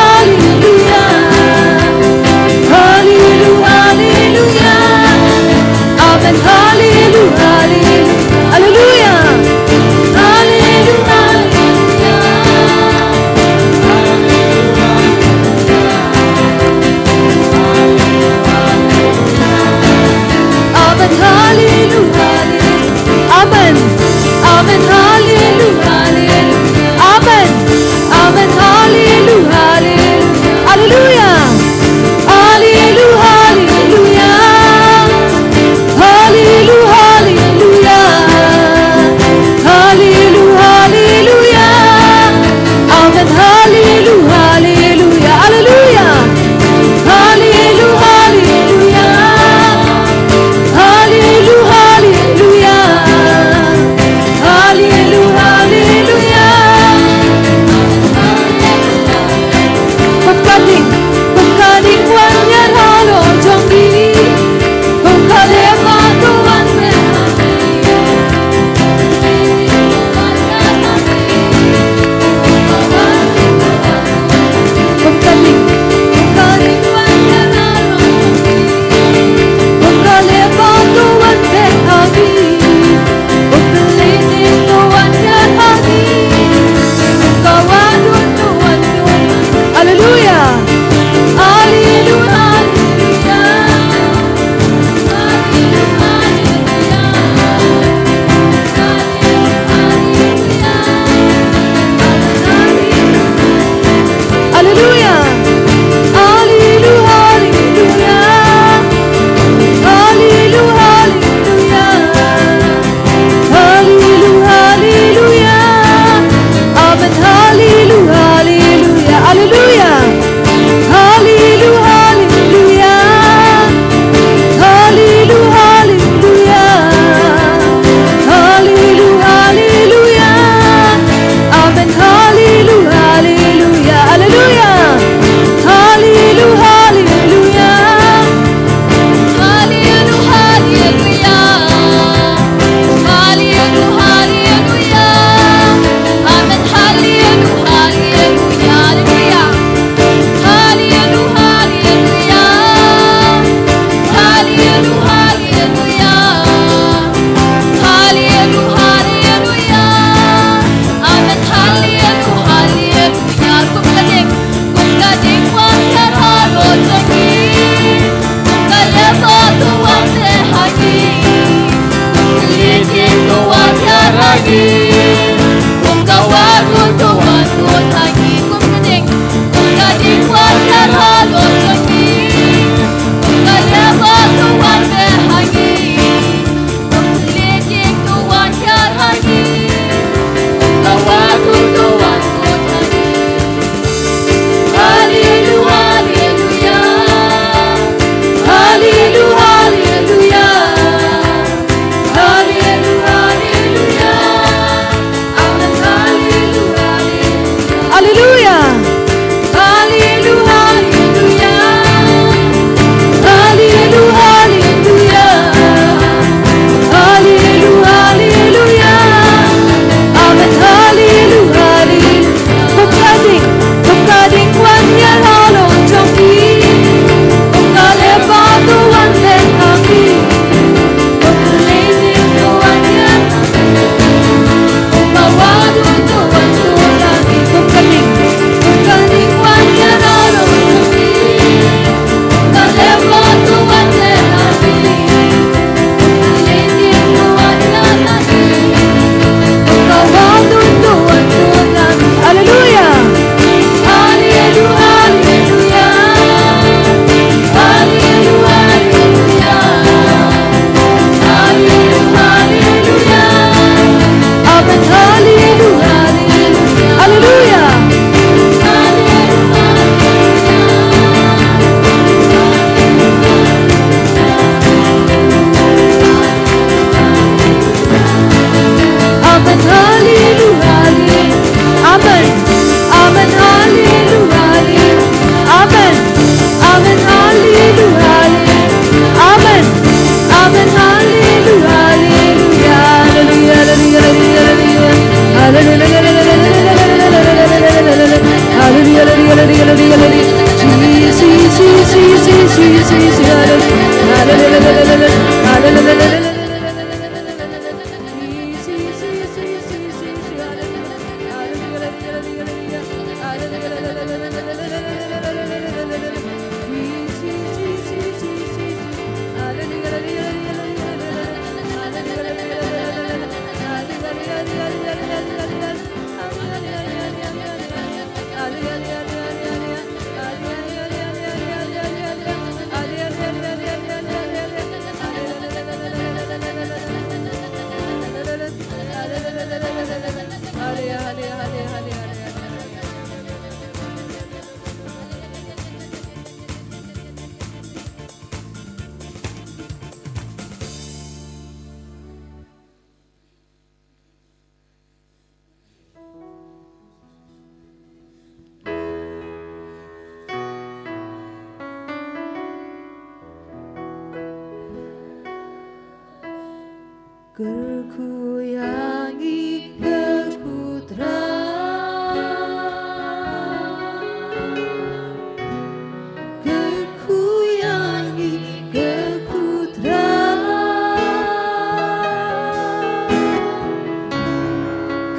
Hallelujah. Hallelujah. Hallelujah. Hallelujah. Hallelujah. Amen. Hallelujah. Hallelujah. Hallelujah. Amen. Hallelujah. Amen. Amen. Hallelujah. Amen. Amen. Hallelujah. Hallelujah. Hallelujah. Hallelujah. Hallelujah. Hallelujah. Amen. Hallelujah. Hallelujah. Hallelujah. Hallelujah. Hallelujah. Hallelujah. Kumkading wanyan halong jonggi. Kumkalebatu wanyan Kumkaling wanyan halong Kumkalebatu wanyan hagi. Kumkalitin to wanyan hagi. Kumkawadun to wanyan. Hallelujah. Hallelujah. Hallelujah. Hallelujah. Hallelujah. Hallelujah. Amen. Hallelujah. Hallelujah. Hallelujah. Hallelujah. Hallelujah. Amen. Hallelujah. Hallelujah. Hallelujah. Hallelujah. Tergoyangi kekudraan, tergoyangi kekudraan,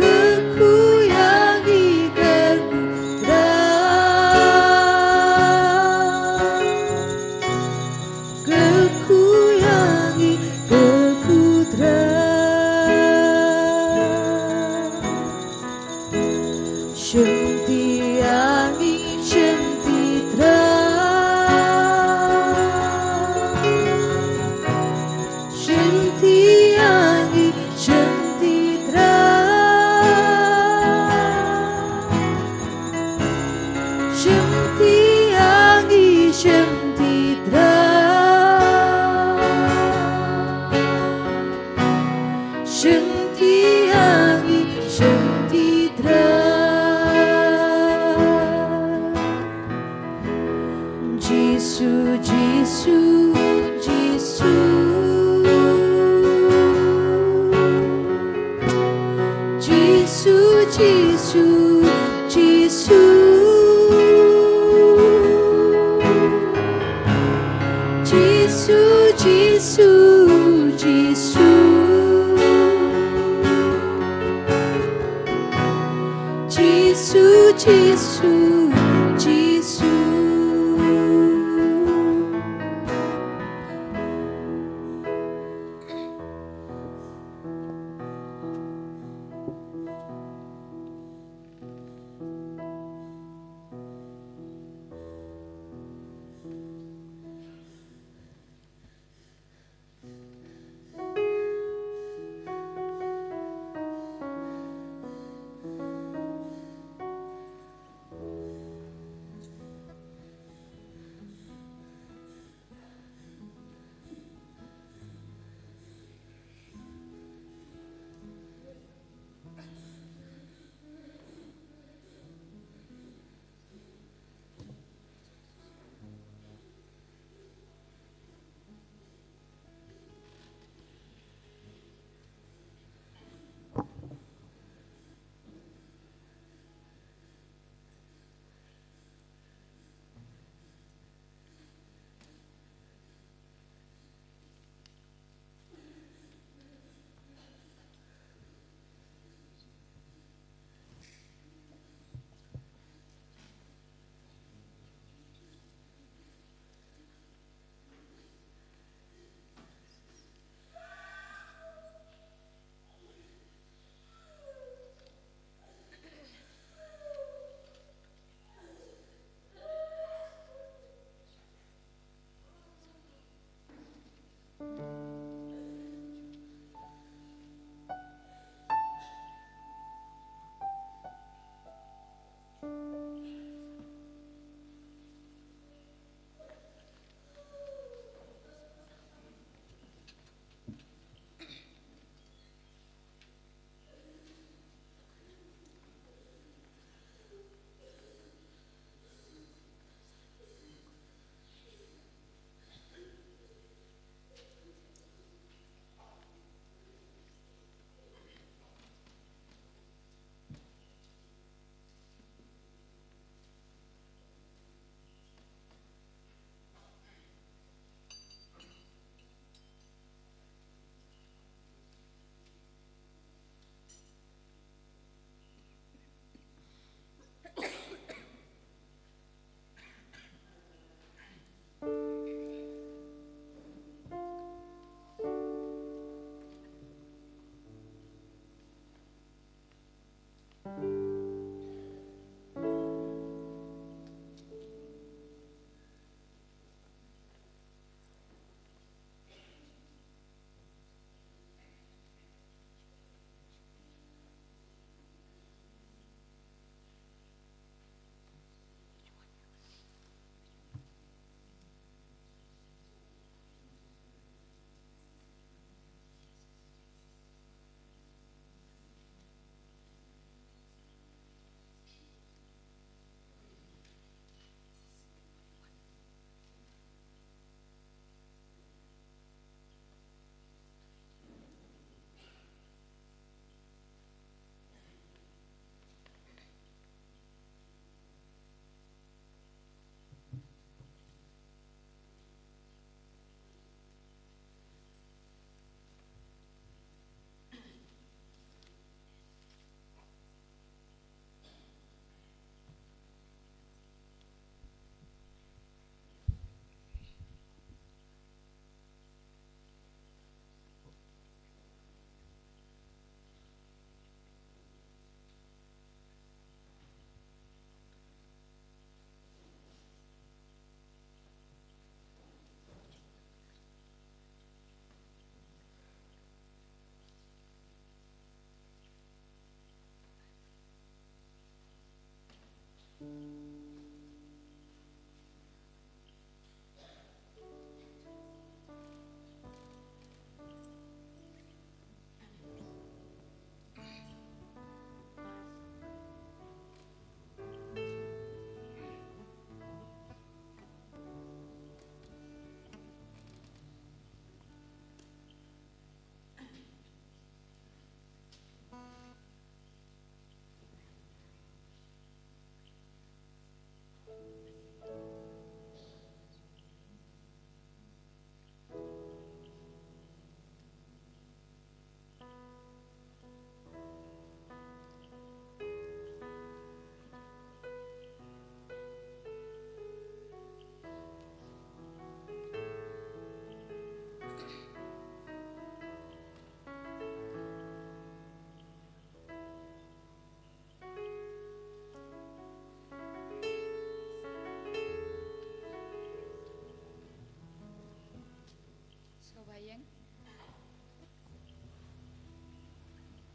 tergoyangi kekudraan, tergoyangi kekudraan. Shentiyangi Shentitra, Shentiyangi Shentitra, Shentiyangi Shentitra, Shentiyangi Shentitra. Jesus,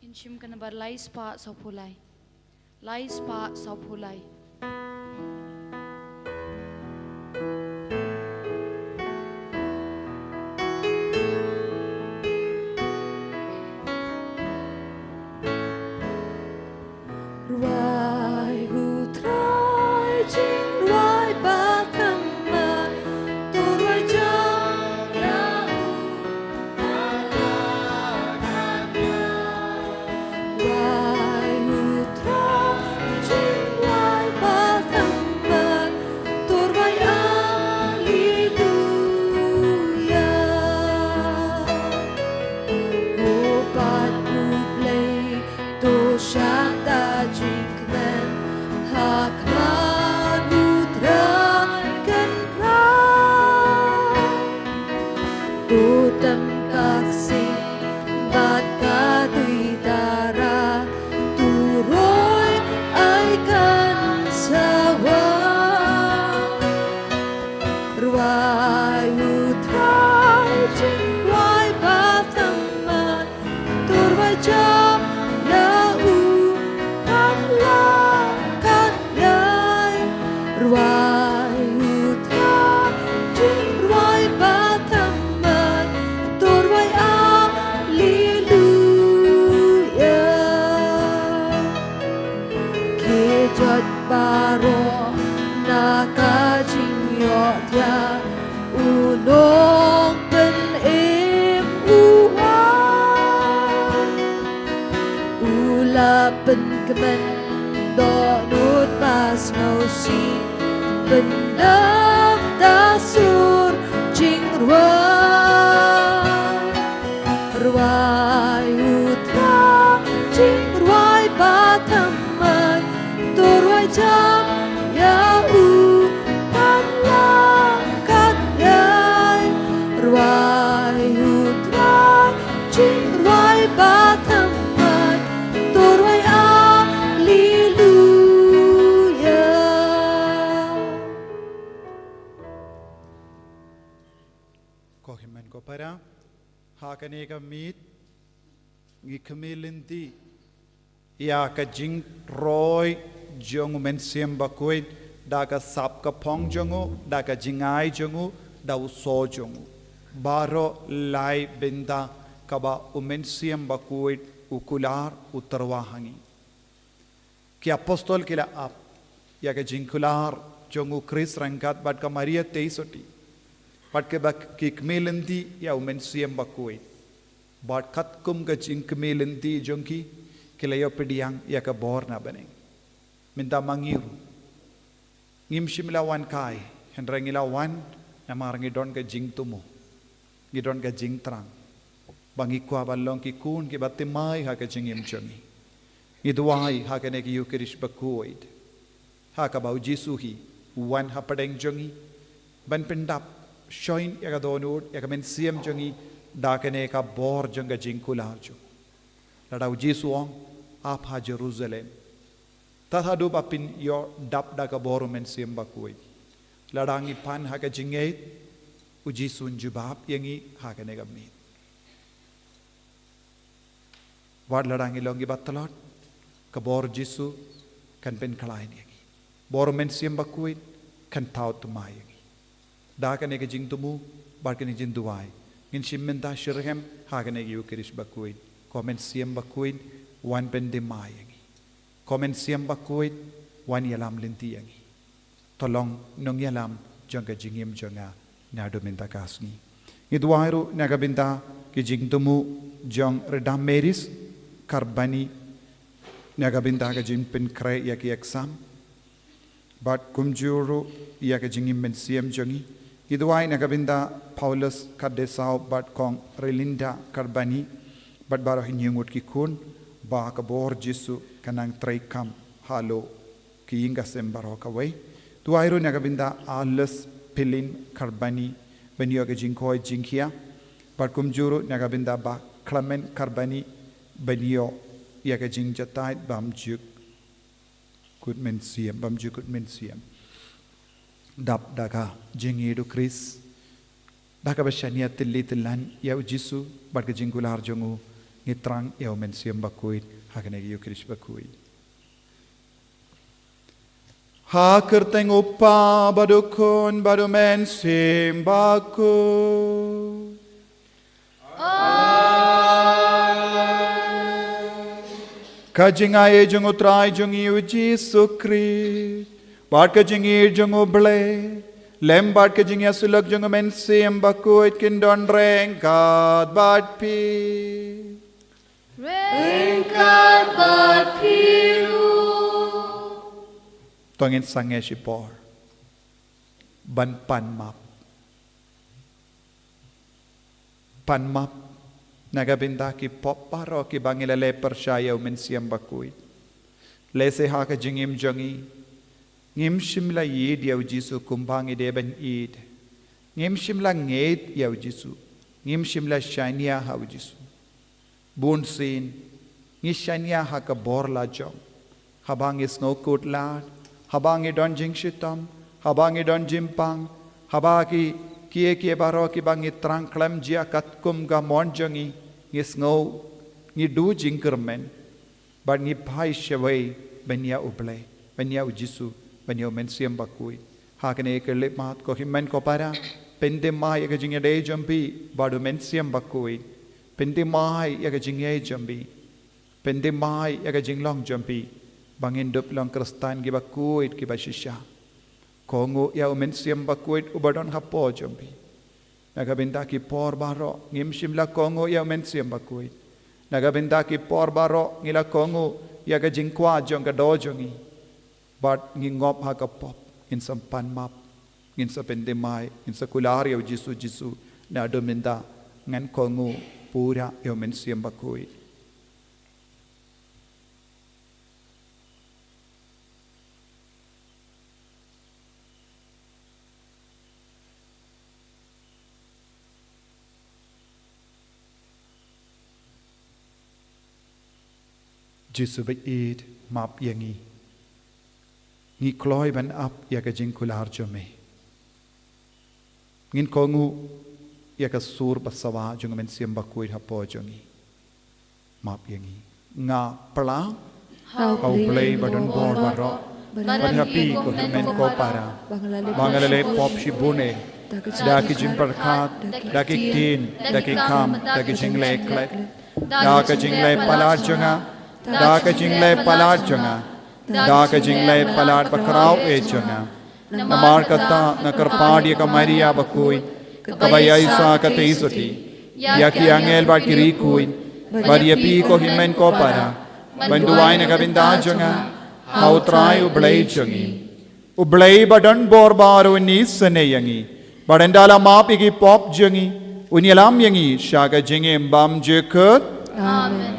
in shim kan bar lai spa sau phulai. Lai spa sau phulai. Ruai hutrai jing ruai batama tu ruai jam lau ruai hutrai jing ruai batama tu ruai alleluia opat uplay to shanta jingmen hakman utrakan prai tutam kasih bat katui dara turoi aikan sawa ruai utrai jing ruai bataman turwai jam lau tanlakan yai ruai utrai jing ruai bataman turwai alleluia kejot baro nakajing yotya unong pen em uhan ula pen kemen donut pas ngausi bendam dasur jing ruai utra jing ruai bataman turwai jam yau tanlakan yai ruai utra jing ruai bataman turwai alleluia
Ko himen ko para hakane ka meet ngi kamilinti ya ka jing roy jong men siem bakoit da ka sap ka phong jongu da ka jingai jongu da uso jongu baro lai benda ka ba umen siem bakoit ukular utarwahangi ki apostol kila ap ya ka jingkular jongu Chris rangkat bat ka Maria teisoti bat ke bak ki kmelanti ya umen siem bakoi bat kat kum ka jing kmelanti jongki kila yo pediang ya ka bor na baneng minta mangiru ngim shimlawan kai henrangilawan na marangi don ka jing tumo ngidon ka jing trang bangi kwa balong ki kun ki batimai ha ka jingim jongi ngidwai ha ka ne ki yukirish bakoid ha ka bau jisuhi wan ha padeng jongi ban pendap shoin ya ka donut ya ka men siem jongi da ka ne ka bor jonga jingkular jo ladau jisuong ap ha Jerusalem tathadu bapin yo dap da ka bor men siem bakoi ladangi pan ha ka jingeit uji sun jubab yangi ha ka ne ka mi wad ladangi longi batalot ka bor jisu kan pen kalain yangi bor men siem bakoi kan taut mai yangi da ka ne ka jing tumu bar ka ne jin duai ngin shimmen da shirhem ha ka ne yu kirish bakoi komen siem bakoi wan pen de mai yangi komen siem bakoi wan yalam linti yangi tolong nong yalam jonga jingim jonga na do minta kasni idwairu naga binta ki jing tumu jong redam meris karbani naga binta ka jing pen kre ya ki exam bat kumjuru ya ka jingim men siem jongi idwai naga binta Paulus kadesau bat kong relinda karbani bat baro hinyungut ki kun ba ka bor jisu kanang traikam halo ki inga sembaro ka wai tuairu naga binta alles pilin karbani benyo ka jingkoi jingkia bat kumjuru naga binta ba Clement karbani benyo ya ka jing jatai bamjuk kutmen siam bamjuk kutmen siam dap daga jingidu Chris daga bashania tilli tillan ya ujisu bat ka jingkular jongu ngitrang yaw men siyam bakuit hakanegi yu Kristus bakuit. Hakerteng upa badukun badu men siyam bakuit. Kajing aye jung utrai jung yu Jesu Christ. Bart kajing ir jung uble. Lem bart kajing yasulak jung men siyam bakuit kindon rengkat bart pi.
Rengkat bat piru.
Tongin sange si por. Ban pan map. Pan map. Nagabinda ki pop paro ki bangila le persyaya men siyam bakuit. Lese ha ka jingim jangi. Ngim shimla yid yaw Jisu kumbangi deben id. Ngim shimla ngeit yaw Jisu. Ngim shimla shania haw Jisu. Bun sin. Ngi shania ha ka borla jong. Habangi snowcoat lad. Habangi don jing shitam. Habangi don jimpang. Habaki kie baro ki bangi trang klam jia kat kum ga mon jangi. Ngi snow. Ngi du jingkermen. But ngi pai shaway benya uble. Benya Jisu. Benya men siyam bakui. Hakane ke lip mat ko himmen ko para. Pende mai ka jingya de jambi. Badu men siyam bakui. Pende mai ka jingya jambi. Pende mai ka jinglong jambi. Bangin dup long kristan ki bakuit ki bashisha. Kongo ya men siyam bakuit ubadon hapo jambi. Nagabinda ki por baro ngim shimla kongo ya men siyam bakuit. Nagabinda ki por baro ngila kongo ya ka jingkwa jong ka dojongi. But ngingop ha ka pop in some pan map in sa pendemai in sa kulari o Jisu na dominda ngan kongo pura yo men siyam bakuit. Jisu bait map yangi. Ngi kloy ban ap ya ka jing kular jome. Ngin kongu ya ka sur basawa jung men siyam bakuit hapo jongi. Map yangi. Nga pala
How
play badon bor baro. Ban happy ko men ko para. Bangalale pop shibune. Daki jing perkat, daki tin, daki kam, daki jing leklet. Daki jing le palar jonga. Daka jinglay palat jonga. Daka jinglay palat bakraw e jonga. Namar kata nakarpadi ka Maria bakui. Kabaya isa kate isoti. Yaki angel bat kirikuin. Baria pi ko himen ko para. Banduay na kabinda jonga. Hautray ublay jongi. Ublay badan borbaro ni saneyangi. Badandala mapi ki pop jongi. Unyalam yangi shaga jingi mbam jekut.
Amen.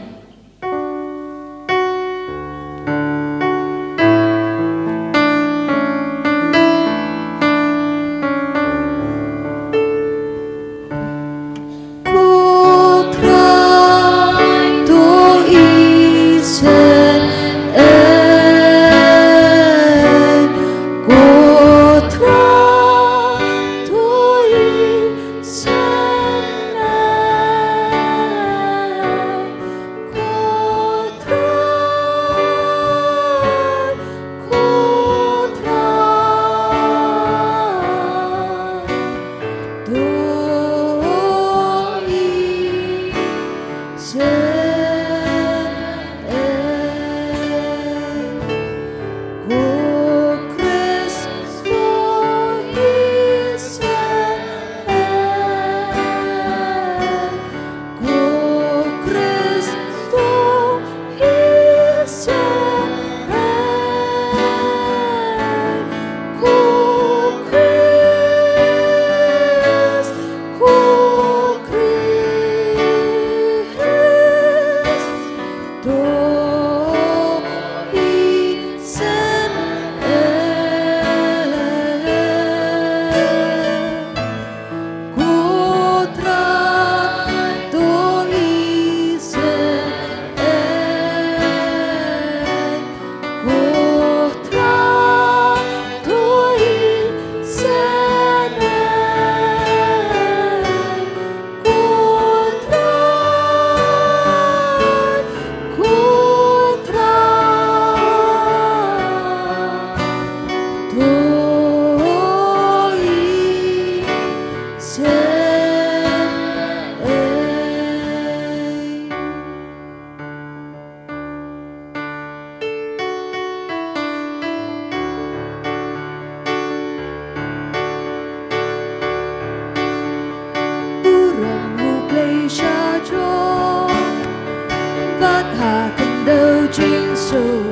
Bắt hạ cần đâu chính số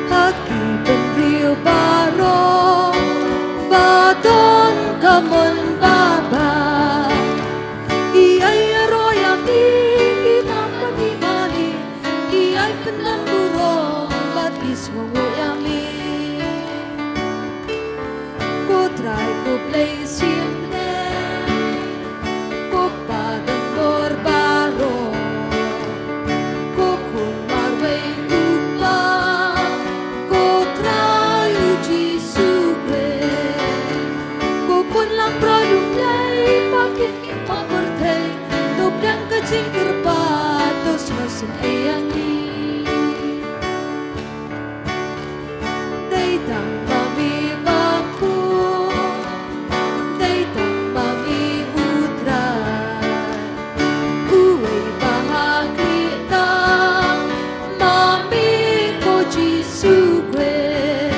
hát kỳ bên riêu ba rô ba tôn cảm ơn ba ba i ai rồi am đi i mama đi mani i ai penan burong bat ismo am đi cô try cô play sim ne cô pa dan bor baro cô kun marway upa cô try Jesus Christ cô kun lang produk play bakit kita bertay top dan kacing kerpatos masin ayangi Datang mami baku Datang mami utran Kuway bahagita Mami ko Jesus Christ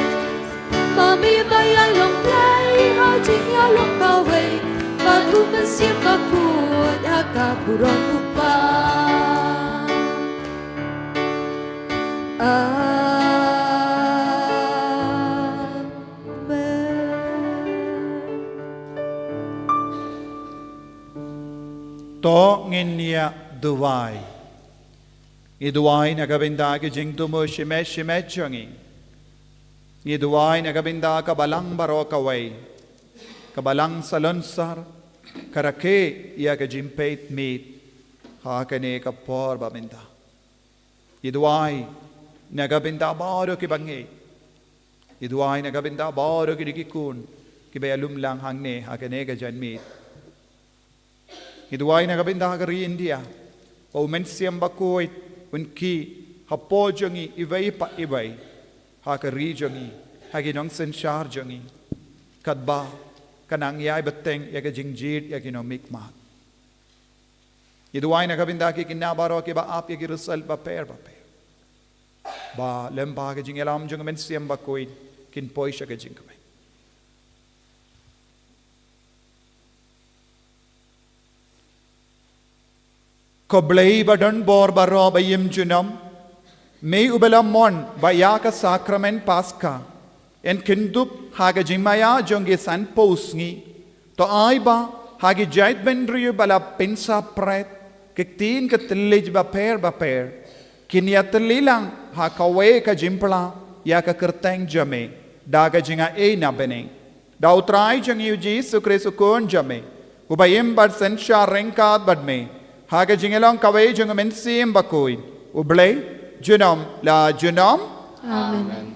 Mami bayay long play Hajing ya long kaway Pagruman siya bakut Akapuron upa
To nginya duway. Iduway na kabinda ki jing tumo shime chungi. Iduway na kabinda ka balang baro kaway. Kabalang salonsar. Karake iya ka jimpeit meet. Hakane ka por baminda. Iduway na kabinda baro ki bangi. Iduway na kabinda baro ki dikikun. Kibayalum lang hangne hakane ka jan meet. Iduay na kabinda kari India. O mensiyam bakoy unki hapo jongi ibay pa ibay. Hakari jongi haginong sensyar jongi. Kadba kanang yay bateng yaga jingjid yaginong mikmat. Iduay na kabinda ki kinabaro ki ba ap yagi rusal paper. Ba lemba ka jing alam jong mensiyam bakoy kinpoy siya ka jing kamay. Koblay badon bor baro bayim junam may ubelam mon bayaka sakrament paska en kindup haga jimaya jonge san posngi to aiba hagi jait benriyo bala pensa pret kiktin katilij baper kinyatlilang hakawe ka jimpla ya ka kerteng jame daga jinga e na beneng dautrai jongi Jesus Christ kon jame ubayim bad sensha renkat badme Haga jingelong kaway jung mensim bakoy. Ublay, junom la junom.
Amen.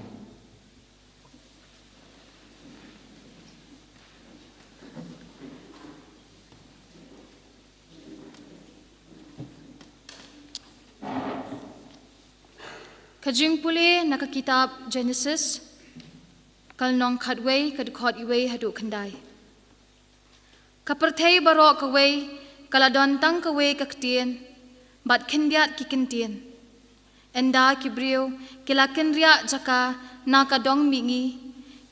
Kajing puli nakakitab Genesis kalnong kadway kadukot iway hadu kandai. Kapertay barok kaway kaladon tang kawe kaktien, bat kendiat kikentien. Enda kibriu, kila kenria jaka nakadong mingi,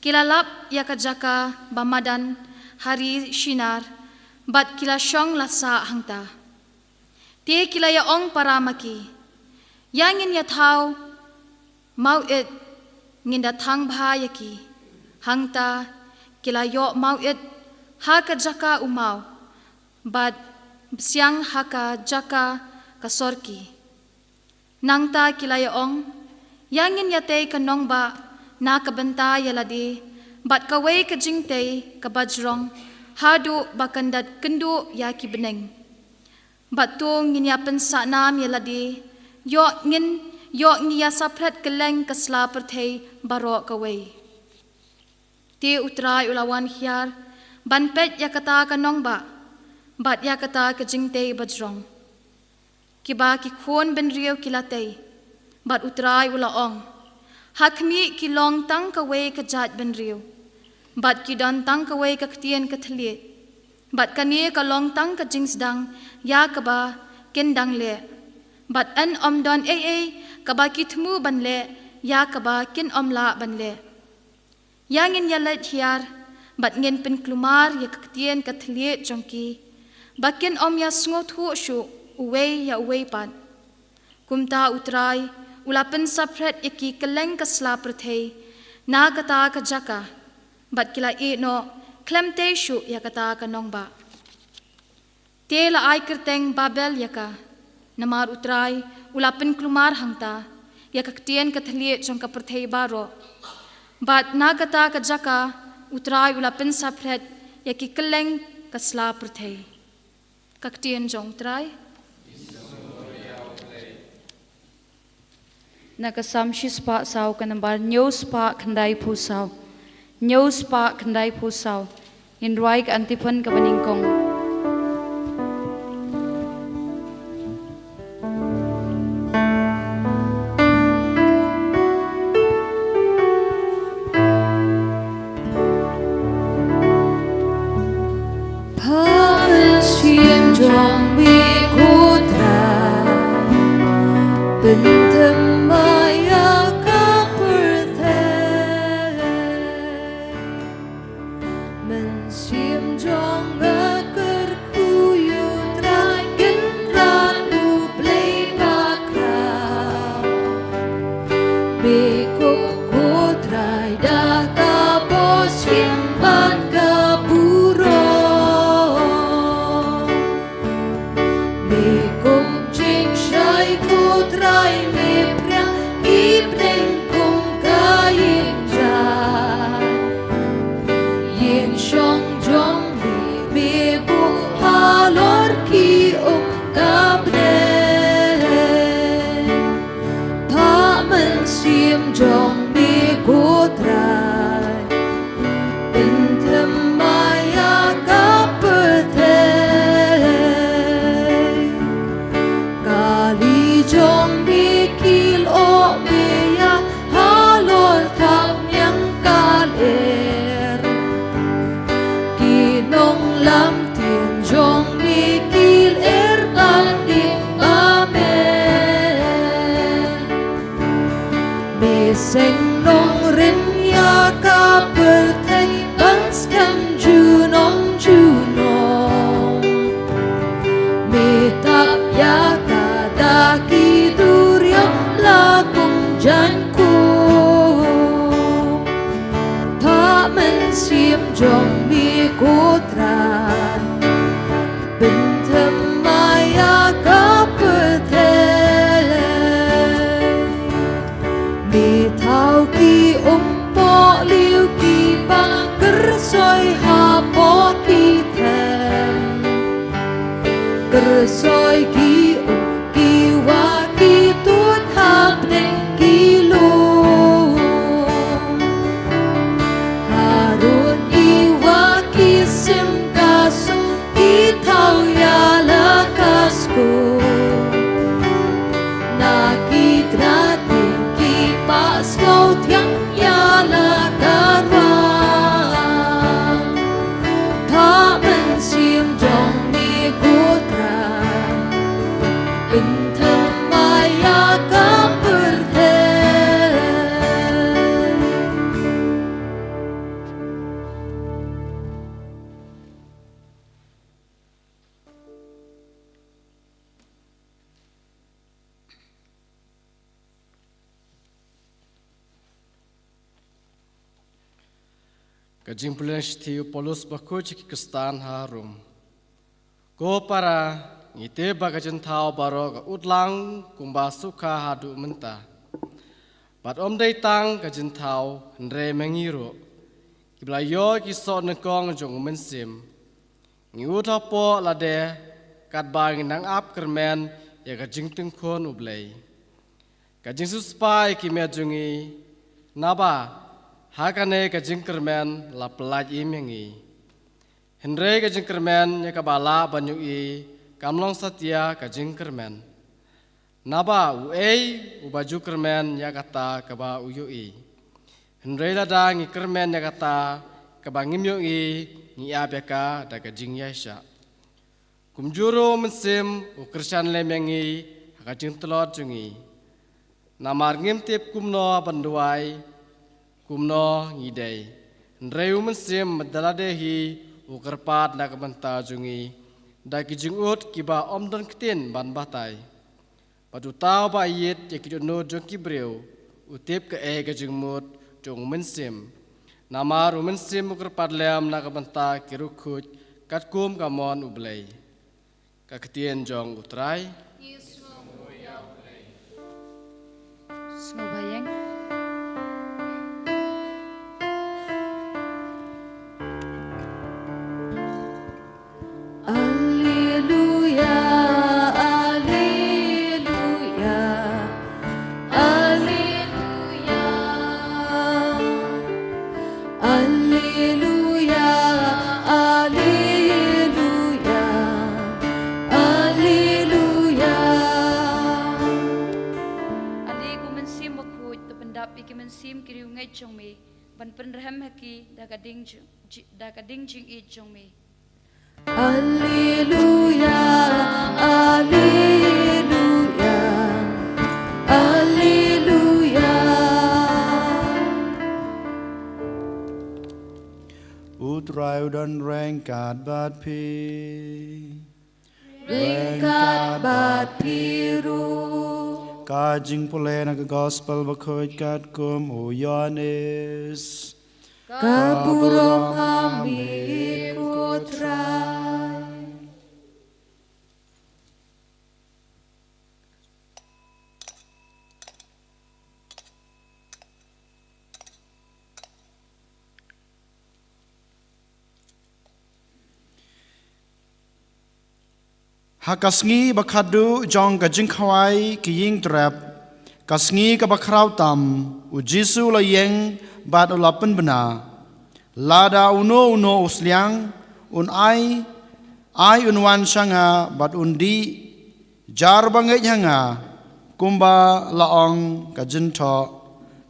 kila lap yaka jaka bamadan hari shinar, bat kila syong lasa hangta. Te kila yaong paramaki, yangin yatau mau it ngindatang bahayaki, hangta kila yo mau it haka jaka umau, bat siang haka jaka kasorki. Nangta kilayaong, yangin yate kanong ba na kabanta yaladi, bat kaway kajingte kabajrong, hadu bakandat kendu yaki beneng. Bat tu nginyapan sa nam yaladi, yo ngiya sapret keleng kasla pertay baro kaway. Ti utray ulawan hiar, banpet yakata kanong ba, bat yakata kajingte bajrong. Kiba ki khon ben riyo kilate, bat utray ulaong. Hakmi ki long tang kawe kajat ben riyo, bat ki don tang kawe kaktien katliet, bat kani ka long tang kajingsdang ya kaba kendang le, bat an om don kaba ki thmu ban le, ya kaba kin om la ban le. Yangin yalat hiar, bat ngin pen klumar ya kaktien katliet jongki, bakin om ya sngot hu shu uwe ya uwe pan. kumta utrai ulapen sapret iki keleng kasla prathei na kata ka jaka bat kila e no klemte shu ya kata ka nongba te la ai kerteng babel yaka namar utrai ulapen klumar hangta ya kaktien kathlie jong ka prathei baro bat na kata ka jaka utrai ulapen sapret ya ki keleng kasla prathei kaktien jong trai nakasam shispa sau kanambar news pa khandai phusau news pa khandai phusau in roi ka antipon ka baningkong
Kajing pulen stiu polus baku ciki kestan harum. Ko para ngite bagajin tau baro ka utlang kumba suka hadu menta. Bat om day tang kajin tau nre mengiro. Kibla yo kisot nekong jong mensim. Ngiuta po lade kat bang nang ap kermen ya kajing tengkon ublay. Kajing suspai kimejungi naba hakane kajing kermen la pelaj imengi. Henry kajing kermen ya kabala banyui kamlong satya kajing kermen. Naba uei ubaju kermen ya kata kaba uyui. Henry lada ngi kermen ya kata kaba ngimyui ngi abeka da kajing yasha. Kumjuro mensim ukersan lemengi kajing telot jungi. Namar ngimtip kumno banduai kumno ngidei. Nreu mensim medaladehi ukerpat na kebenta jungi. Da kijing ut kiba omdon ketin ban batai. Patu tau ba yet ya kidono jong kibreu utip ke ke jengmut jong mensim. Namar mensim ukur padleam na kabanta kirukut kat kum kamon ublay. Kaketian jong utrai.
Snowbayang.
Alleluia, alleluia, alleluia, alleluia, alleluia, alleluia.
Ali ko mensim makut to pendap iki mensim kiriu ngai chong me ban penraham haki dagading jing I chong me.
Alleluia, alleluia, alleluia.
Utrai udan rengkat bat pi.
Ringkat bat biru,
Kajing pule na gospel bakhoy kat kum o Yohanes.
kaburong kami kutray.
Hakasngi bakhadu jong kajing khawai kiying trap. Kasngi ka bakrau tam u Jisu la yeng bat ulapen bena. Lada uno usliang un ai unwan shanga bat undi jar bangai hanga kumba laong kajin tho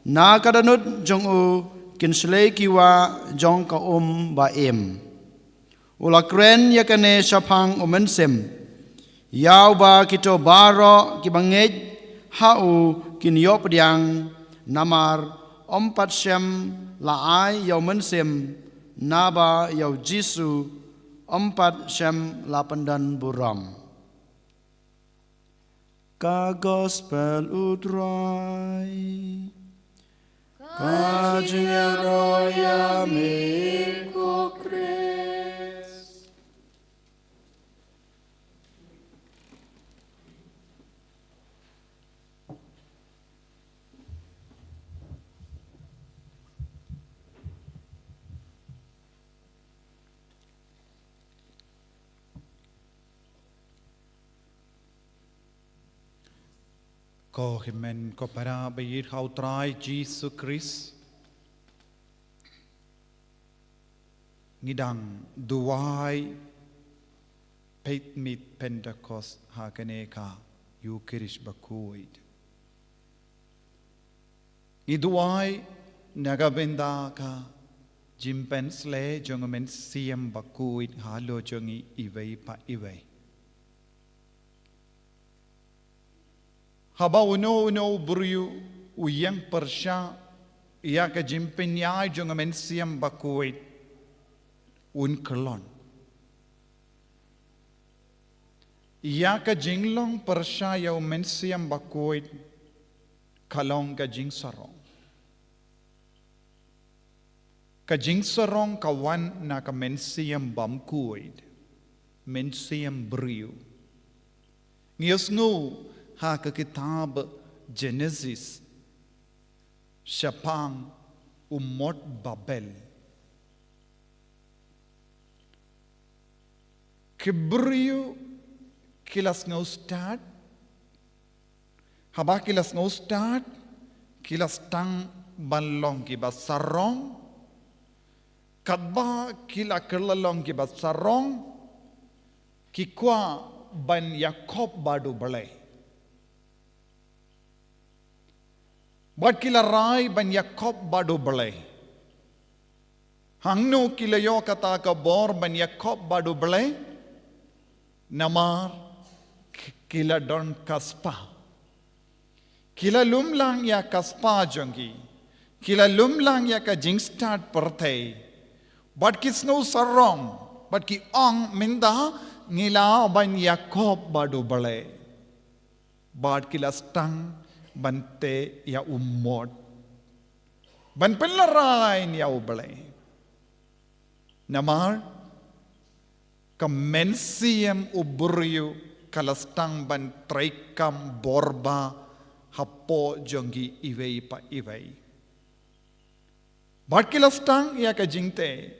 na kadanut jong u kinslei kiwa jong ka ba em. Ula kren yakane shapang omensem. Yau ba kito baro kibangej hau kin yop diang namar ompat sem laai yau mensem naba yau Jisu ompat sem lapandan buram. Ka gospel utrai ka jingeroya miko kres.
Ko himen ko para bayir hau trai Jesus Christ. Ngidang duwai peit mit Pentecost hakaneka Eucharist bakuid. Iduai nagabenda ka jimpens le jongamen siem bakuid halo jongi iwei pa iwei. Haba uno buriu uyang persya ia ka jimpenyai jongamen siem bakuid un kelon. Ia ka jinglong persya yau men siem bakuid kalong ka jing sarong. Ka jing sarong kawan na ka men siem bamkuid men siem buriu. Ngiyos ngu ha ka kitab Genesis Shapang umot Babel Kibriu kilas ngau start haba kilas ngau start kilas tang banlong ki basarong kadba kila kerlalong ki basarong kikwa ban Yakob badu balai Bad kila rai ban Yakob badu balai. Hangnu kila yo kata ka bor ban Yakob badu balai. Namar kila don kaspa. Kila lumlang ya kaspa jongi. Kila lumlang ya ka jing start pertai. Bad kisno sarong. Bad ki ong minda ngila ban Yakob badu balai. bad kilas tang bante ya umot ban penlarai ya ublay namar kamensiam uburyu kalastang ban traikam borba hapo jongi iwei pa iwei bad kilastang ya ka jingte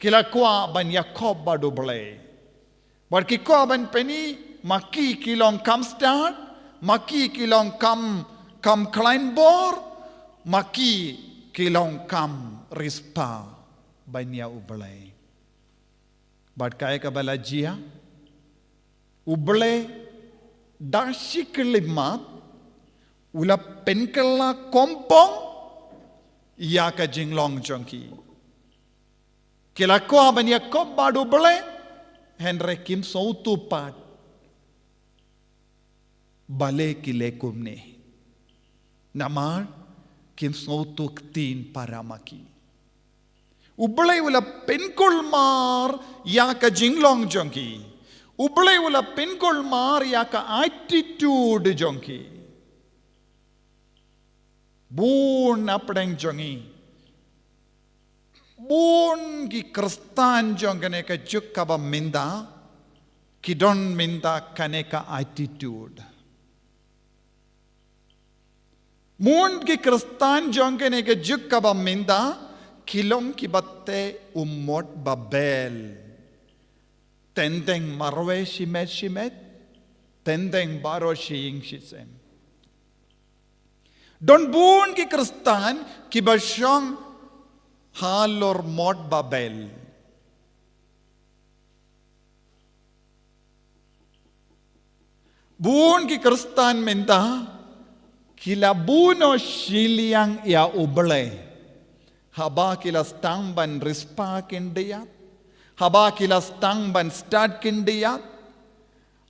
kilakwa ban Yakob badu blay bad kikwa ban peni maki kilong kam start maki kilong kam klein bor maki kilong kam rispa banya ublay bad kaya ka balajia ublay dashiklimat ula penkala kompong iya ka jinglong jongki kilako banya Yakob badu ublay henre kim sautu pat bale kilekumne namar kim sautuk tin para maki ublay wala penkol mar ya ka jinglong jongki ublay wala penkol mar ya ka attitude jongki bun apdeng jongi bun ki kristan jongane ka jukka ba minda kidon minda kane ka attitude Mun ki kristan jongkene ke juk kaba minda kilong ki batte umot babel tendeng marwe shimet tendeng baro shing shisem don bun ki kristan ki basyong halor mod babel bun ki kristan minda kilabuno siliang ya ublay haba kilas tangban rispa kindiyat haba kilas tangban stad kindiyat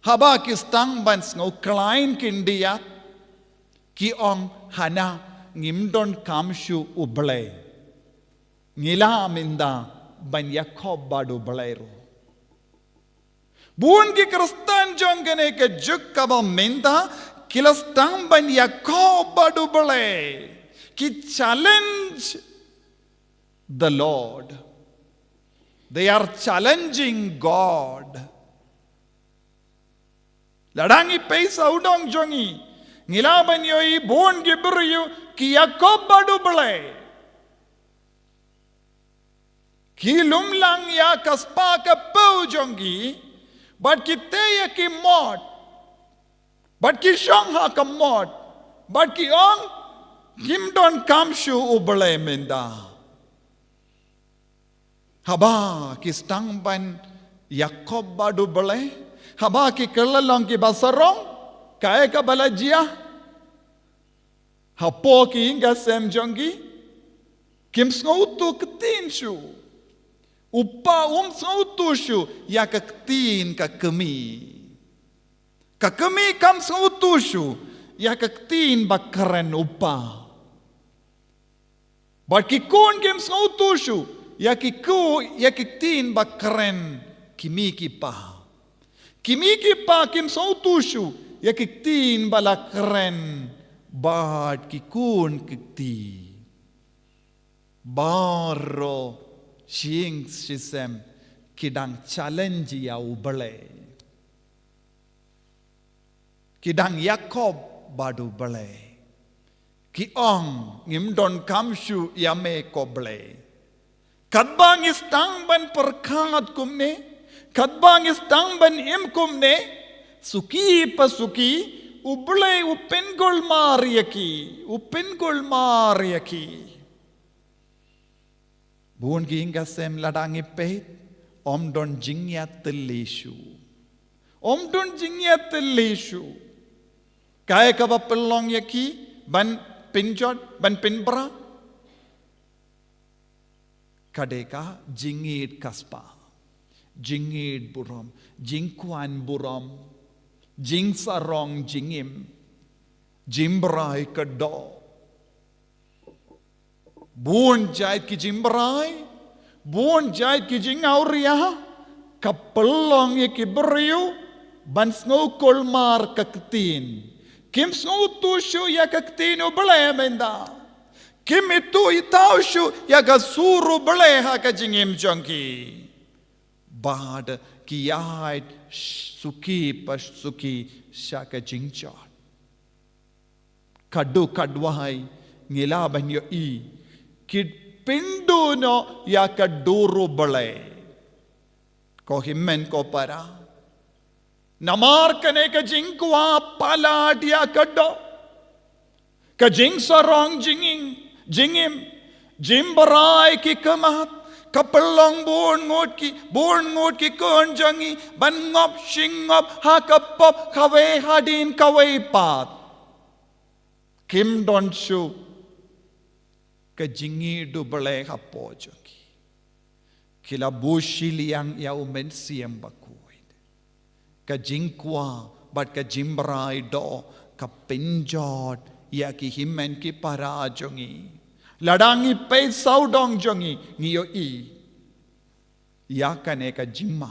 haba kis tangban ngauklain kindiyat kiong hana ngimdon kamshu ublay ngila minda ban Yakob badu ublay ro bun ki kristan jongane ke juk kaba minda kilas tangban Yakob badu ublay ki challenge the Lord. They are challenging God. Ladangi paisa udong jongi ngilaban yoi bon gibru ki Yakob badu ublay ki lumlang ya kaspa ka pau jongi but ki teya ki mod but ki shong ha ka mod but ki ong kim don kamshu ublay minda haba ki stangban Yakob badu ublay haba ki kelalong ki basarong kaya ka balajia hapo ki inga sem jongi kim snautu ketin shu upa snautu shu ya ka ketin ka kemi kam snautu shu ya ka ketin bakaren upa but ki kun kim snautu shu ya ki ketin bakaren kimi ki pa kim snautu shu ya kiktin balakren bad kikun kikti baro shing shisem kidang challenge ya ublay kidang Yakob badu ublay ki ong ngimdon kamshu yame koblay kadbang istang ban perkangat kumne kadbang istang ban im kumne suki pasuki ublay upengol mariaki buon ginga sem ladangi peit om don jingya telishu kaya ka pelong yaki ban pinjot ban pinbra kadeka jingit kaspa jingit buram jingkuan buram jing sarong jingim jimbrai kado buon jait ki jimbrai buon jait ki jingauria kapelong ye ki beriu ban sngo kolmar kaktin. Kim sngo tushu ya kaktin ubale menda. Kim itu itaushu ya gasuru bale ha kajingim jongki. Bad kiait suki pas suki syaka jingchot. Kadu kadwai ngilaban yo i. Kid pindu no ya kaduru bale. Ko himmen ko para. Namar kane ka jingkwa pala dia kaddo. Ka jing sarong jingim. Jimbarai ki kamat. Kapelong born ngot ki kon jangi. Ban ngop shingop ha kapop kawe hadin kawe pat. Kim don shu. Ka jingi du bale hapo jangi. Kila bushiliang ya umen siyang bakuid. Ka jingkwa bat ka jimbarai do ka pinjot ya ki himen ki para jongi. Ladangi pe saudong jongi ngiyo i. Ya kane ka jingma.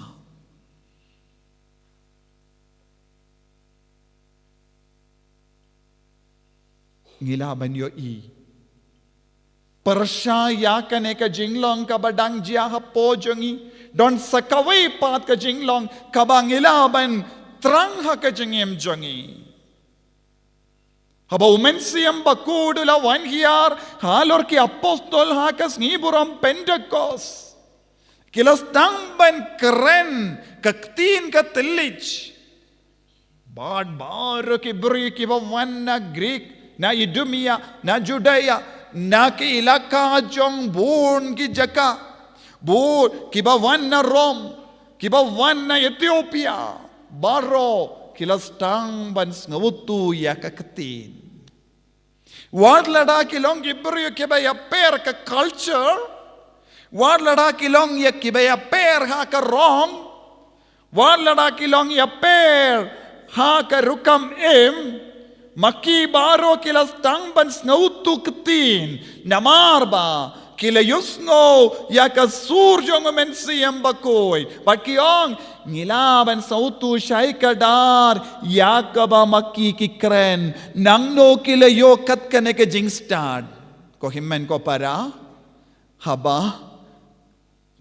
Ngilaban yo i. Persya ya kane ka jinglong ka badang jia hapo jongi. Don sakawai pat ka jinglong ka bangilaban trang ha ka jingim jongi. Haba umensiyam bakudula wan hiyar halor ki apostol hakas ngiburam Pentecost. Kilas tangban keren kaktin ka telich. Bad baro ki beri ki bawan na Greek na Idumia na Judea na ki ilaka jong bun ki jaka. Bun ki bawan na Rome ki bawan na Ethiopia. Baro kilas tangban ngawutu ya kaktin. Wad lada kilong Ibrio kibaya per ka culture. Wad lada kilong ya kibaya per ha ka Rome. Wad lada kilong ya per ha ka rukam Maki baro kilas tangban snautu ketin. Namarba kila yusno ya ka surjong mensiyam bakoy. Bakiong ngilaban sautu syai kadar yakaba maki ki kren nangno kila yo kat kane ke jingstad ko himmen ko para haba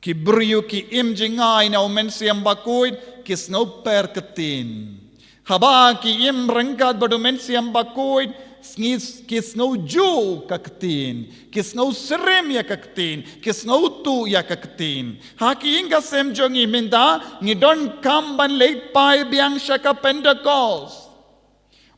ki brio ki im jingai na umen siam bakuid ki snow per ketin haba ki im rengkat badu men siam bakuid ngis kis ngau ju kaktin kis ngau serem ya kaktin kis ngau tu ya kaktin haki inga sem jongi minda ngidon kamban late pai biang shaka Pentecost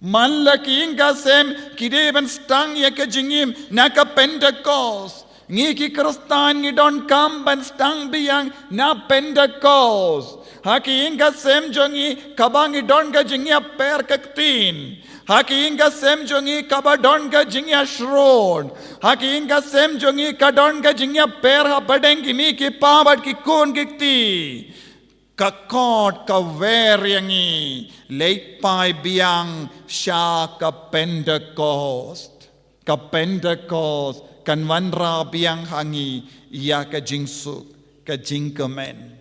man laki inga sem kideben stang ya ka jingim naka Pentecost ngi ki kristan ngidon kamban stang biang na Pentecost haki inga sem jongi kabang idon ga jingya per kaktin Haki inga sem jongi kabadon ga jingya shroud. Haki inga sem jongi kadon ga jingya per ha badengi mi ki pabat ki kun gikti. Kakot ka veryangi late pai biang sha ka Pentecost. Ka Pentecost kan wanra biang hangi ya ka jingsuk ka jingkemen.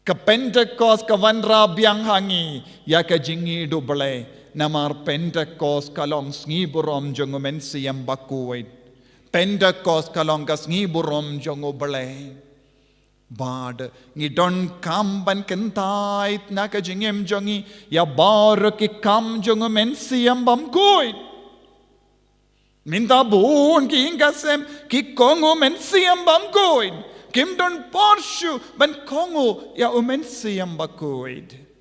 Ka Pentecost ka wanra biang hangi ya ka jingi duble. Namar Pentecost kalong ngiburom jong mensiyam bakuid. Pentecost kalong kas ngiburom jong ubale. Bad ngidon kamban kentait na ka jingem jongi ya bar ki kam jong mensiyam bamkuid. Minta bun ki ingasem ki kongo mensiyam bamkuid. Kim don porshu ban kongo ya mensiyam bakuid.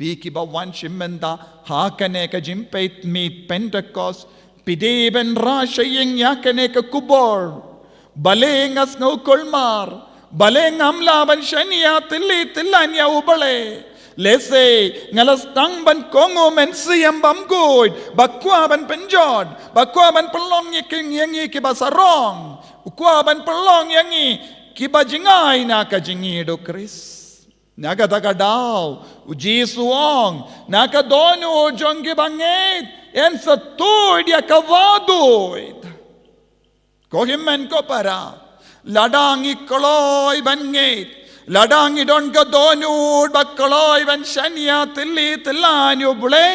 Piki bawan shimenda hakane ka jimpeit meet Pentecost pideben rashaying yakane ka kubor balengas no kolmar baleng amlaban shania tilan ya ubale lese ngalas tangban kongo mensiyam bamgoid bakwaban penjod bakwaban pelong yaking yangi kibasarong ukwaban pelong yangi kibajingay na ka jingido Chris Nakataka daw, ujisuong, nakadono jonggi bangit, en sa tuid ya kavadoid. Ko himmen ko para, ladang ikoloy bangit, Ladang idon ka donud bakaloy van shania tilli tillanyo bule.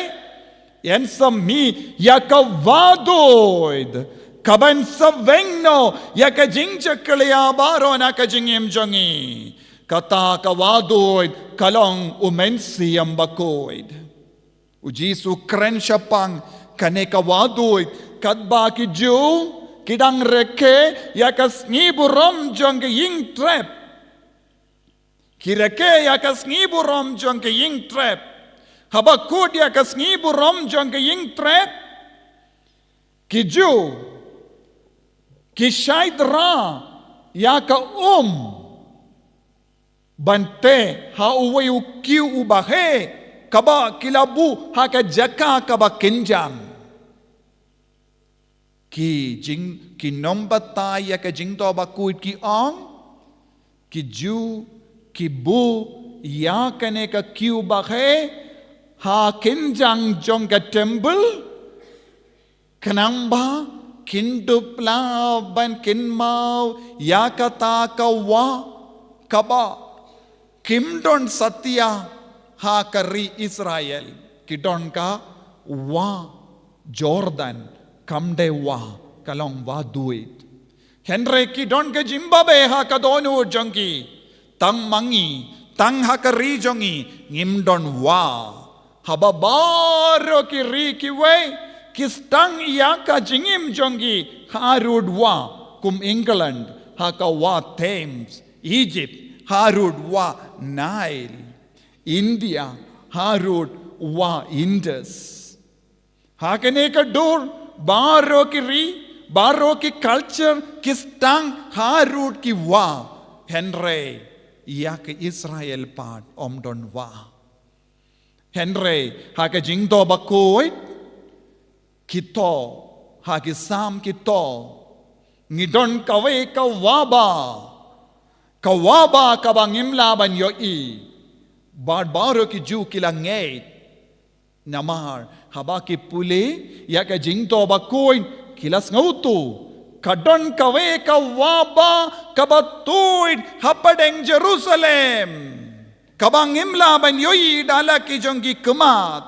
Yen mi yaka vadoid. Kaban sa vengno yaka jingchakliya baro na ka jingim jongi. Kata ka vadoid kalong umensi ambakoid. Ujisu kren syapang kaneka vadoid kadba ki ju kidang reke yakas ngiburom jong ke ying trap. Kireke yakas ngiburom jong ke ying trap. Habakut yakas ngiburom jong ke ying trap. Kiju kishaidra yaka bante hauwe ukiu ubahe kaba kilabu haka jaka kaba kenjang. Ki nombata ya ka jing to bakuit ki ong ki ju ki bu ya kane ka kiu bakhe ha kenjang jong ka temple kanamba kindupla ban kinmau ya kata ka wa kaba kimdon satya ha kari Israel kidon ka wa Jordan kamde wa kalong wa duit Henry kidon ka Zimbabwe ha kadonu jongi tang mangi tang ha kari jongi ngimdon wa hababaro ki ri ki we kistang yaka jingim jongi harud wa kum England haka wa Thames Egypt harud wa Nile India harud wa Indus hakane ka dur baro ki ri baro ki culture kistang harud ki wa Henry yak Israel part omdon wa Henry haka jingdo bakoit kito haki sam kito ngidon kawe kawaba kabangimla ban yo i baro ki ju kilangait namar habaki puli ya ka jingto bakoin kilas ngautu kadon kawe kawaba kabatuid hapadeng Jerusalem kabangimla ban yo i dala ki jongi kemat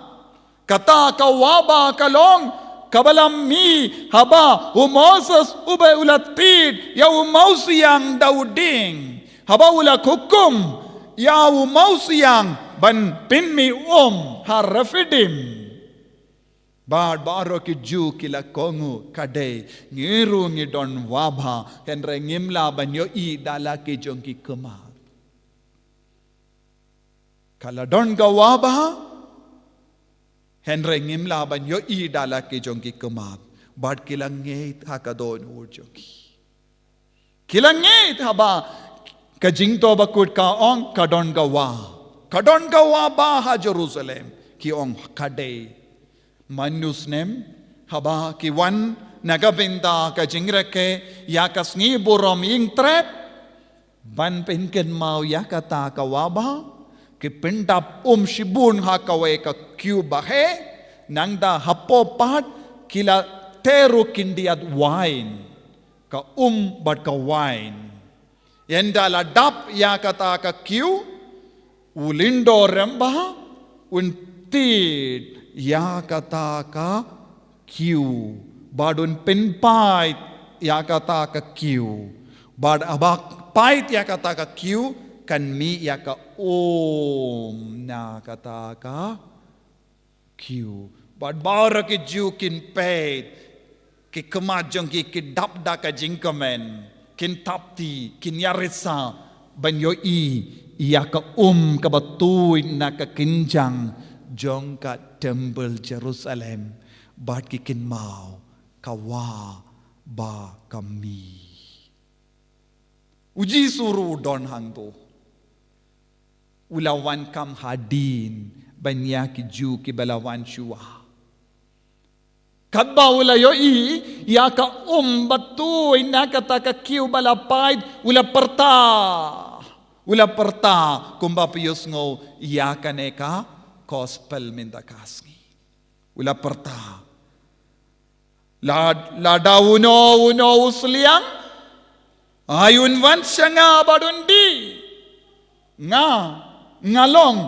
kata kawaba kalong kabalam mi haba Moses ube ulatid ya mausiang Dauding haba ula hukum ya mausiang ban pinmi harafidim baro ki ju kila kongu kade ngiru ngidon wabha henre ngimla ban yo i dala ki jongki kema kala don ga wabha Henry ngimla ban yo i dala ke jongki kemat bad kilangait hakadon urjoki kilangait haba kajingto bakut ka ong kadon gawa ba ha Jerusalem ki ong kade manusnem haba ki wan nagabinda kajingreke yakas ni burom ing trep ban penken mau yakata kawaba ki pindap shibun hakawe ka Cuba he nangda hapopat kila teru kindiat wine ka bad ka wine yenda la dap ya kata ka kiu ulindo remba untid ya kata ka kiu badun pinpait ya kata ka kiu bad abak pait ya kata ka kiu kan mi ya ka na kata ka kiu bad bara ki ju kin paid ki kemat jong ki dap da ka jingkamen kin tapti kin yarisa ban yo iya ka ka batuin na ka kinjang jong ka temple Jerusalem bad ki kin mau kawa ba kami uji suru don hangto ulawan kam hadin banya ki ju ki balawan shua kadba ula yo ya ka batu ina kata ka kiu balapaid ula perta kumba piyos ngo ya ka neka gospel mindakasngi ula perta la dauno usliang ayun wan sanga badundi ngalong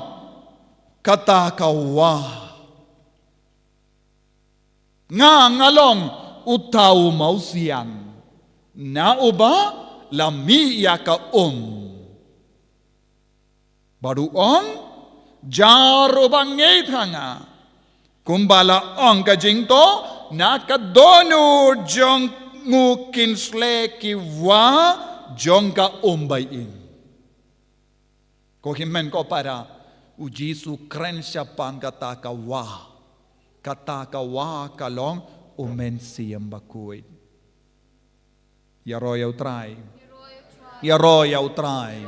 kata kawa. Ngalong utau mausian. Na uba lami ya ka baru jaro bangay thanga. Kumbala ka jingto nakadono jong ngukin sleki wa jong ka umbayin. Ko himen ko para ujisu kren siya pang katakawa kalong umen siyang bakuid. Yaroyaw try. Yaroyaw try.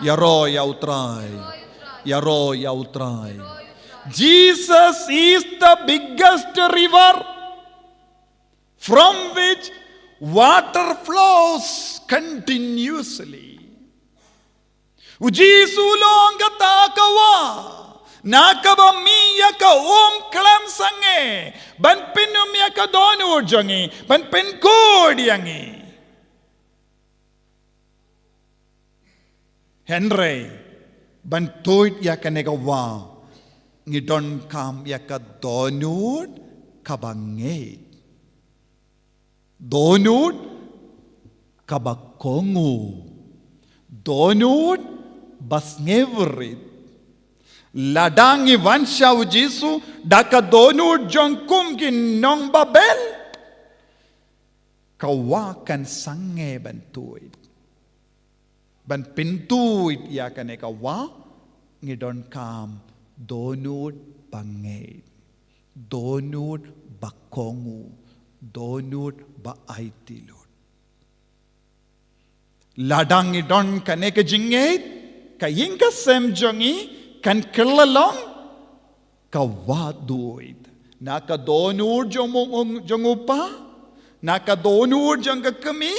Yaroyaw try. Yaroyaw try. Jesus is the biggest river from which water flows continuously. Ujisulong katakawa nakaba miya ka klam sange ban pinum ya ka donu jangi ban pen kod yangi. Henry ban toit ya ka negawa ngidon kam ya ka donut kabangit. Donut kabakongu. Donut basngeverit. Ladangi vansha ujisu daka donut jongkum ginong babel. Kawakan sange bantuit. Ban pintuit ya ka nekawa ngidon kam donut bangit. Donut bakongu. Donut baaitilot. Ladang idon kane ke jingait kaying ka sem jongi kan kelalong kawaduid. Naka donut jongupa, naka donut jong kami,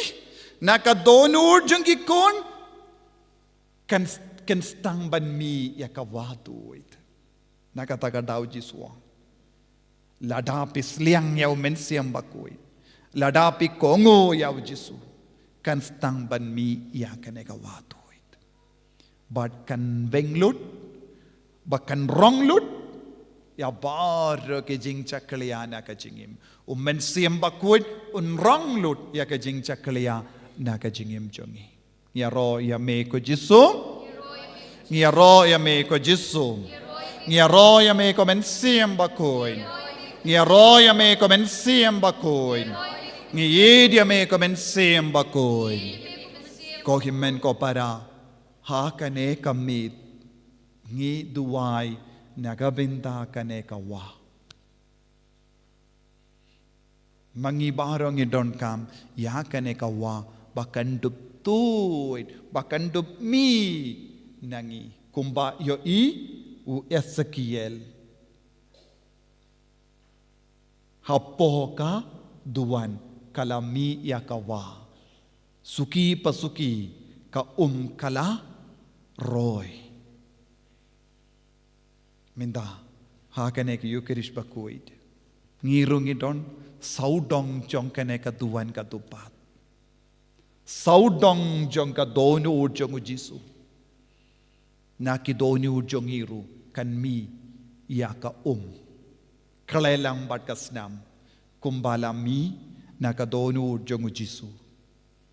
naka donut jong ikon kan stang ban mi ya kawaduid. Naka tagadaw jiswang. Ladapi sliang yaw mensiam bakui. Ladapi kongo yaw jisu. Kan stang ban mi ya kaneka watuit. But kan venglut, bakan ronglut, ya bar ke jing cakliya na ka jingim. Mensiam bakui un ronglut ya ka jing cakliya na ka jingim jongi. Ya ro ya me ko jisu. Ya ro ya me ko jisu. Ya ro ya me ko mensiam bakui. Ngia roya me comenciem bakoin. Ngia me comenciem bakoin. Ko himen ko para hakane kamit. Ngi duway nagabinta kane kawa. Mangibarong idon kam ya kane kawa bakandup tuit bakandup mi nangi kumba yo i u Ezekiel. Hapoka duwan kalami yakawa. Suki pasuki ka kala roy. Minda hakane ki yukirish bakuid. Ngirung idon saudong jong kane ka duwan ka tupat. Saudong jong ka donu jong ujisu. Naki donu jong iru kan mi yaka Kalelang bat kasnam kumbala mi nakadonu jongu jisu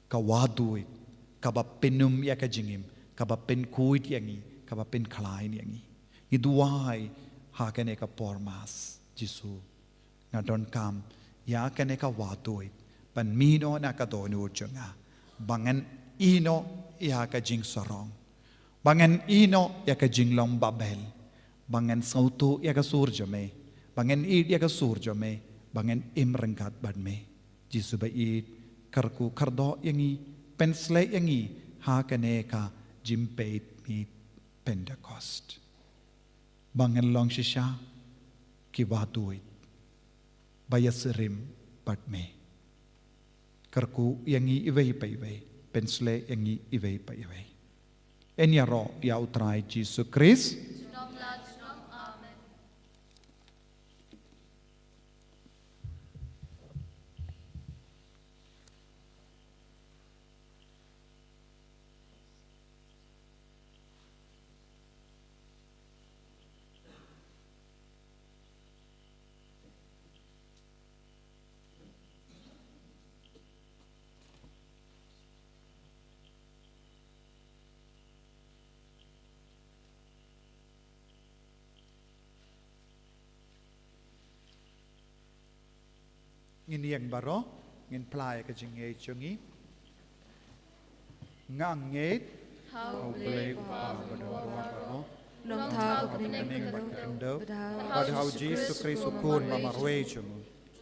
kawaduit kabapinum ya kajingim kabapin kuit yangi kabapin kalain yangi iduai hakane ka pormas jisu ngadon kam ya kane ka waduit pan mino nakadonu jonga bangan ino ya kajing sorong bangan ino ya kajing long babel bangan sautu ya kasurjame Bangen id ya kasurjo me, bangen imrengkat bad me. Jisu ba id karku kardo yangi pensle yangi ha kaneka jimpeit mi Pentecost. Bangen long shisha kiwatuit bayasirim bad me. Karku yangi iway pa iway, pensle yangi iway pa iway. Enyaro ya utray Jisu Christ. ngin yang baro ngin plai ka jing e chungi ngang nget
Hau
play upa baro
Nong thao ko
kaning
ning
bakando
Badao
padhau Jesus Christ ukun mamarwe chungu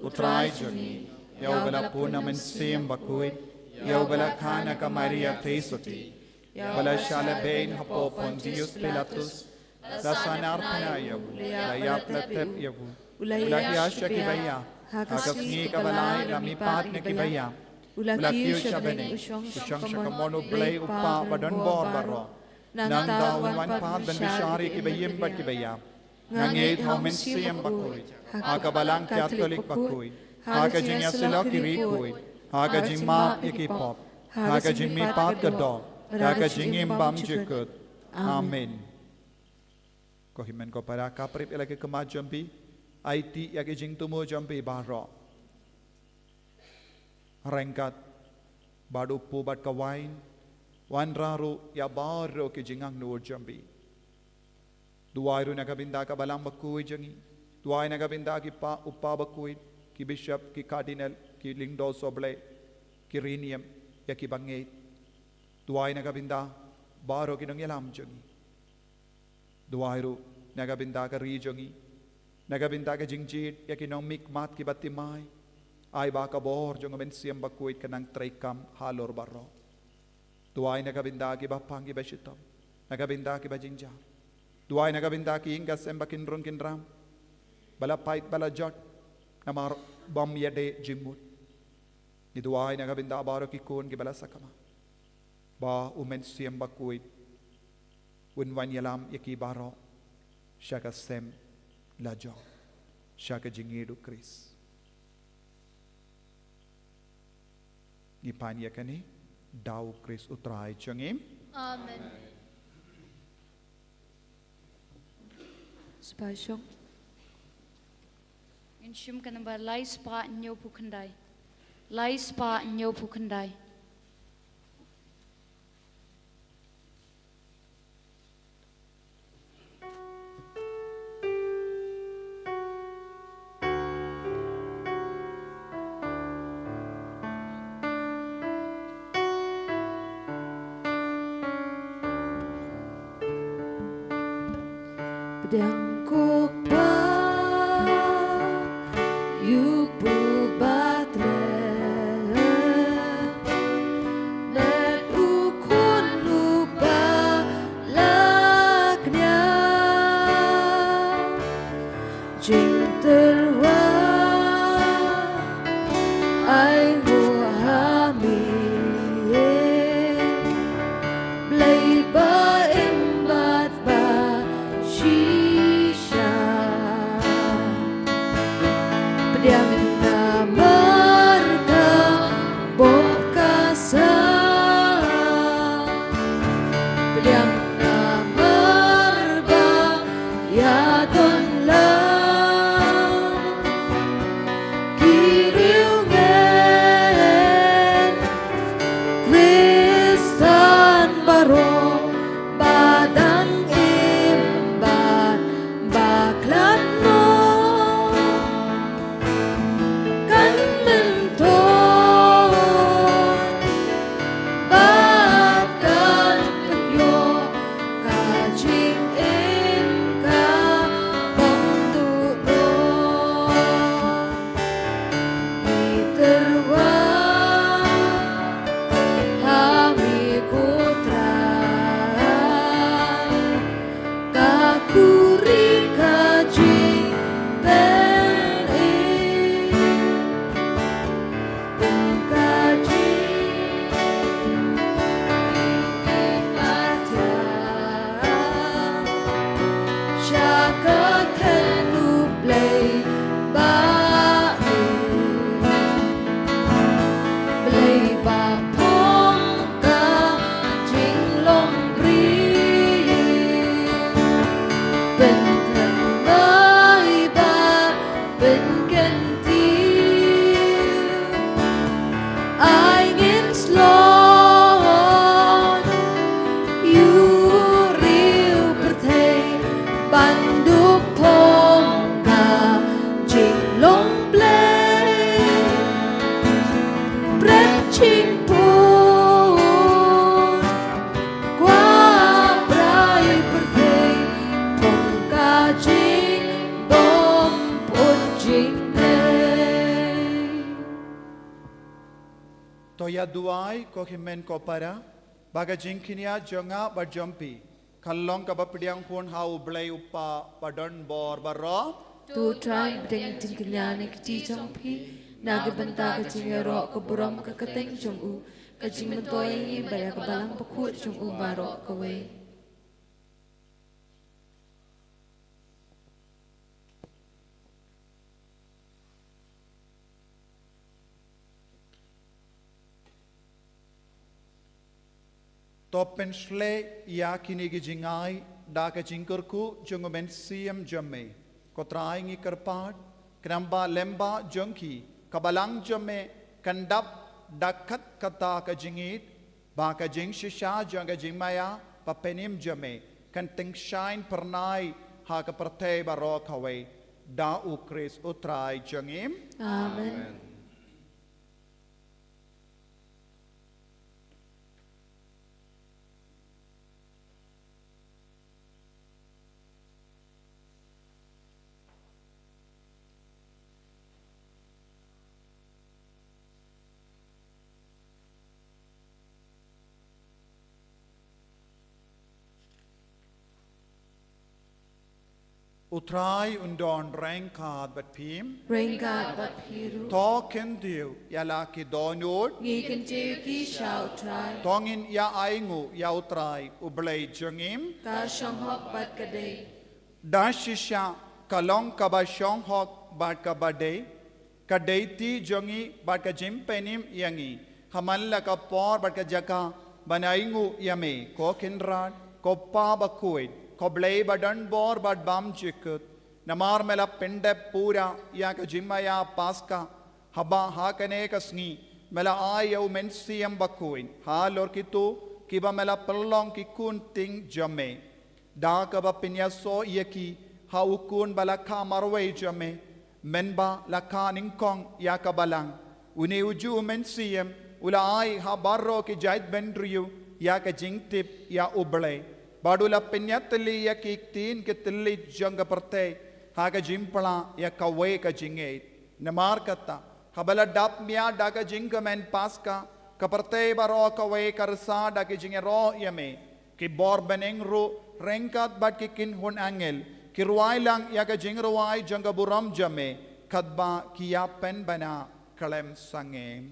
utrai chungi yau bala puna men sim bakuit yau bala khana ka Maria Thesuti bala shala bein hapo Pontius Pilatus dasanar pana yabu layap latep yabu ulahi asya ki baya hakasni ka balai rami pat ne ki baya ulakiu shabene usyong shakamono blay upa badon bor baro nang dawan wan pat dan bishari ki bayim bat ki baya nangit homen siyam bakuy haka balang Catholic bakuy haka jinya silok ki rikuy haka jimap ki pop haka jimi pat ka dog haka jingim bam jikut amen ko himen ko para kaprip ilake kema jambi IT yake jing tumo jambi baro rengkat badu pu bat kawain wan raru ya baro ke jingang nur jambi duairu nagabinda ka balang bakuy jangi duai nagabinda ki pa uppa bakuy ki bishop ki cardinal ki lingdo soble ki rinium ya ki bangait duai nagabinda baro ki nang yalam jangi duairu nagabinda ka ri jangi nagabinda ka jingjit ya ki nang mikmat ki batimai ay baka bor jong men siyam bakuy kanang traikam halor baro duai nagabinda ki bapang ki bashitam nagabinda ki bajingja duai nagabinda ki ingas embakin run kinram bala pait bala jot namar bam yade jimut ni duai nagabinda baro ki kun ki bala sakama ba umen siyam bakuy unwan yalam yaki baro shaka sem lajo shaka jingidu Kris Ngipan yakani daw Kris utray changim
Amen.
Spasyong
Insyum ka namba lai spa nyo pukandai. Lai spa nyo pukandai.
Pedang ko pa yupo batre dan ukun lupa laknya jing terwa ai wo hami blay ba embat ba shisha pedang na marga bom kasa pedang na marba ya don lang kiriungen Kristan baro badang imban baklan mo
Toya duai ko himen ko para baga jingkinia jonga ba jompi kallong ka ba pidiang hun hau blay upa padon bor baro
Tu try bring tin kinyane kiti chong pi naga banta ka jingero ko buram ka kateng chong u ka jing matoy baya ka balang pakut chong u baro ka we.
Topen shle ya kini gi jingai da ka jingkurku jungo men siam jamme ko traingi karpat kramba lemba jongki kabalang jamme kandap dakat kata ka jingit ba ka jing shisha jonga jingmaya papenim jamme kan ting shine pernai ha ka perte baro kawe da u kris utrai jangim
Amen.
utrai undon rengkat bat pim
Rain God but piru.
to ken diu yala ki donut
Ngi kan ki shao try.
tongin ya aingu ya utrai ublay jangim
Ka shong hok bat ka day.
dashisha kalong kaba shong hok bat kabade kadaiti jongi bat ka jimpenim yangi hamalla ka por bat ka jaka banaingu yame ko kinrat ko pa bakuit ko blay badan bor bat bam chikut namar mela pende pura ya ka jimaya paska haba ha kane kasngi mela ayaw mensiyam bakuin ha lor kitu kiba mela pelong kikun ting jame da ka ba pinyaso yaki ha ukun balaka marway jame menba laka ningkong ya ka balang uni uju mensiyam ula ay ha barro ki jait bendriyu ya ka jingtip ya ublay badula pinyatli ya kiktin ke tili janga perte ha ka jimpala ya ka we ka jingait namar kata habala dap mia da ka jinga men paska ka perte baro ka we karsa da ki jingero yame ki bor beneng ru rengkat bat ki kin hun angel ki ruai lang ya ka jingruai janga buram jame kadba ki ya pen bana kalem sangem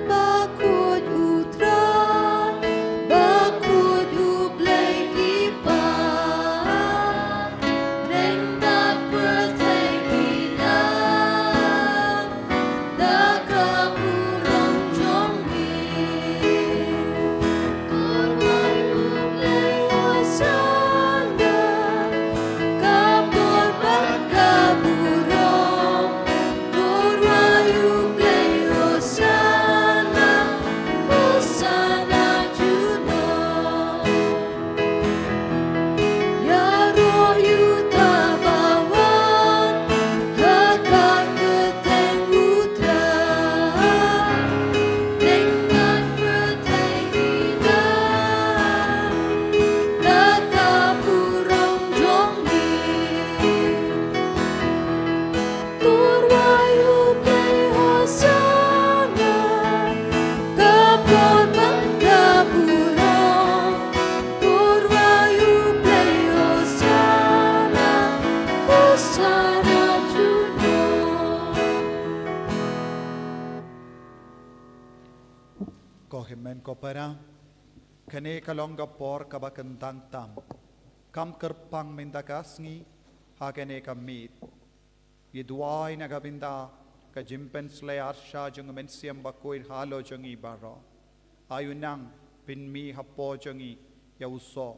Bakut utra, bakut ublay kipa, rendah pertengina, dah kapurang jombi, korban ublay asanda, kapur kapurang, korban ublay asanda. Hosana Juno, Ya Roh Yuta Bawan, Hakak Keteng Putra, dengan pertengina, Data Purang Jonggi, Turwayu Play Hosana, Kapon Mangkapurong, Turwayu Play Hosana, Hosana Juno.
ko himen ko para kane kalong ka por ka ba kentang tam kam kerpang minta kasngi ha kane ka mit yidwai na gabinda ka jimpen sle arsha jung men siam bakoin halo jungi baro ayunang pinmi hapo jungi ya uso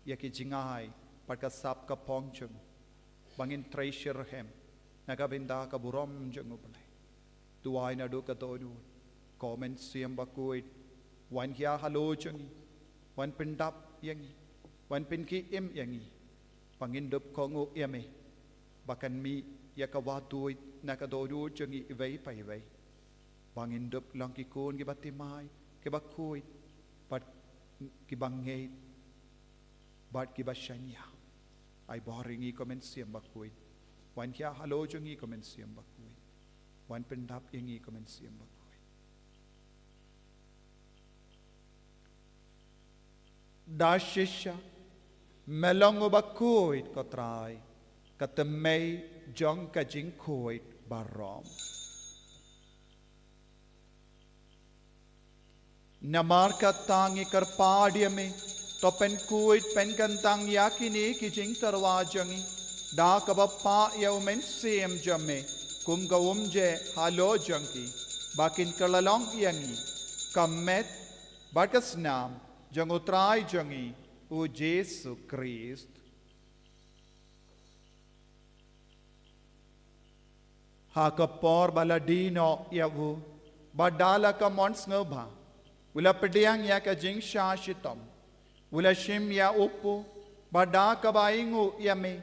ya ki jingai par ka sap ka pong jung bangin treasure hem na gabinda ka burom jung uple duai na do ka todu komen siam bakoin wan hia halo jungi wan pendap yangi wan pinki im yangi pangindup kongu yame bakan mi ya ka watui na ka dodu jungi ivei pa ivei pangindup lang ki kun ki batimai ki bakui pat kibangay bat kibashanya ay boringi komen siyam bakuy wan kya halo jongi komen siyam bakuy wan pendap ingi komen siyam bakuy dashisha melongo bakuy kotray katemay jong kajing kuy barom namar katangi karpadyame to pen kuit pen kantang yakini ki jing tarwajangi da kabappa yaw men siem jamme kum gawumje halo jangki bakin kalalong yangi kammet bakas nam jangutray jangi u Jesu Christ hakapor baladino yavu badala ka mons ngobha Ula pediyang ya ka jing shashitam. Ula shim ya upu. Bada kabaingu ya me.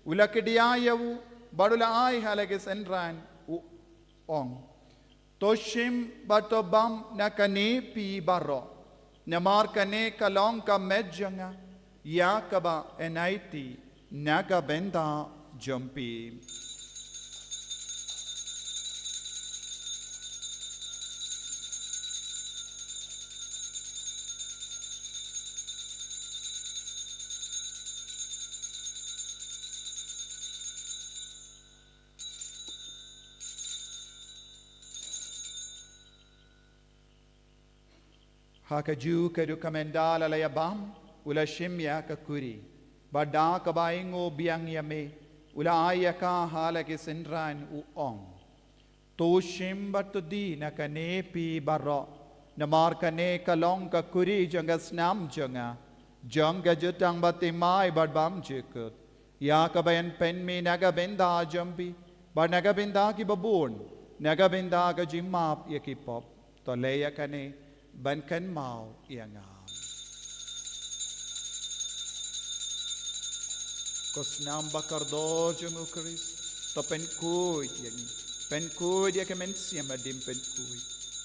Ula kediya yawu. Badula ay halage senran u ong. To shim bato bam na kane pi baro. Namar kane kalong ka medjanga. Ya kaba enaiti. Naga benda jumpi. Hakaju kadu kamendala layabam ula shimya kakuri bada kabaingo biang yame ula ayaka halake sendran uong to shim batudi nakane pi baro namar kane kalong kakuri janga snam janga janga jutang batimai badbam jikut ya kabayan pen me naga benda jambi ba naga benda ki babun naga benda ka jimap yakipop to leya kane Bankan mau iangam. Kosnam bakar do jungu Chris. To pen kuy yangi. Pen kuy ya kemen siam adim pen kuy.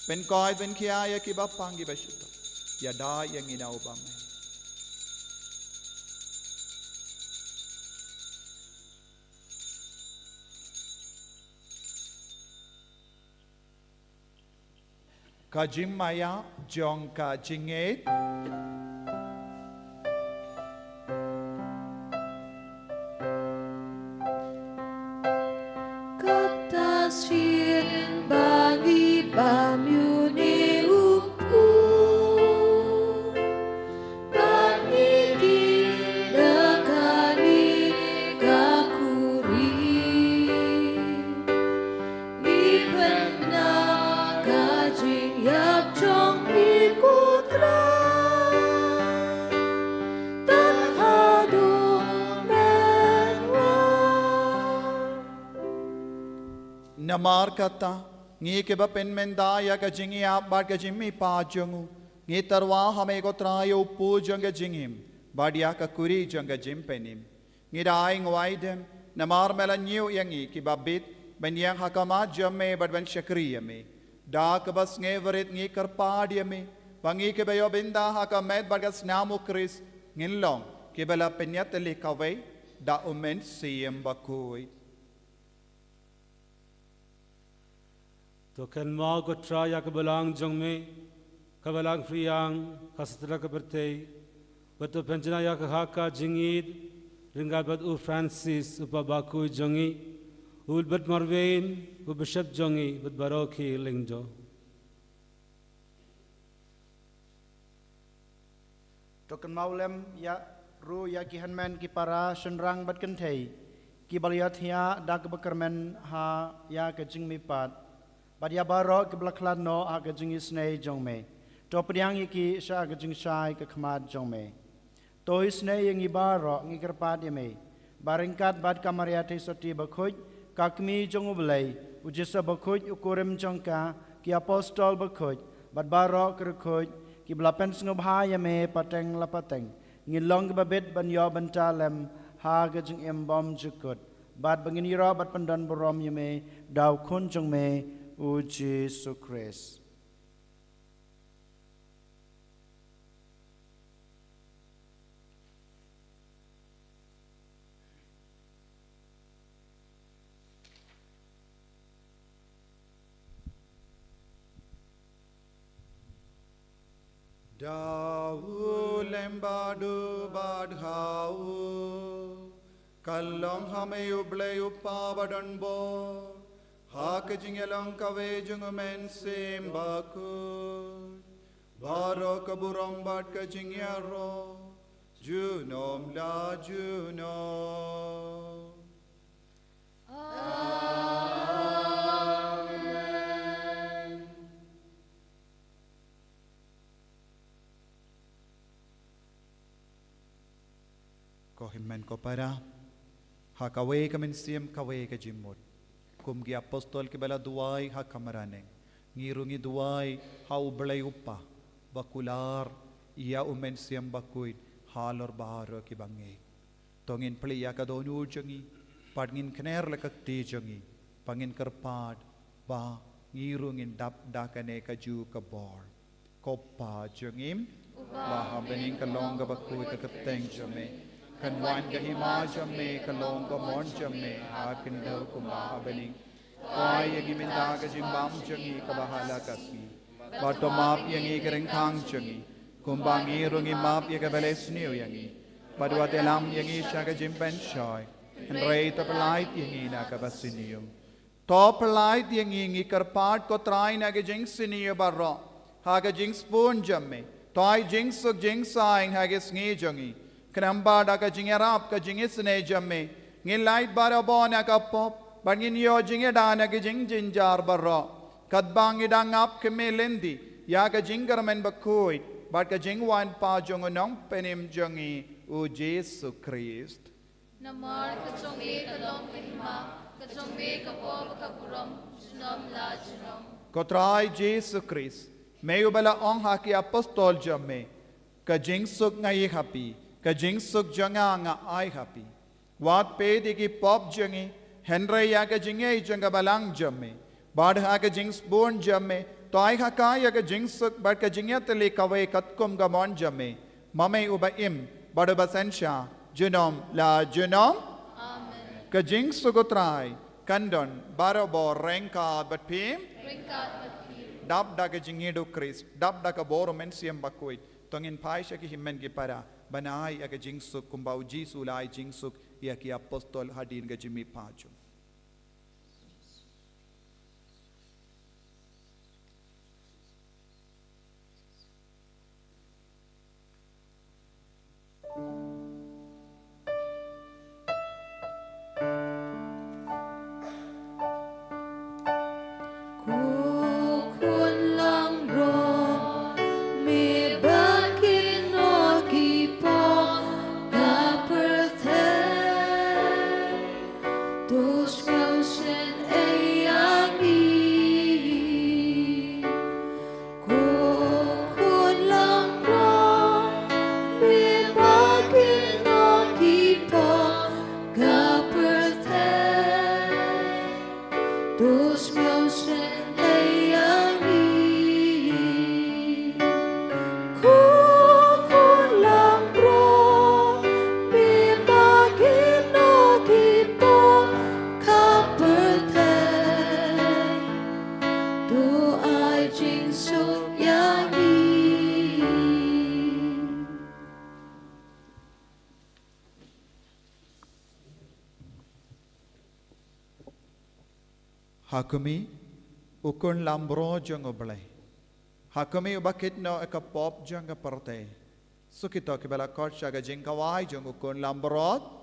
Pen koy pen kia ya kiba pangi bashita. Ya da yang ina ubame. Kajim maya jong ka jinget
kata sien bagi bamyune upu bagi di dekani kakuri di pena kajing yap chong di kutra tan hadu menwa
namar kata ngi ke ba pen menda ya ka jingi ap ba ka jimmi pa jongu ngi tarwa hame ko trayo pu jonga jingim badia ka kuri jonga jim penim ngi dai ngwaidem namar mela nyu yangi ki babit ben yang hakama jamme badban shakriyame da ka bas nge verit ngi karpadyame bangi ke bayo binda hakamet bagas namu kris ngilong ke bala penyat le kawai da umen siem bakui
तो कन माँ को ट्रा या कबलांग जंग में कबलांग फ्रियांग कसतरा कबरते बतो पेंजना या कहा का जिंगीद रिंगा बद उ फ्रांसिस उपा बाकू जंगी उल बद मरवेन उ बिशप जंगी बद बारोकी लिंगजो
Token maulem ya ru ya ki hanman ki para senrang bat kenthei ki baliat hia da ke bekermen ha ya ke jing mi pat bad ya baro ke blaklan no ha ke jing isnei jong me to priang ki sha ke jing shai ke khmat jong me to isnei yang ibaro ngi kerpat ye me baringkat bad kamaria te soti bakhoj kakmi jong ulai ujisa bakhoj ukurem jongka ki apostol bakhoj bad baro ke khoj ki blapen sngobha ya me pateng la pateng ngilong ke babet ban yo bantalem ha ke jing embom jukut bad bangin ira bad pandan borom ya me daw khun jong me u Jesus Christ
Dau lembadu badhau Kalong hame uble upa badanbo Hake jingelang kawe jungumen simbaku Baro kaburambat ka jingyaro Junom la junom Ko himmen ko para ha kawe kamen siem kawe ka jimot kum gi apostol ke bala duai ha kamaraneng ngirungi duai ha ublay upa bakular ia umen siem bakuit halor baharo ki bange tongin pliya ka donu jangi padngin kner lekak ti jangi pangin kerpad ba ngirungin dap dakane ka ju ka bor kopa jangim ba habening kalong ka bakuit ka keteng jame kan wan ka hima jamme kalong ka mon jamme akin daw kumahabaling kay yagi minda ka jimbam jangi ka bahala kasi bato map yangi kereng khang jangi kumbangi rungi map yaga beles niu yangi padwa telam yangi shaga jimpen shoy and rei to polite yangi na ka basinium to polite yangi ngi karpat ko trai na ge jing siniu barro ha ga jing spoon jamme toy jing suk jing saing ha ge sngi jangi Kenamba da ka jinge rap ka jinge sne jamme ngin light bara bona ka pop bangin yo jinge dana ka jing jinjar barro kat bangi dang ap ke melendi ya ka jingar men bakoi bat ka jing wan pa jong nong penim jongi u Jesu Christ
Namar ka jongi ka long hima ka jongi ka pop ka puram junom la junom
Kotrai Jesu Christ meyu bala ong ha ki apostol jamme ka jing suk ngai happy ka jing suk janga nga ai happy wat pe di ki pop jangi henry ya ka jinge janga balang jamme bad ha ka jing spoon jamme to ai ha ka ya ka jing suk bad ka jingya tele kawe katkum ga mon jamme mame uba im bad ba sensha junom la junom amen ka jing suk utrai kandon barobo renka bat pim dab da ka jinge do Christ dab da ka boro men siem bakuit tongin paisha ki himmen ki para banai aga jingsuk kumbau Jisu lai jingsuk ia ki apostol hadin ga jimi paju Hakumi ukun lambro jong oblay Hakumi ubakit no eka pop jong ka parte sukito ki bala kot shaga jing kawai jong ukun lambrot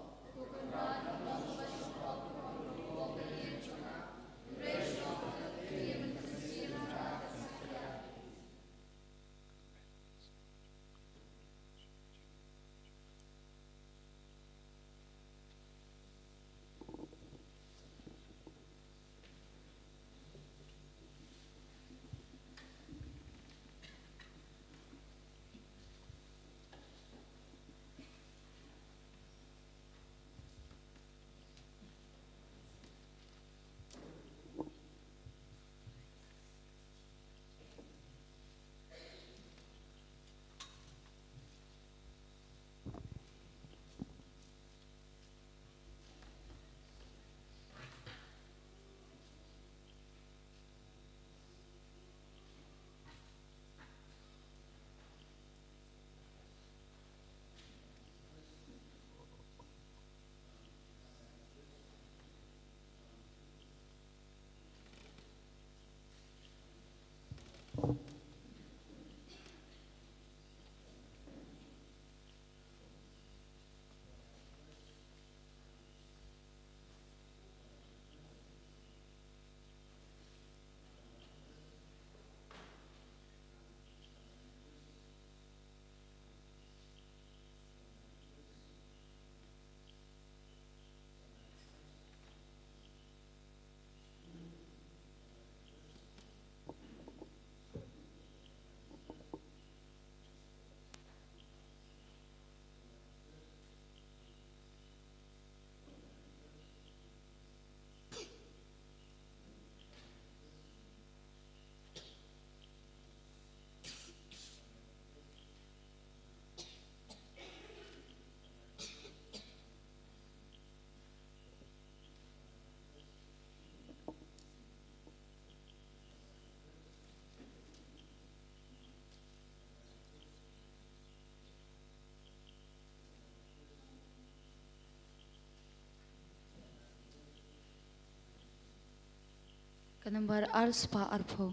Kanambar arspa arpo.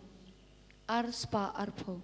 Arspa arpo.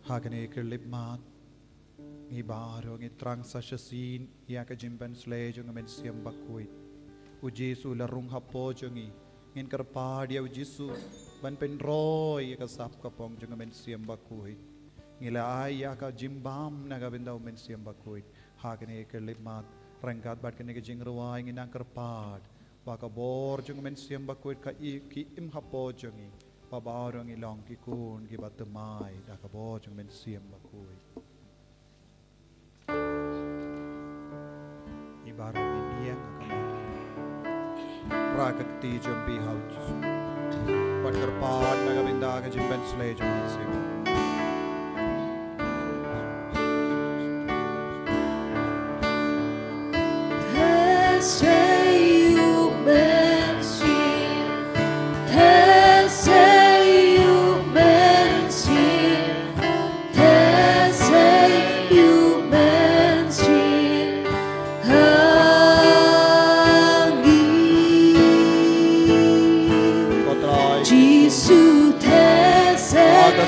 Hagane kelipmat ngi baro ngi trang sa shasin ya ka jimban sle jong men siam bakuit u Jesu la rung hapo jongi ngin karpad ya u Jesu ban pen roy ka sap ka pong jong men siam bakuit ngila ay ya ka jimbam na ga bendaw men siam bakuit hagane kelipmat rangkat bat kene ka jingruai ngi nang karpad wa ka bor jong men siam bakuit ka i ki im hapo jongi pabarong ilong kikun gibatumay dakabo jung men siam bakuy ibarong iniang akamat rakakti jung bihaw patkarpad nagabinda ka jung ben slay jung men siam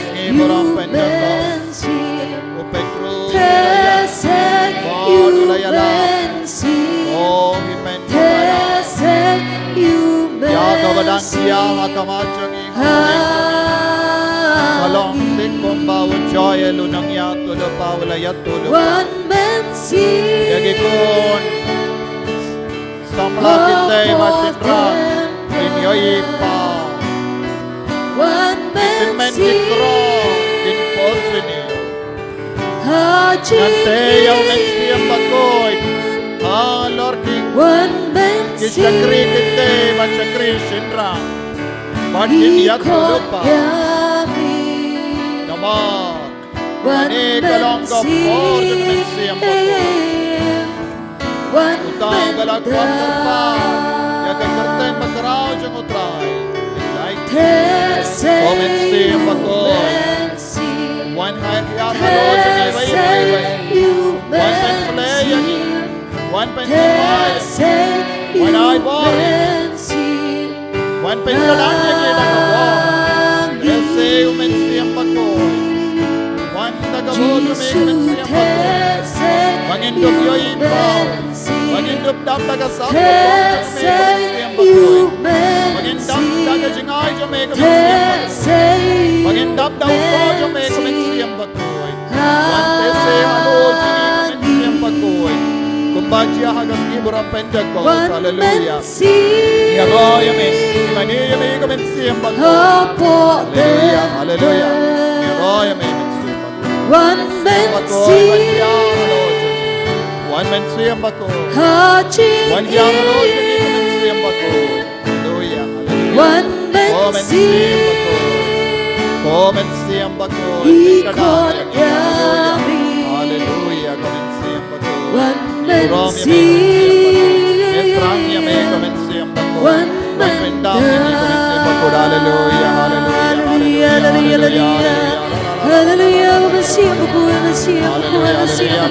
hagas ngiborang Pentecost.
mensim
O Petro,
Tesek
God, ulayala.
mensim
Oh, Hipentokaya.
Tesek
Ya kabadang siya hakamachang Kalong tikong bawat joy lunang ya tulo pa wala ya tulo pa.
One mensim
Yagi kun samla kitay masinrang inyoy pa.
One
Sinmentikro in posini.
Haji
Nante yaw mensiam bakoy. Lord King.
One mensim
Kisakri kitay mansakri sinrang. Batin ya tulo pa. Nama. Wani kalong kapor jeng mensiam bakoy. Utang galag pa. Ya kakerteng matraw jeng utray. Comensiam bakoy. One high yard halo jeng ibay. One pen play yagi. One pen kumay. One eye ball. One pen kalang yagi nakawal. Ese umensiam bakoy. One tagabol umensiam bakoy. Mangindop yoy ipaw. Mangindop dam tagasap umensiam bakoy. Mangindap tagajingay jeng umensiam bakoy. Mangindap daw ko jeng umensiam bakoy. One tese halo jeng umensiam bakoy. Kumbajiya hagas iborang Pentecost. Hallelujah. Yaroy amen. Imani yami umensiam bakoy. Hallelujah. Hallelujah. Yaroy amen.
One
One man siyam bako.
Haji
One yang halo jeng umensiam bakoy. Hallelujah. Hallelujah.
One
Komen siyam bakoy. Komen siyam bakoy.
Ikot yami
Hallelujah. Komen siyam bakoy.
One
Urom yami Netrang yami komen siyam bakoy.
One
One pendam yami komen siyam bakoy. Hallelujah. Hallelujah. Hallelujah.
Hallelujah, Messiah, Messiah,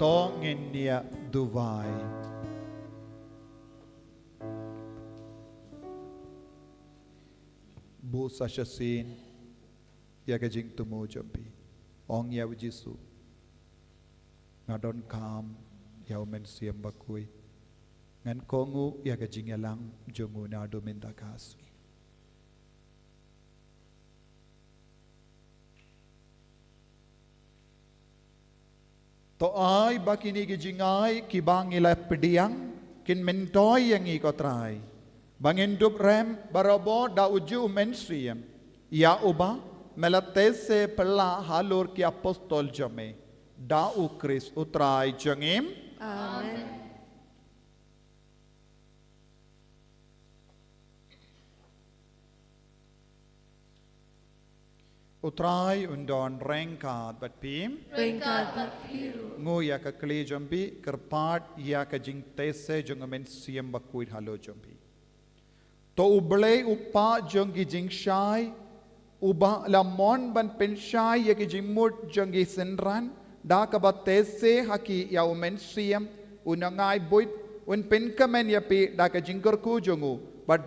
Tongin niya Dubai. Bu sasyasin ya kajing tumu jambi. Ong ya Jisu. Ngadon kam ya umen siam bakui. Ngan kongu ya kajing yalang jongu nado minta kasui. To ay bakini gijingay kibang ila pediang kin mentoy yang ikotray. Bangin dup rem barabo da uju mensiam. Ya uba melatese pela halur ki apostol jame. Da u Kris utray jangim.
Amen.
Utray undon rengkat bat pim.
Ringkat biru.
Ngu ya ka kli jambi kerpat ya ka jing tese jong men siam bakuit halo jambi. To ublay upa jong gi jing shai uba lamon ban pen shai ya ki jing mut jong gi senran da ka ba tese haki ya men siam unangai buit un pin kamen yapi da ka jingkar ku jongu but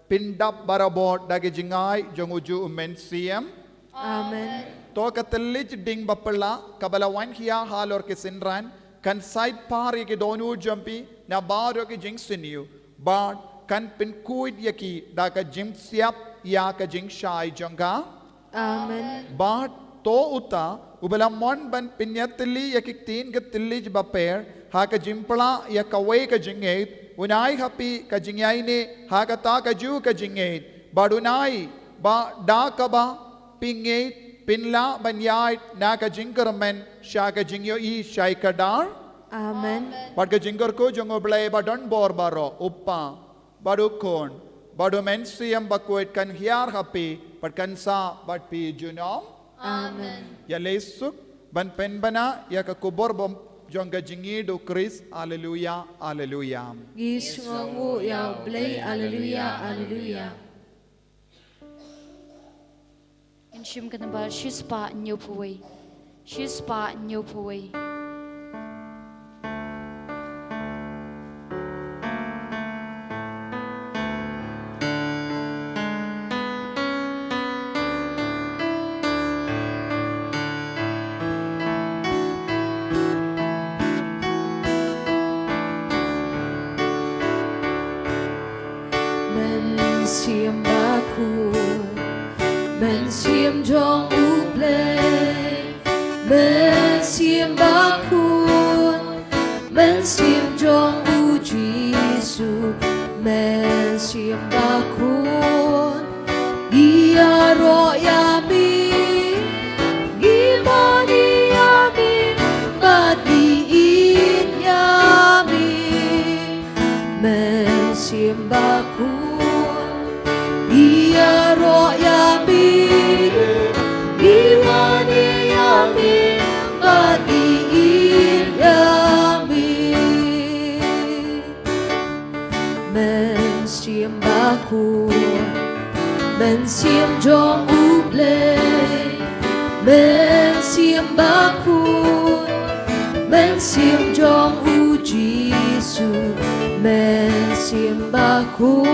pindap barabot da ka jingai jongu ju men siam
Amen.
to ka tellich ding bapala kabala wan hiya halor ke sinran kan side pari ke donu jampi na baro ke jing siniu but kan pin kuid yaki da ka jim siap ya ka jing shai jonga
Amen.
but to uta ubala mon ban pinyatili yakik tin ka tilij baper ha ka jimpla ya ka way ka jingate unai happy ka jingyai ne ha ka ta ka ju ka jingate badunai ba da ka ba pingate pinla banyai na ka jingkarmen sha ka jingyo I shai ka dar
Amen.
but ka jingkar ko jongo blay ba don bor baro uppa badukon badu men siam bakwet kan hiar happy but kan sa but pi junom
Amen.
ya lesuk ban pen bana ya ka kubor bom jonga jingi do Chris haleluya haleluya
Gisungu ya blay hallelujah hallelujah.
In shim kan ba shispa nyopoi. Shispa nyopoi.
Men siam bakun, men siam jong uplay, men siam bakun, men siam jong u Jisu, men siam bakun, giaro yami, gimani yami, batiin yami, men siam bakun. Iyaro yami, iwani yami, batiin yami. Men siam baku, men siam jong uplay, men siam baku, men siam jong u Jisu, men siam baku.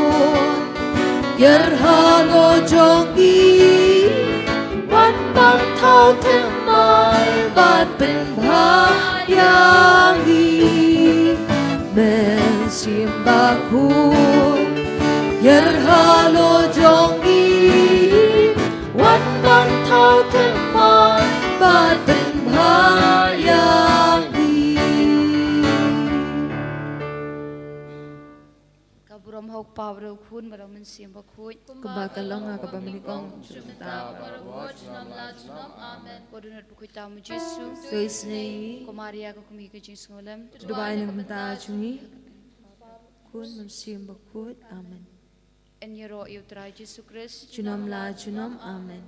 Yerhano jongi Wan bang thao thêm mai Bát bình bha yangi Men sim bakun Yerhano jongi Wan bang thao thêm mai Bát bình bha yangi.
Kaburam hok pawro khun baram men sim bakhuj.
Kebakalanga kebamenikong Sumta.
Kodunat bakhuj tamu Jesu.
So isnei
Komaria ko kumi ke jing ngolam.
Dubai ng mata chungi kun mamsim bakut amen.
En yero yutra Jesu Christ.
Junam la junam amen.